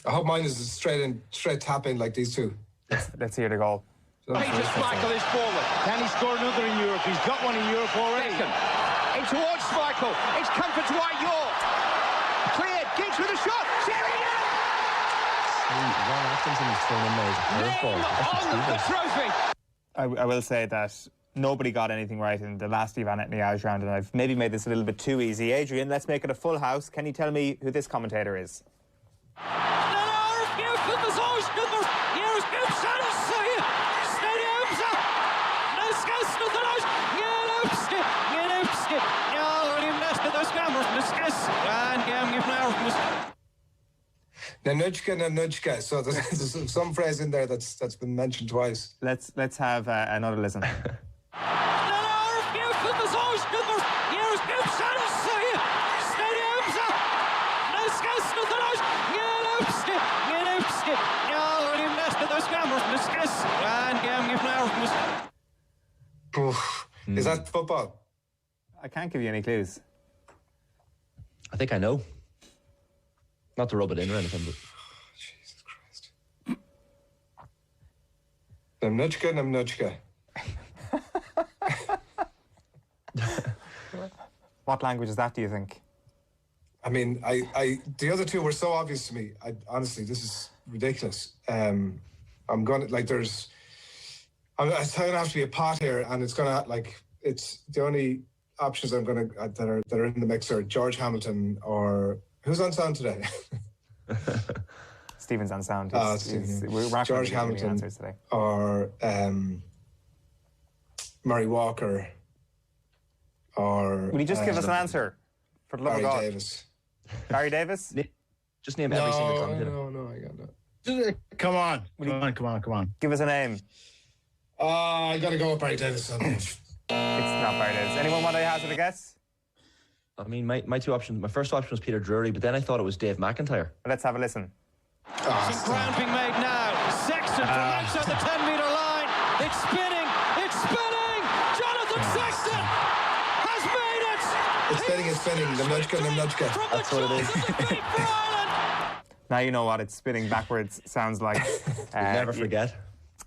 I hope mine is a straight tap in like these two. Let's hear the goal. Peter Schmeichel is forward. Can he score another in Europe? He's got one in Europe already. In towards Schmeichel. It's come for Dwight York. Cleared. Giggs with a shot. Sheringham! On the trophy. I will say that nobody got anything right in the last Ivan Etniaz round, and I've maybe made this a little bit too easy. Adrian, let's make it a full house. Can you tell me who this commentator is? Nanuchka. So there's some phrase in there that's been mentioned twice. Let's have another listen. Is that football? I can't give you any clues. I think I know. Not to rub it in or anything, but... Jesus Christ. Nanuchka. What language is that, do you think? I mean, the other two were so obvious to me. Honestly, this is ridiculous. I'm gonna it's gonna have to be a pot here, and it's gonna it's the only options I'm going to that are in the mix are George Hamilton or who's on sound today? Stephen's on sound. We're George Hamilton answers today. Or Murray Walker. Or will you just give us an answer? For the love of God. Davis. Barry Davis? Just name every single commentator. No, I got that. Come on. Give us a name. I got to go with Barry Davis. It's not Barry Davis. Anyone want to hazard a guess? I mean, my two options. My first option was Peter Drury, but then I thought it was Dave McIntyre. Let's have a listen. Some ground being made now. Sexton from outside the 10-metre line. It's spinning. Jonathan Sexton has made it. It's spinning. The nudge. That's what it is. Now you know what it's spinning backwards sounds like. Never forget.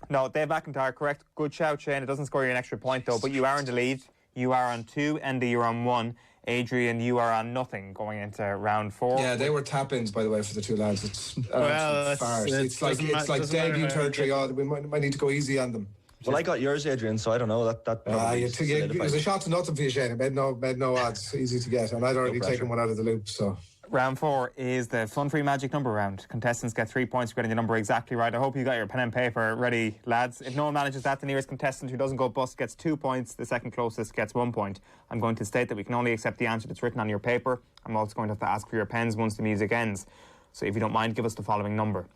No, Dave McIntyre, correct. Good shout, Shane. It doesn't score you an extra point, though, but you are in the lead. You are on 2. Andy, you're on 1. Adrian, you are on nothing going into round 4. Yeah, they were tap-ins, by the way, for the two lads. It's it's like debut territory. We might need to go easy on them. Well, I got yours, Adrian, so I don't know. It was a shot to nothing for you, Shane. It made no odds. Easy to get, and I'd already taken one out of the loop, so... Round 4 is the fun-free magic number round. Contestants get 3 points for getting the number exactly right. I hope you got your pen and paper ready, lads. If no one manages that, the nearest contestant who doesn't go bust gets 2 points. The second closest gets 1 point. I'm going to state that we can only accept the answer that's written on your paper. I'm also going to have to ask for your pens once the music ends. So if you don't mind, give us the following number.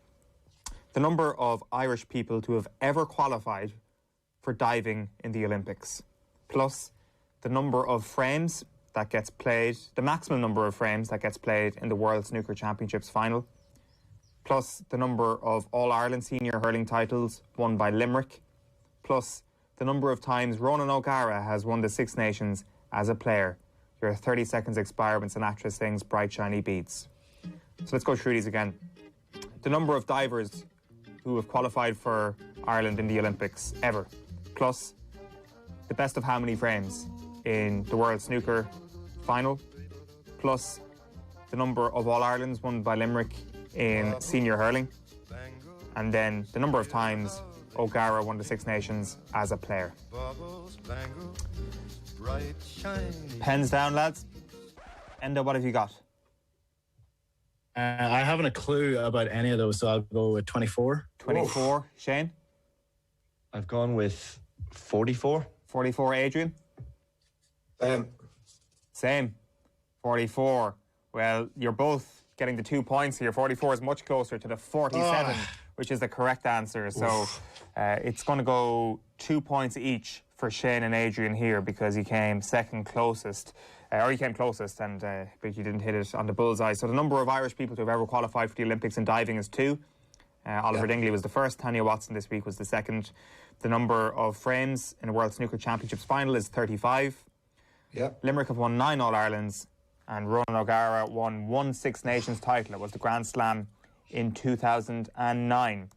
The number of Irish people to have ever qualified for diving in the Olympics, plus the number of frames that gets played, the maximum number of frames that gets played in the World Snooker Championships final, plus the number of All-Ireland senior hurling titles won by Limerick, plus the number of times Ronan O'Gara has won the Six Nations as a player. Your 30 seconds expire when Sinatra sings Bright Shiny Beads. So let's go through these again. The number of divers who have qualified for Ireland in the Olympics ever, plus the best of how many frames in the World Snooker final, plus the number of All-Irelands won by Limerick in senior hurling, and then the number of times O'Gara won the Six Nations as a player. Pens down, lads. Enda, what have you got? I haven't a clue about any of those, so I'll go with 24. 24. Oof. Shane? I've gone with 44. 44, Adrian? Same. 44. Well, you're both getting the 2 points here. 44 is much closer to the 47, which is the correct answer. So it's going to go 2 points each for Shane and Adrian here because he came second closest. Or he came closest, but you didn't hit it on the bullseye. So the number of Irish people to have ever qualified for the Olympics in diving is 2. Oliver Dingley was the first. Tanya Watson this week was the second. The number of frames in a World Snooker Championships final is 35. Limerick have won 9 All-Irelands, and Ronan O'Gara won 1 Six Nations title. It was the Grand Slam in 2009.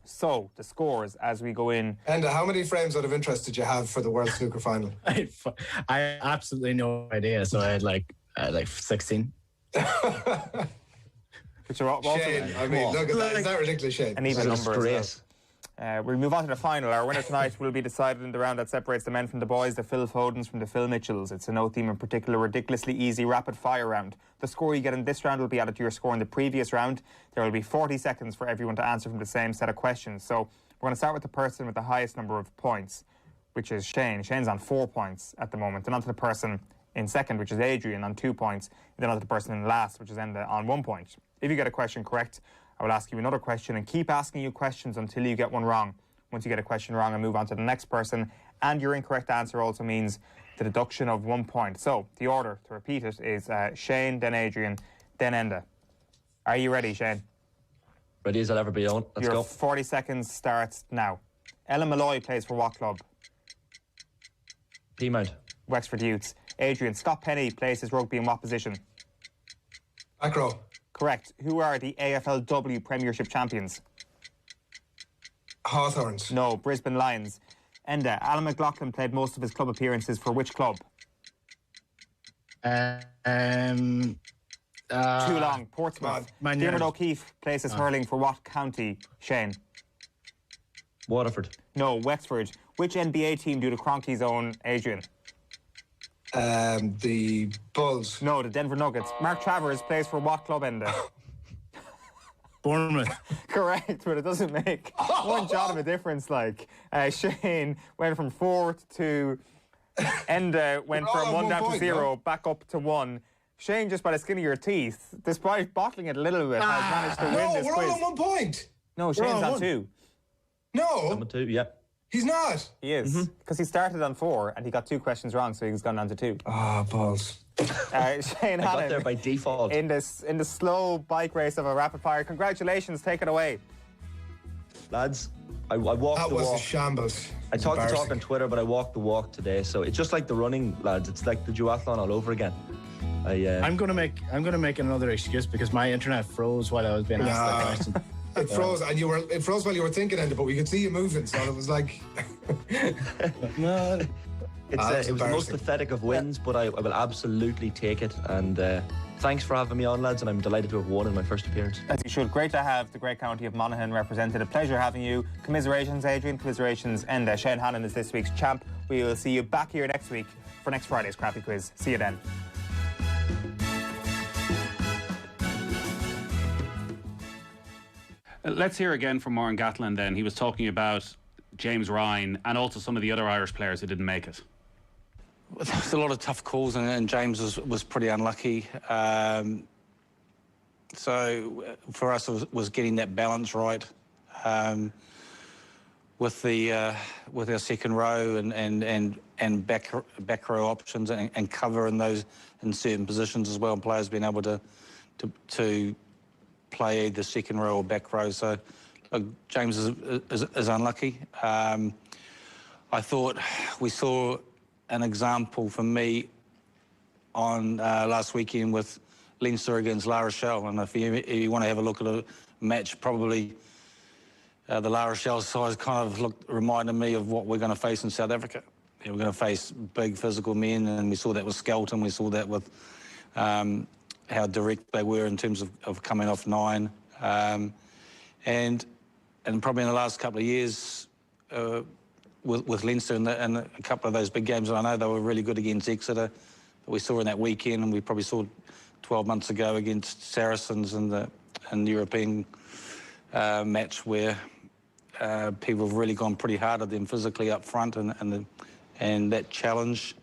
So, the scores as we go in. And how many frames out of interest did you have for the World Snooker final? I had absolutely no idea, so I had like 16. Which are also, Shane, I mean, look at that. Is that ridiculous, Shane? An even number as well. We move on to the final. Our winner tonight will be decided in the round that separates the men from the boys, the Phil Fodens from the Phil Mitchells. It's a no theme in particular, ridiculously easy rapid-fire round. The score you get in this round will be added to your score in the previous round. There will be 40 seconds for everyone to answer from the same set of questions. So we're going to start with the person with the highest number of points, which is Shane. Shane's on 4 points at the moment. Then on to the person in second, which is Adrian, on 2 points. And then on to the person in last, which is Enda, on 1 point. If you get a question correct, I will ask you another question and keep asking you questions until you get one wrong. Once you get a question wrong, I move on to the next person. And your incorrect answer also means the deduction of 1 point. So the order, to repeat it, is Shane, then Adrian, then Enda. Are you ready, Shane? Ready as I'll ever be, Owen. Let's go. Your 40 seconds starts now. Ellen Malloy plays for what club? Peamount. Wexford Youths. Adrian, Scott Penny plays his rugby in what position? Back row. Correct. Who are the AFLW Premiership champions? Hawthorns. No, Brisbane Lions. Enda, Alan McLaughlin played most of his club appearances for which club? Too long. Portsmouth. Diarmuid O'Keefe plays his hurling for what county, Shane? Waterford. No, Wexford. Which NBA team do the Cronkies own, Adrian? The Bulls. No, the Denver Nuggets. Mark Travers plays for what club in there? Bournemouth. Correct, but it doesn't make one jot of a difference. Like Shane went from 4th to Enda went from 1 down to 0, back up to 1. Shane, just by the skin of your teeth, despite bottling it a little bit, has managed to win this we're quiz. all on 1 point. No, Shane's on 2. No. I'm on 2, yeah. He's not. He is, because he started on 4 and he got 2 questions wrong, so he's gone down to 2. Balls. Shane I got Hannon there by default. in the slow bike race of a rapid fire. Congratulations, take it away. Lads, I walked the walk. That was a shambles. I talked the talk on Twitter, but I walked the walk today. So it's just like the running, lads. It's like the duathlon all over again. I'm gonna make another excuse because my internet froze while I was being asked that question. It froze, and it froze while you were thinking, but we could see you moving, so it was like. No. It was the most pathetic of wins, but I will absolutely take it. And thanks for having me on, lads, and I'm delighted to have won in my first appearance. As you should. Great to have the great county of Monaghan represented. A pleasure having you. Commiserations, Adrian. Commiserations. And Shane Hannon is this week's champ. We will see you back here next week for next Friday's Crappy Quiz. See you then. Let's hear again from Moran Gatlin then. He was talking about James Ryan and also some of the other Irish players who didn't make it. There's a lot of tough calls, and James was pretty unlucky. So for us, it was getting that balance right with our second row and back row options and cover in certain positions as well, and players being able to play either second row or back row. So James is unlucky. I thought we saw an example for me on last weekend with Leinster against La Rochelle, and if you want to have a look at a match, probably the La Rochelle side kind of reminded me of what we're going to face in South Africa. We're going to face big physical men, and we saw that with Skelton, we saw that with how direct they were in terms of coming off 9, and probably in the last couple of years with Leinster and a couple of those big games. I know they were really good against Exeter, but we saw in that weekend, and we probably saw 12 months ago against Saracens in the European match where people have really gone pretty hard at them physically up front, and that challenge.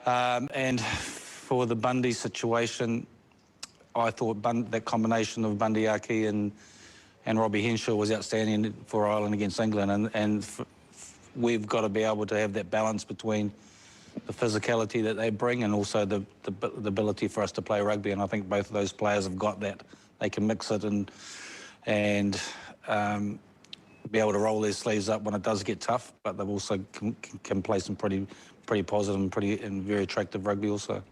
And for the Bundy situation, I thought that combination of Bundy Aki and Robbie Henshaw was outstanding for Ireland against England, and we've got to be able to have that balance between the physicality that they bring and also the ability for us to play rugby, and I think both of those players have got that. They can mix it and be able to roll their sleeves up when it does get tough, but they've also can play some pretty positive and very attractive rugby also.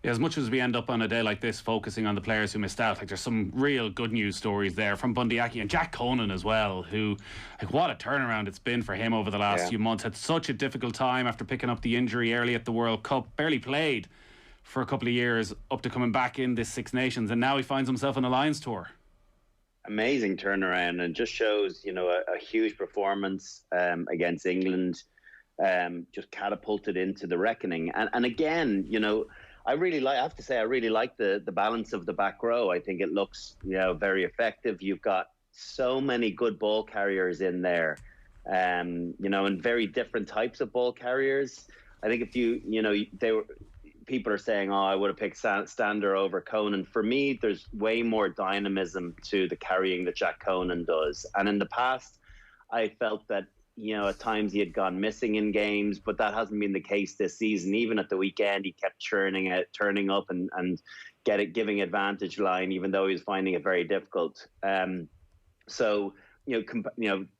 Yeah, as much as we end up on a day like this focusing on the players who missed out, like there's some real good news stories there from Bundy Aki and Jack Conan as well, who, like, what a turnaround it's been for him over the last few months. Had such a difficult time after picking up the injury early at the World Cup, barely played for a couple of years up to coming back in this Six Nations, and now he finds himself on a Lions tour. Amazing turnaround, and just shows, a huge performance against England, just catapulted into the reckoning. And again, I have to say, I really like the balance of the back row. I think it looks, very effective. You've got so many good ball carriers in there, and very different types of ball carriers. I think if people are saying, I would have picked Stander over Conan. For me, there's way more dynamism to the carrying that Jack Conan does. And in the past, I felt that, at times he had gone missing in games, but that hasn't been the case this season. Even at the weekend, he kept turning up and giving advantage line, even though he was finding it very difficult. So,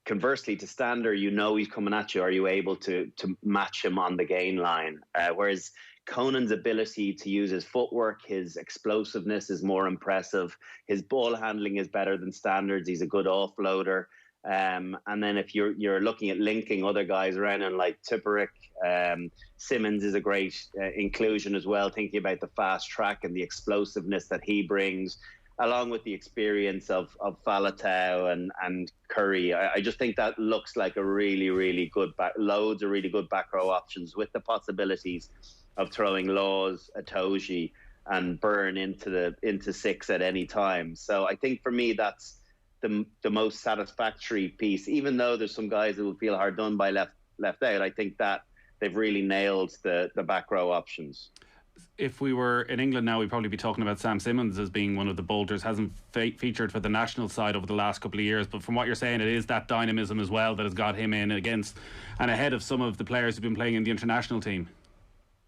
conversely to Stander, he's coming at you. Are you able to match him on the gain line? Whereas Conan's ability to use his footwork, his explosiveness is more impressive. His ball handling is better than Standard's. He's a good offloader. And then if you're looking at linking other guys around, and like Tipperick, Simmons is a great inclusion as well, thinking about the fast track and the explosiveness that he brings. along with the experience of Faletau and Curry. I just think that looks like a really, really good loads of really good back row options, with the possibilities of throwing Laws, Itoje and Byrne into 6 at any time. So I think for me that's the most satisfactory piece. Even though there's some guys that will feel hard done by left out, I think that they've really nailed the back row options. If we were in England now, we'd probably be talking about Sam Simmonds as being one of the bolters. Hasn't featured for the national side over the last couple of years, but from what you're saying, it is that dynamism as well that has got him in against and ahead of some of the players who've been playing in the international team.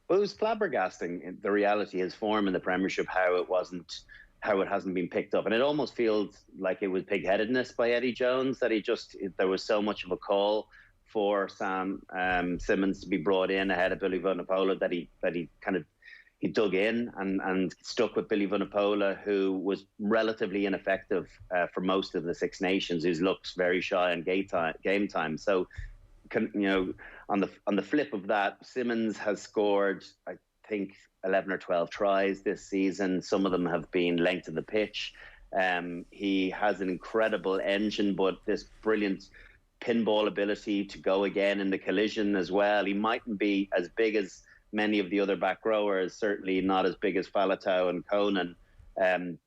Well, it was flabbergasting, the reality, his form in the Premiership, how it hasn't been picked up. And it almost feels like it was pig-headedness by Eddie Jones, that there was so much of a call for Sam Simmonds to be brought in ahead of Billy Vunipola that he dug in and stuck with Billy Vunipola, who was relatively ineffective for most of the Six Nations, who looks very shy on game time. So, on the flip of that, Simmonds has scored, I think, 11 or 12 tries this season. Some of them have been length of the pitch. He has an incredible engine, but this brilliant pinball ability to go again in the collision as well. He mightn't be as big as many of the other back rowers, certainly not as big as Faletau and Conan,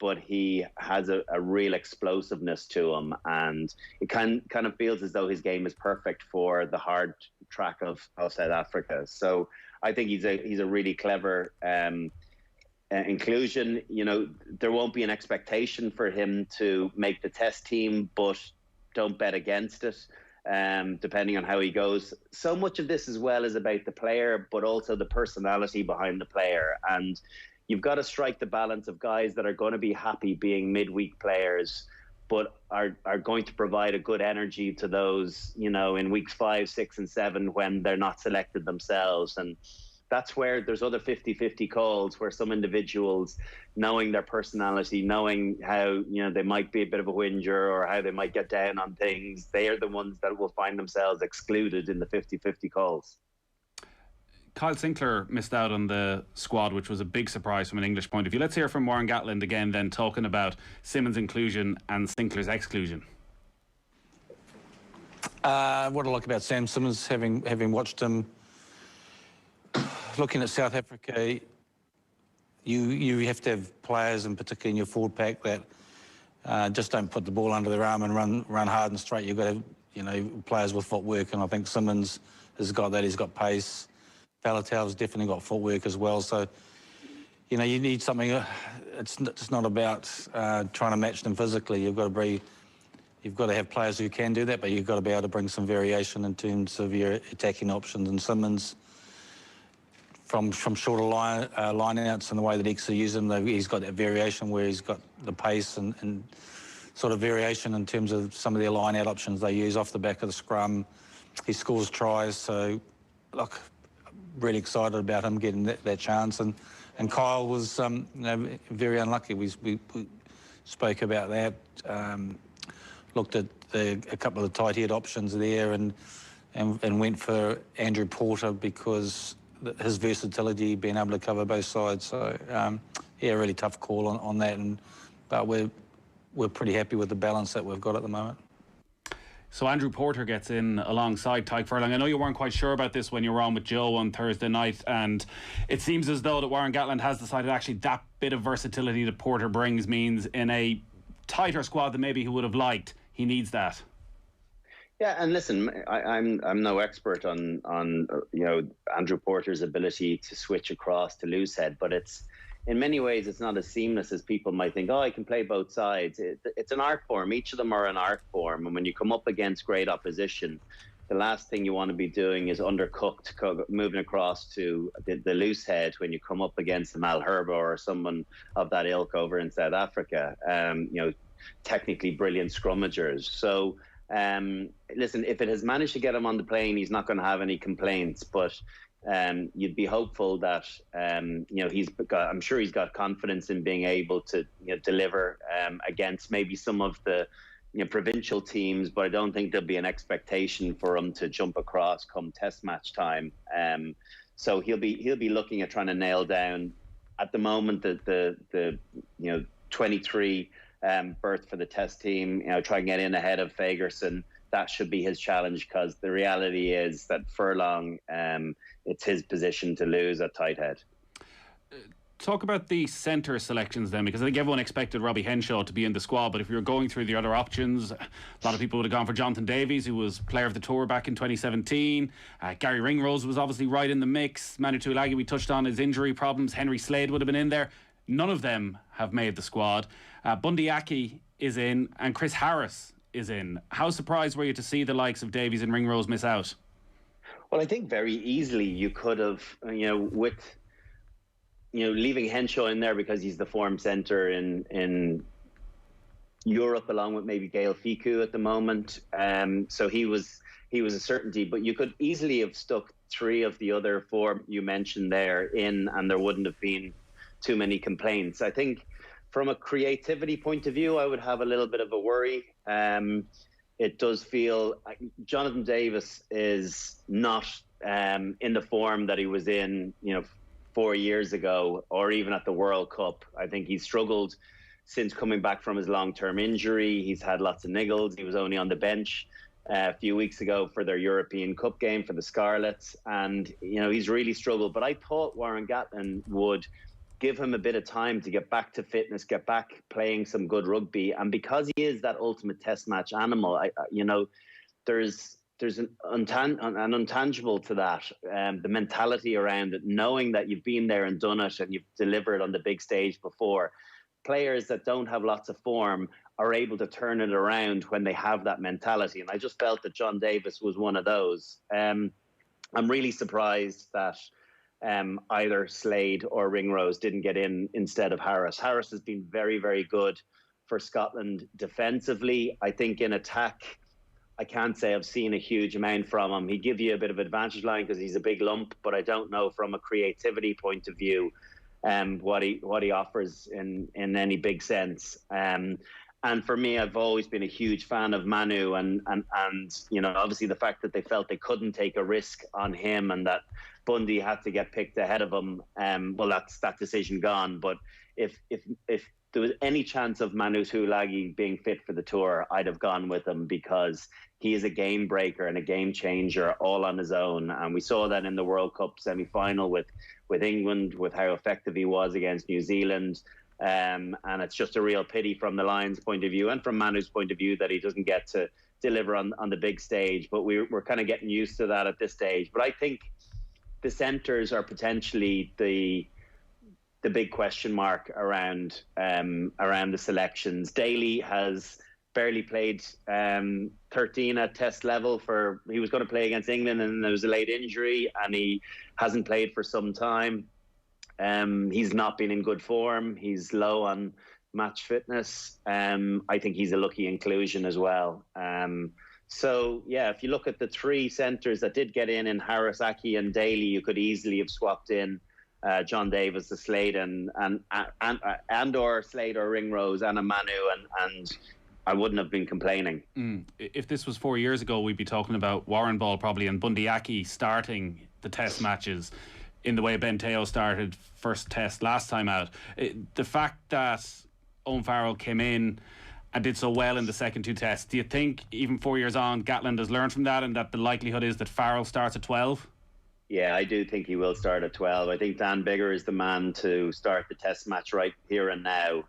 but he has a real explosiveness to him, and it kind of feels as though his game is perfect for the hard track of South Africa. So I think he's a really clever inclusion. There won't be an expectation for him to make the test team, but don't bet against it. Depending on how he goes. So much of this as well is about the player, but also the personality behind the player. And you've got to strike the balance of guys that are going to be happy being midweek players, but are going to provide a good energy to those, in weeks 5, 6 and 7 when they're not selected themselves. And that's where there's other 50-50 calls, where some individuals, knowing their personality, knowing how, they might be a bit of a whinger or how they might get down on things, they are the ones that will find themselves excluded in the 50-50 calls. Kyle Sinclair missed out on the squad, which was a big surprise from an English point of view. Let's hear from Warren Gatland again, then, talking about Simmonds' inclusion and Sinclair's exclusion. What I like about Sam Simmonds, having watched him, looking at South Africa, you have to have players, and particularly in your forward pack, that just don't put the ball under their arm and run hard and straight. You've got to have, players with footwork, and I think Simmonds has got that. He's got pace. Faletau's definitely got footwork as well. So, you need something. It's not about trying to match them physically. You've got to have players who can do that, but you've got to be able to bring some variation in terms of your attacking options. And Simmonds, from shorter line-outs and the way that Exeter use him, he's got that variation where he's got the pace and sort of variation in terms of some of their line-out options they use off the back of the scrum. He scores tries, so look, really excited about him getting that chance. And Kyle was very unlucky. We spoke about that, looked at a couple of tight head options there and went for Andrew Porter because his versatility, being able to cover both sides. So, a really tough call on that, but we're pretty happy with the balance that we've got at the moment. So Andrew Porter gets in alongside Tadhg Furlong. I know you weren't quite sure about this when you were on with Joe on Thursday night, and it seems as though that Warren Gatland has decided actually that bit of versatility that Porter brings means in a tighter squad than maybe he would have liked, he needs that. Yeah, and listen, I'm no expert on Andrew Porter's ability to switch across to loosehead, but it's in many ways it's not as seamless as people might think. I can play both sides. It's an art form. Each of them are an art form, and when you come up against great opposition, the last thing you want to be doing is undercooked, moving across to the loosehead when you come up against the Malherbe or someone of that ilk over in South Africa. Technically brilliant scrummagers. So. Listen, if it has managed to get him on the plane, he's not going to have any complaints. But you'd be hopeful that I'm sure he's got confidence in being able to deliver against maybe some of the provincial teams. But I don't think there'll be an expectation for him to jump across come Test match time. So he'll be looking at trying to nail down at the moment the 23 berth for the Test team. You know, try and get in ahead of Fagerson. That should be his challenge, because the reality is that Furlong, it's his position to lose at tight head. Talk about the centre selections then, because I think everyone expected Robbie Henshaw to be in the squad, but if you were going through the other options, a lot of people would have gone for Jonathan Davies, who was player of the tour back in 2017. Gary Ringrose was obviously right in the mix. Manu Tuilagi, we touched on his injury problems. Henry Slade would have been in there. None of them have made the squad. Bundee Aki is in, and Chris Harris is in. How surprised were you to see the likes of Davies and Ringrose miss out? Well, I think very easily you could have, with leaving Henshaw in there because he's the form centre in Europe, along with maybe Gael Fiku at the moment. So he was a certainty, but you could easily have stuck 3 of the other 4 you mentioned there in, and there wouldn't have been too many complaints. I think from a creativity point of view, I would have a little bit of a worry. It does feel Jonathan Davis is not in the form that he was in, 4 years ago, or even at the World Cup. I think he's struggled since coming back from his long-term injury. He's had lots of niggles. He was only on the bench a few weeks ago for their European Cup game for the Scarlets, and he's really struggled. But I thought Warren Gatland would give him a bit of time to get back to fitness, get back playing some good rugby, and because he is that ultimate Test match animal, there's an intangible to that, the mentality around it, knowing that you've been there and done it and you've delivered on the big stage before. Players that don't have lots of form are able to turn it around when they have that mentality, and I just felt that John Davis was one of those. I'm really surprised that either Slade or Ringrose didn't get in instead of Harris. Harris has been very, very good for Scotland defensively. I think in attack, I can't say I've seen a huge amount from him. He'd give you a bit of advantage line because he's a big lump, but I don't know from a creativity point of view what he offers in any big sense. And for me, I've always been a huge fan of Manu, and obviously the fact that they felt they couldn't take a risk on him and that Bundee had to get picked ahead of him. Well, that's that decision gone. But if there was any chance of Manu Tuilagi being fit for the tour, I'd have gone with him, because he is a game breaker and a game changer all on his own. And we saw that in the World Cup semi-final with England, with how effective he was against New Zealand. And it's just a real pity from the Lions' point of view and from Manu's point of view that he doesn't get to deliver on the big stage. But we're kind of getting used to that at this stage. But I think the centres are potentially the big question mark around the selections. Daly has barely played 13 at Test level. He was going to play against England, and there was a late injury, and he hasn't played for some time. He's not been in good form. He's low on match fitness. I think he's a lucky inclusion as well. So yeah, if you look at the 3 centres that did get in Harris, Aki and Daly, you could easily have swapped in John Davis, the Slade, and or Slade or Ringrose and a Manu, and I wouldn't have been complaining. If this was 4 years ago, we'd be talking about Warren Ball probably and Bundee Aki starting the Test matches in the way Ben Teo started first Test last time out. The fact that Owen Farrell came in and did so well in the second 2 Tests, do you think even 4 years on Gatland has learned from that, and that the likelihood is that Farrell starts at 12? Yeah, I do think he will start at 12. I think Dan Biggar is the man to start the Test match right here and now.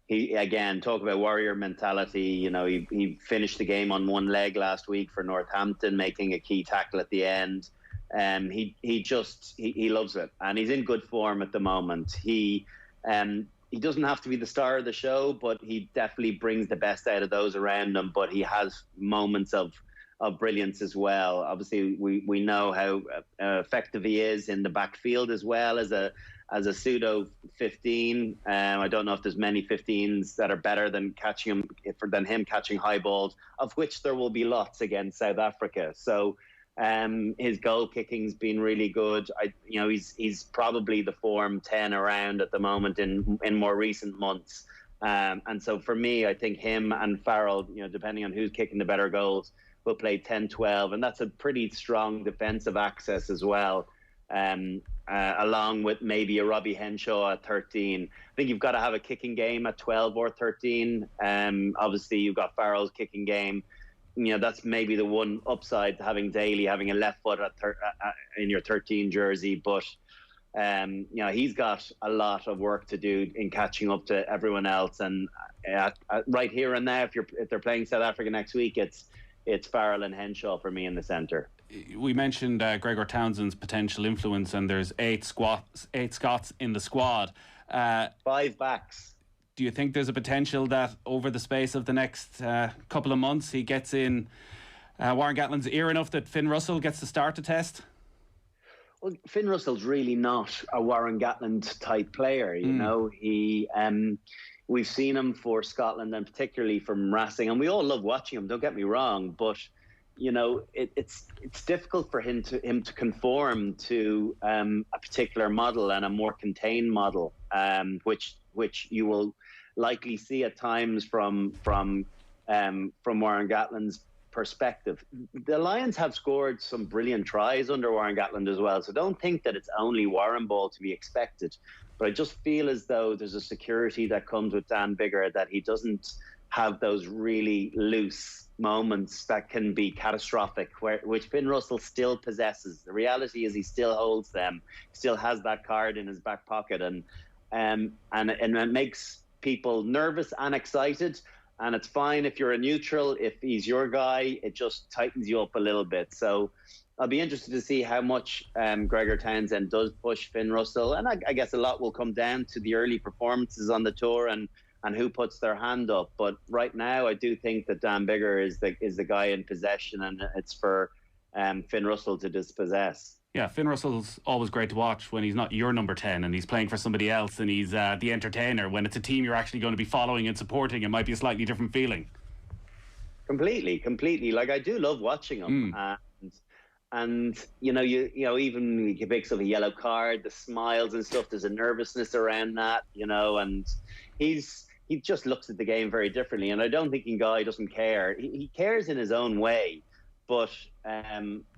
He, again, talk about warrior mentality. He finished the game on one leg last week for Northampton, making a key tackle at the end. He loves it, and he's in good form at the moment. He doesn't have to be the star of the show, but he definitely brings the best out of those around him. But he has moments of brilliance as well. Obviously, we know how effective he is in the backfield as well as a pseudo 15. I don't know if there's many 15s that are better than him catching high balls, of which there will be lots against South Africa. So his goal kicking's been really good. He's probably the form 10 around at the moment in more recent months. And so for me, I think him and Farrell, depending on who's kicking the better goals, will play 10-12, and that's a pretty strong defensive access as well. along with maybe a Robbie Henshaw at 13. I think you've got to have a kicking game at 12 or 13. Obviously, you've got Farrell's kicking game. That's maybe the one upside to having Daly, having a left foot in your 13 jersey. But, he's got a lot of work to do in catching up to everyone else. And right here and now, if they're playing South Africa next week, it's Farrell and Henshaw for me in the centre. We mentioned Gregor Townsend's potential influence, and there's eight Scots in the squad. 5 backs. Do you think there's a potential that over the space of the next couple of months he gets in Warren Gatland's ear enough that Finn Russell gets to start the test? Well, Finn Russell's really not a Warren Gatland type player. We've seen him for Scotland and particularly from Racing, and we all love watching him. Don't get me wrong, but it's difficult for him to conform to a particular model and a more contained model, which you will likely see at times from Warren Gatland's perspective. The Lions have scored some brilliant tries under Warren Gatland as well, so don't think that it's only Warren ball to be expected. But I just feel as though there's a security that comes with Dan Biggar, that he doesn't have those really loose moments that can be catastrophic, which Finn Russell still possesses. The reality is he still holds them, still has that card in his back pocket, and it makes people nervous and excited. And it's fine if you're a neutral. If he's your guy, it just tightens you up a little bit. So I'll be interested to see how much Gregor Townsend does push Finn Russell. And I guess a lot will come down to the early performances on the tour and who puts their hand up. But right now, I do think that Dan Biggar is the guy in possession, and it's for Finn Russell to dispossess. Yeah, Finn Russell's always great to watch when he's not your number 10 and he's playing for somebody else and he's the entertainer. When it's a team you're actually going to be following and supporting, it might be a slightly different feeling. Completely. Like, I do love watching him. And even he picks up a yellow card, the smiles and stuff, there's a nervousness around that, and he just looks at the game very differently. And I don't think Guy doesn't care. He cares in his own way, but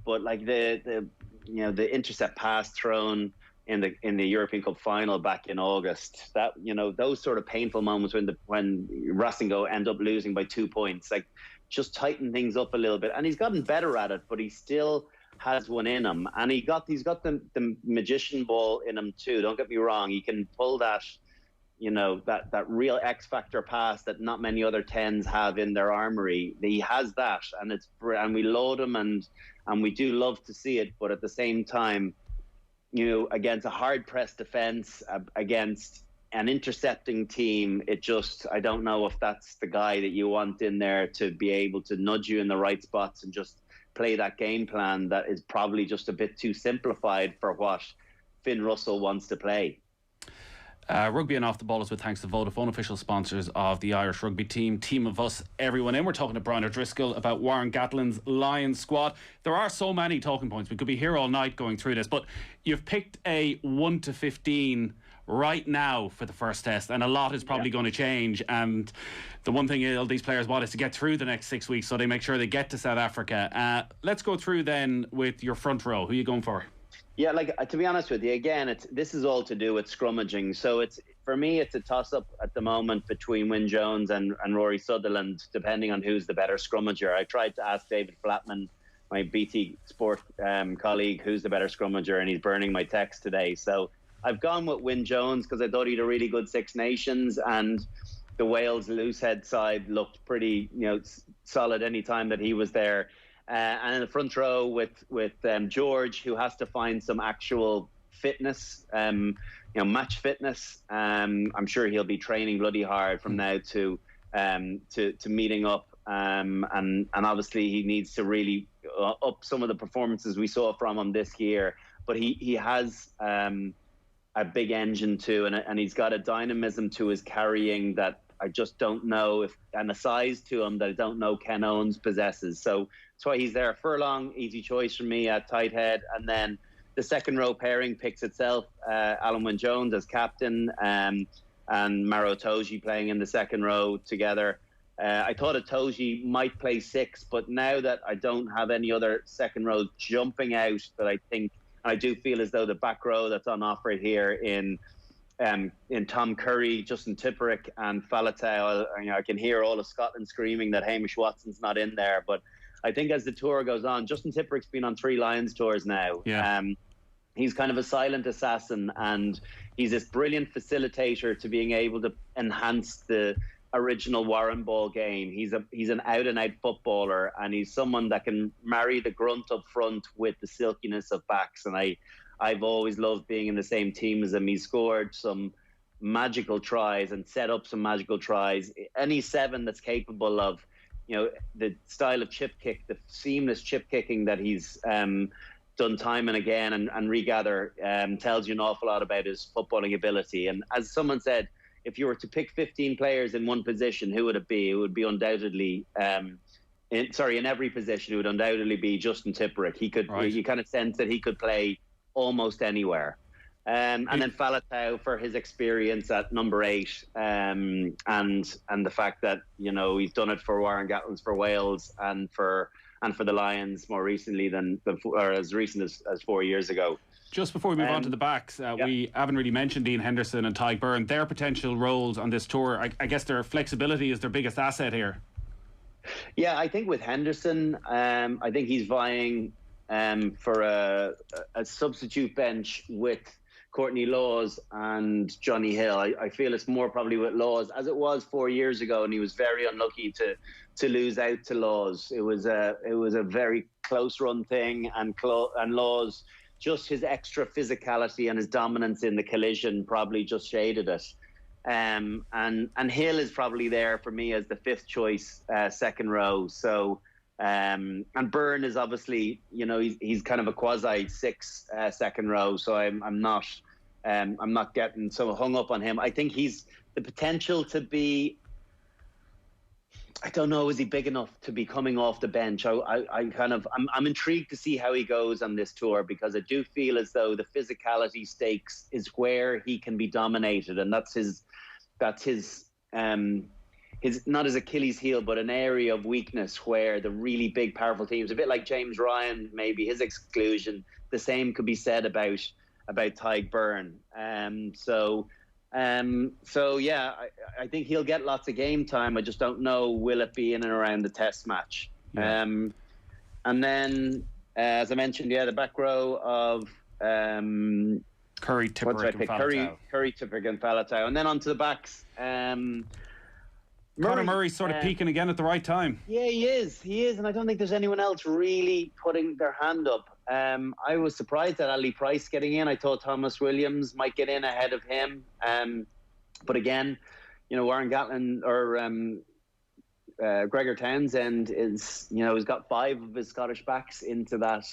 like the intercept pass thrown in the European Cup final back in August, that those sort of painful moments when Racing end up losing by 2 points, like, just tighten things up a little bit. And he's gotten better at it, but he still has one in him, and he's got the magician ball in him too. Don't get me wrong, he can pull that that real X factor pass that not many other 10s have in their armory. He has that, and we load him, and we do love to see it. But at the same time, against a hard pressed defense, against an intercepting team, I don't know if that's the guy that you want in there to be able to nudge you in the right spots and just play that game plan that is probably just a bit too simplified for what Finn Russell wants to play. Rugby and Off the Ball is with thanks to Vodafone, official sponsors of the Irish Rugby team of us, everyone in. We're talking to Brian O'Driscoll about Warren Gatland's Lions squad. There are so many talking points. We could be here all night going through this, but you've picked a 1 to 15 right now for the first test, and a lot is probably going to change. And the one thing all these players want is to get through the next 6 weeks so they make sure they get to South Africa. Let's go through then with your front row. Who are you going for? Yeah, to be honest with you, again, this is all to do with scrummaging. So for me, it's a toss-up at the moment between Wyn Jones and Rory Sutherland, depending on who's the better scrummager. I tried to ask David Flatman, my BT Sport colleague, who's the better scrummager, and he's burning my text today. So I've gone with Wyn Jones because I thought he had a really good Six Nations, and the Wales loosehead side looked pretty solid any time that he was there. And in the front row with George, who has to find some actual fitness, match fitness. I'm sure he'll be training bloody hard from now to meeting up. And obviously he needs to really up some of the performances we saw from him this year. But he has a big engine too, and he's got a dynamism to his carrying that I just don't know and a size to him that I don't know Ken Owens possesses. So that's why he's there. Furlong, easy choice for me at tight head. And then the second row pairing picks itself. Alan Wyn Jones as captain, and Maro Itoje playing in the second row together. I thought Itoje might play 6, but now that I don't have any other second row jumping out that I think I do feel as though the back row that's on offer here in Tom Curry, Justin Tipperick and Faletau, I can hear all of Scotland screaming that Hamish Watson's not in there. But I think as the tour goes on, Justin Tipperick's been on 3 Lions tours now. Yeah. He's kind of a silent assassin, and he's this brilliant facilitator to being able to enhance the original Warren Ball game. He's an out-and-out footballer, and he's someone that can marry the grunt up front with the silkiness of backs. And I've always loved being in the same team as him. He scored some magical tries and set up some magical tries. Any 7 that's capable of, the style of chip kick, the seamless chip kicking that he's done time and again and regather tells you an awful lot about his footballing ability. And as someone said, if you were to pick 15 players in one position, who would it be? It would be undoubtedly, in every position, it would undoubtedly be Justin Tipperick. He could, you kind of sense that he could play almost anywhere. And then Faletau for his experience at number 8, and the fact that he's done it for Warren Gatland's for Wales and for the Lions more recently or as recent as 4 years ago. Just before we move on to the backs, we haven't really mentioned Ian Henderson and Tadhg Beirne. Their potential roles on this tour, I guess their flexibility is their biggest asset here. Yeah, I think with Henderson, I think he's vying for a substitute bench with Courtney Laws and Johnny Hill. I feel it's more probably with Laws, as it was 4 years ago, and he was very unlucky to lose out to Laws. It was a very close run thing, and Laws, just his extra physicality and his dominance in the collision probably just shaded it. And Hill is probably there for me as the 5th choice second row. So and Beirne is obviously, he's kind of a quasi 6 second row. So I'm not getting so hung up on him. I think he's the potential to be, I don't know, is he big enough to be coming off the bench? I'm intrigued to see how he goes on this tour, because I do feel as though the physicality stakes is where he can be dominated, and that's his not his Achilles heel, but an area of weakness where the really big, powerful teams, a bit like James Ryan, maybe his exclusion, the same could be said about Tadhg Beirne. So yeah, I think he'll get lots of game time. I just don't know, will it be in and around the test match? Yeah. And then, as I mentioned, the back row of Curry, Tipperick and Faletau. Curry, Tipperick and Faletau. And then onto the backs. Conor Murray's sort of peaking again at the right time. Yeah, he is, and I don't think there's anyone else really putting their hand up. I was surprised at Ali Price getting in. I thought Thomas Williams might get in ahead of him. But again, Warren Gatland or Gregor Townsend is, he's got 5 of his Scottish backs into that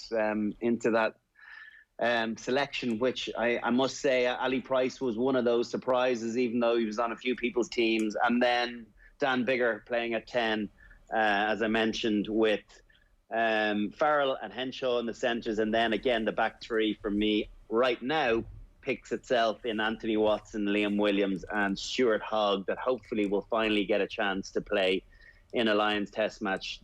selection, which I must say Ali Price was one of those surprises, even though he was on a few people's teams. And then Dan Biggar playing at 10, as I mentioned, with Farrell and Henshaw in the centres, and then again the back 3 for me right now picks itself in Anthony Watson, Liam Williams and Stuart Hogg, that hopefully will finally get a chance to play in a Lions test match.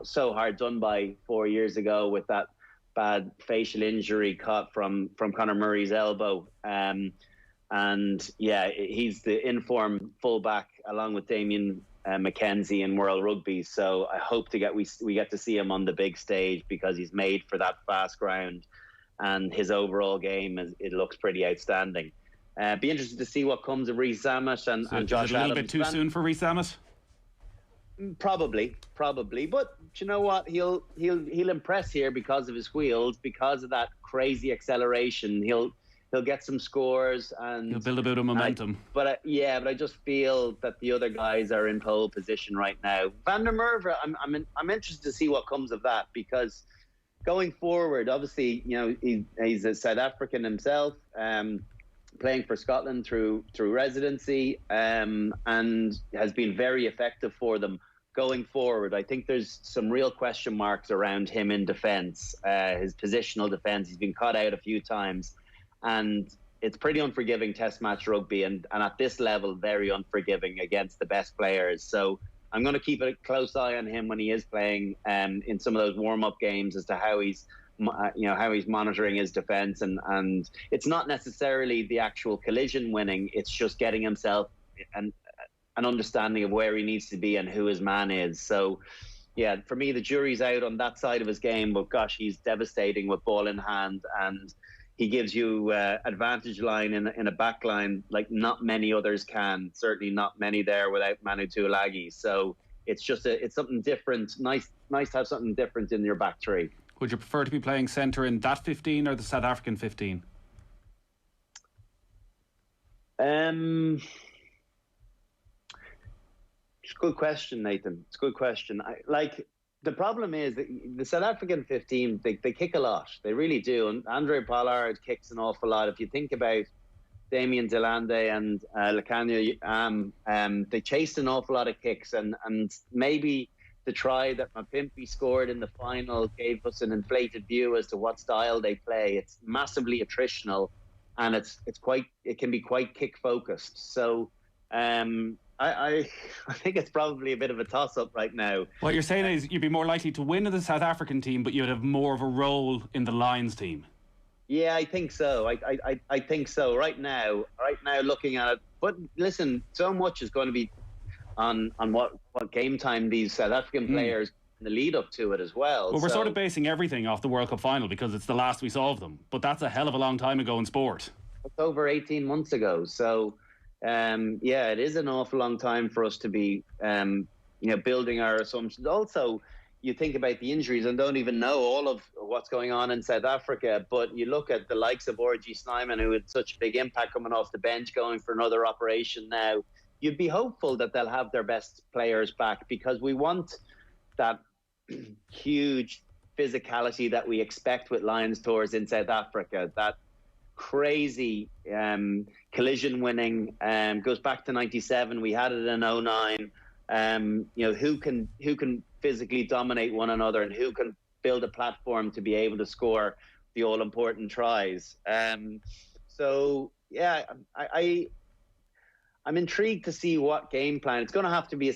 So hard done by 4 years ago with that bad facial injury caught from Conor Murray's elbow. And yeah, he's the informed fullback along with Damien McKenzie in World Rugby. So I hope we get to see him on the big stage, because he's made for that fast ground, and his overall game it looks pretty outstanding. Be interested to see what comes of Rhys Sammet and Josh Adams. Is it a little bit too soon for Rhys Sammet? Probably, but you know what? He'll impress here because of his wheels, because of that crazy acceleration. He'll get some scores and he'll build a bit of momentum. But I just feel that the other guys are in pole position right now. Van der Merwe, I'm interested to see what comes of that, because going forward, obviously, he's a South African himself, playing for Scotland through residency, and has been very effective for them going forward. I think there's some real question marks around him in defence, his positional defence. He's been caught out a few times, and it's pretty unforgiving test match rugby, and at this level, very unforgiving against the best players. So I'm going to keep a close eye on him when he is playing in some of those warm-up games, as to how he's how he's monitoring his defence, and it's not necessarily the actual collision winning. It's just getting himself an understanding of where he needs to be and who his man is. So, yeah, for me, the jury's out on that side of his game. But gosh, he's devastating with ball in hand, and he gives you advantage line in a back line like not many others can. Certainly not many there without Manu Tuilagi. So it's just it's something different. Nice to have something different in your back three. Would you prefer to be playing centre in that 15 or the South African 15? It's a good question, Nathan. It's a good question. The problem is that the South African 15, they kick a lot. They really do. And Andre Pollard kicks an awful lot. If you think about Damien Delande and Lukhanyo, they chased an awful lot of kicks. And maybe the try that Mapimpi scored in the final gave us an inflated view as to what style they play. It's massively attritional, and it can be quite kick focused. So I think it's probably a bit of a toss-up right now. What you're saying is you'd be more likely to win in the South African team, but you'd have more of a role in the Lions team. Yeah, I think so. I think so. Right now, looking at it. But listen, so much is going to be on what game time these South African players in the lead up to it as well. Well, we're sort of basing everything off the World Cup final because it's the last we saw of them. But that's a hell of a long time ago in sport. It's over 18 months ago. So it is an awful long time for us to be, building our assumptions. Also, you think about the injuries and don't even know all of what's going on in South Africa. But you look at the likes of R.G. Snyman, who had such a big impact coming off the bench, going for another operation now. You'd be hopeful that they'll have their best players back, because we want that huge physicality that we expect with Lions tours in South Africa. That crazy collision winning goes back to 97. We had it in 09. Who can physically dominate one another and who can build a platform to be able to score the all important tries. I'm intrigued to see what game plan. It's going to have to be a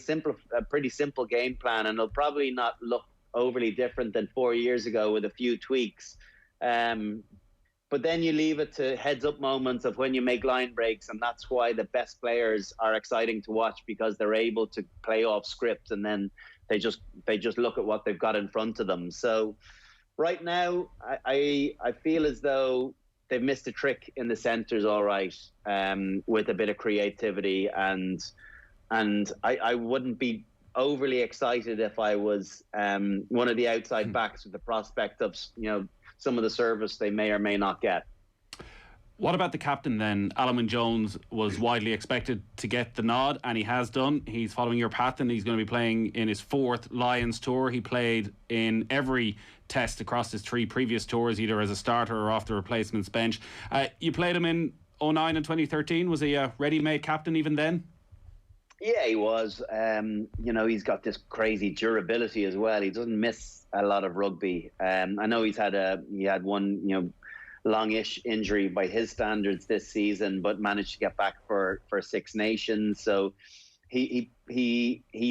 pretty simple game plan, and it'll probably not look overly different than 4 years ago with a few tweaks. But then you leave it to heads-up moments of when you make line breaks, and that's why the best players are exciting to watch, because they're able to play off script, and then they just look at what they've got in front of them. So right now, I feel as though they've missed a trick in the centres, all right, with a bit of creativity, and I wouldn't be overly excited if I was one of the outside backs with the prospect of some of the service they may or may not get. What about the captain then? Alan Wynne-Jones was widely expected to get the nod, and he has done. He's following your path, and he's going to be playing in his 4th Lions tour. He played in every test across his 3 previous tours, either as a starter or off the replacements bench. You played him in 09 and 2013. Was he a ready-made captain even then? Yeah, he was. He's got this crazy durability as well. He doesn't miss a lot of rugby. I know he had one, longish injury by his standards this season, but managed to get back for Six Nations. So he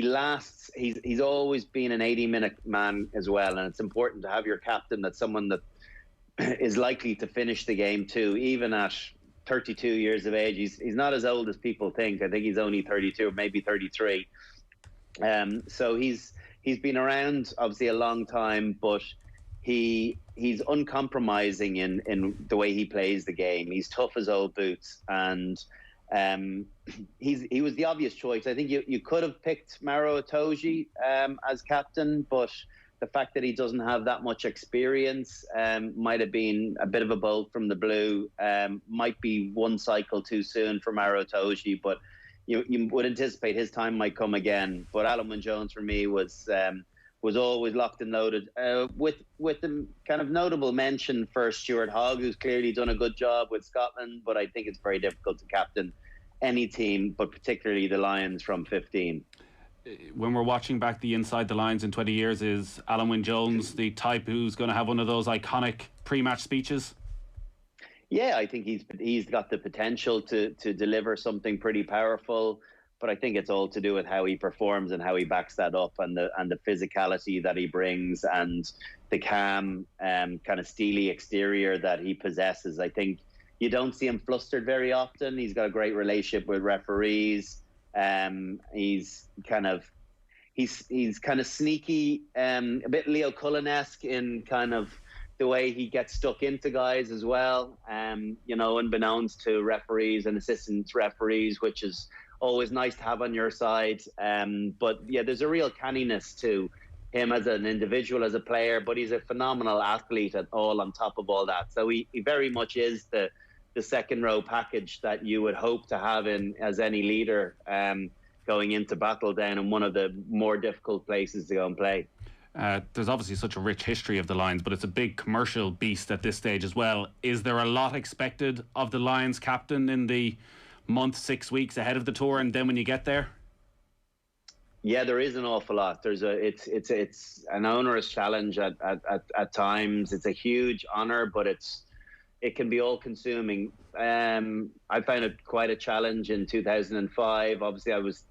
lasts. He's always been an 80-minute man as well, and it's important to have your captain that's someone that is likely to finish the game too, even at 32 years of age. He's not as old as people think. I think he's only 32 or maybe 33. So he's been around obviously a long time, but he's uncompromising in the way he plays the game. He's tough as old boots, and he was the obvious choice. I think you could have picked Maro Itoje as captain, but the fact that he doesn't have that much experience might have been a bit of a bolt from the blue. Might be one cycle too soon for Maro Itoje, but you would anticipate his time might come again. But Alan Wynne-Jones for me was always locked and loaded, with the kind of notable mention for Stuart Hogg, who's clearly done a good job with Scotland, but I think it's very difficult to captain any team, but particularly the Lions from 15. When we're watching back the Inside the Lines in 20 years, is Alan Wynne-Jones the type who's going to have one of those iconic pre-match speeches? Yeah, I think he's got the potential to deliver something pretty powerful, but I think it's all to do with how he performs and how he backs that up, and the physicality that he brings, and calm, kind of steely exterior that he possesses. I think you don't see him flustered very often. He's got a great relationship with referees. He's kind of sneaky, a bit Leo Cullen-esque in kind of the way he gets stuck into guys as well. Unbeknownst to referees and assistant referees, which is always nice to have on your side. But yeah, there's a real canniness to him as an individual, as a player, but he's a phenomenal athlete at all on top of all that. So he very much is the second row package that you would hope to have in as any leader going into battle down in one of the more difficult places to go and play. There's obviously such a rich history of the Lions, but it's a big commercial beast at this stage as well. Is there a lot expected of the Lions captain in the month, 6 weeks ahead of the tour, and then when you get there? Yeah, there is an awful lot. It's an onerous challenge at times. It's a huge honour, but it can be all-consuming. I found it quite a challenge in 2005. Obviously, I was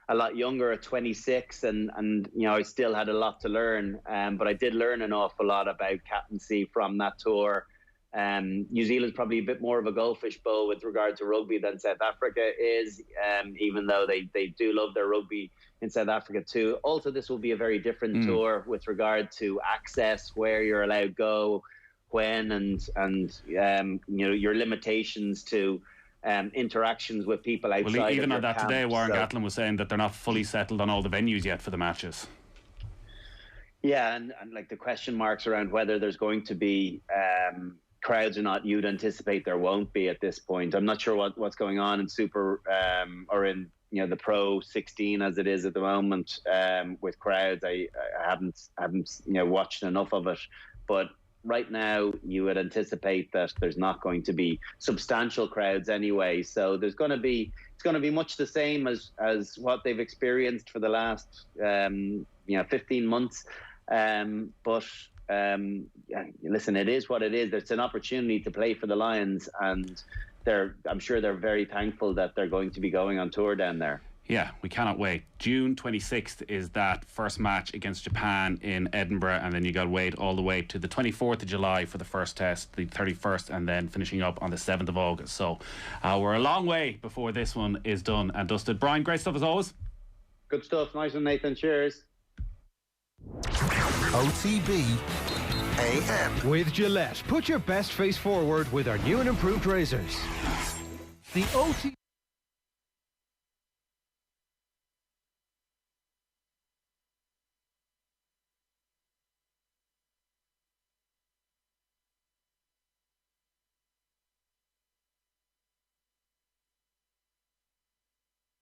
a lot younger at 26, and I still had a lot to learn. But I did learn an awful lot about captaincy from that tour. New Zealand's probably a bit more of a goldfish bowl with regard to rugby than South Africa is, even though they do love their rugby in South Africa too. Also, this will be a very different tour with regard to access, where you're allowed to go, when, and your limitations to interactions with people outside. Well, even on that camp. today, Warren Gatland was saying that they're not fully settled on all the venues yet for the matches. Yeah, and like the question marks around whether there's going to be crowds or not, you'd anticipate there won't be at this point. I'm not sure what's going on in Super or in the Pro 16 as it is at the moment with crowds. I haven't watched enough of it, but right now you would anticipate that there's not going to be substantial crowds anyway. So it's going to be much the same as what they've experienced for the last 15 months. Listen, it is what it is. It's an opportunity to play for the Lions, and I'm sure they're very thankful that they're going to be going on tour down there. Yeah, we cannot wait. June 26th is that first match against Japan in Edinburgh, and then you got to wait all the way to the 24th of July for the first test, the 31st, and then finishing up on the 7th of August. So we're a long way before this one is done and dusted. Brian, great stuff as always. Good stuff. Nice one, Nathan. Cheers. OTB AM. With Gillette, put your best face forward with our new and improved razors. The OTB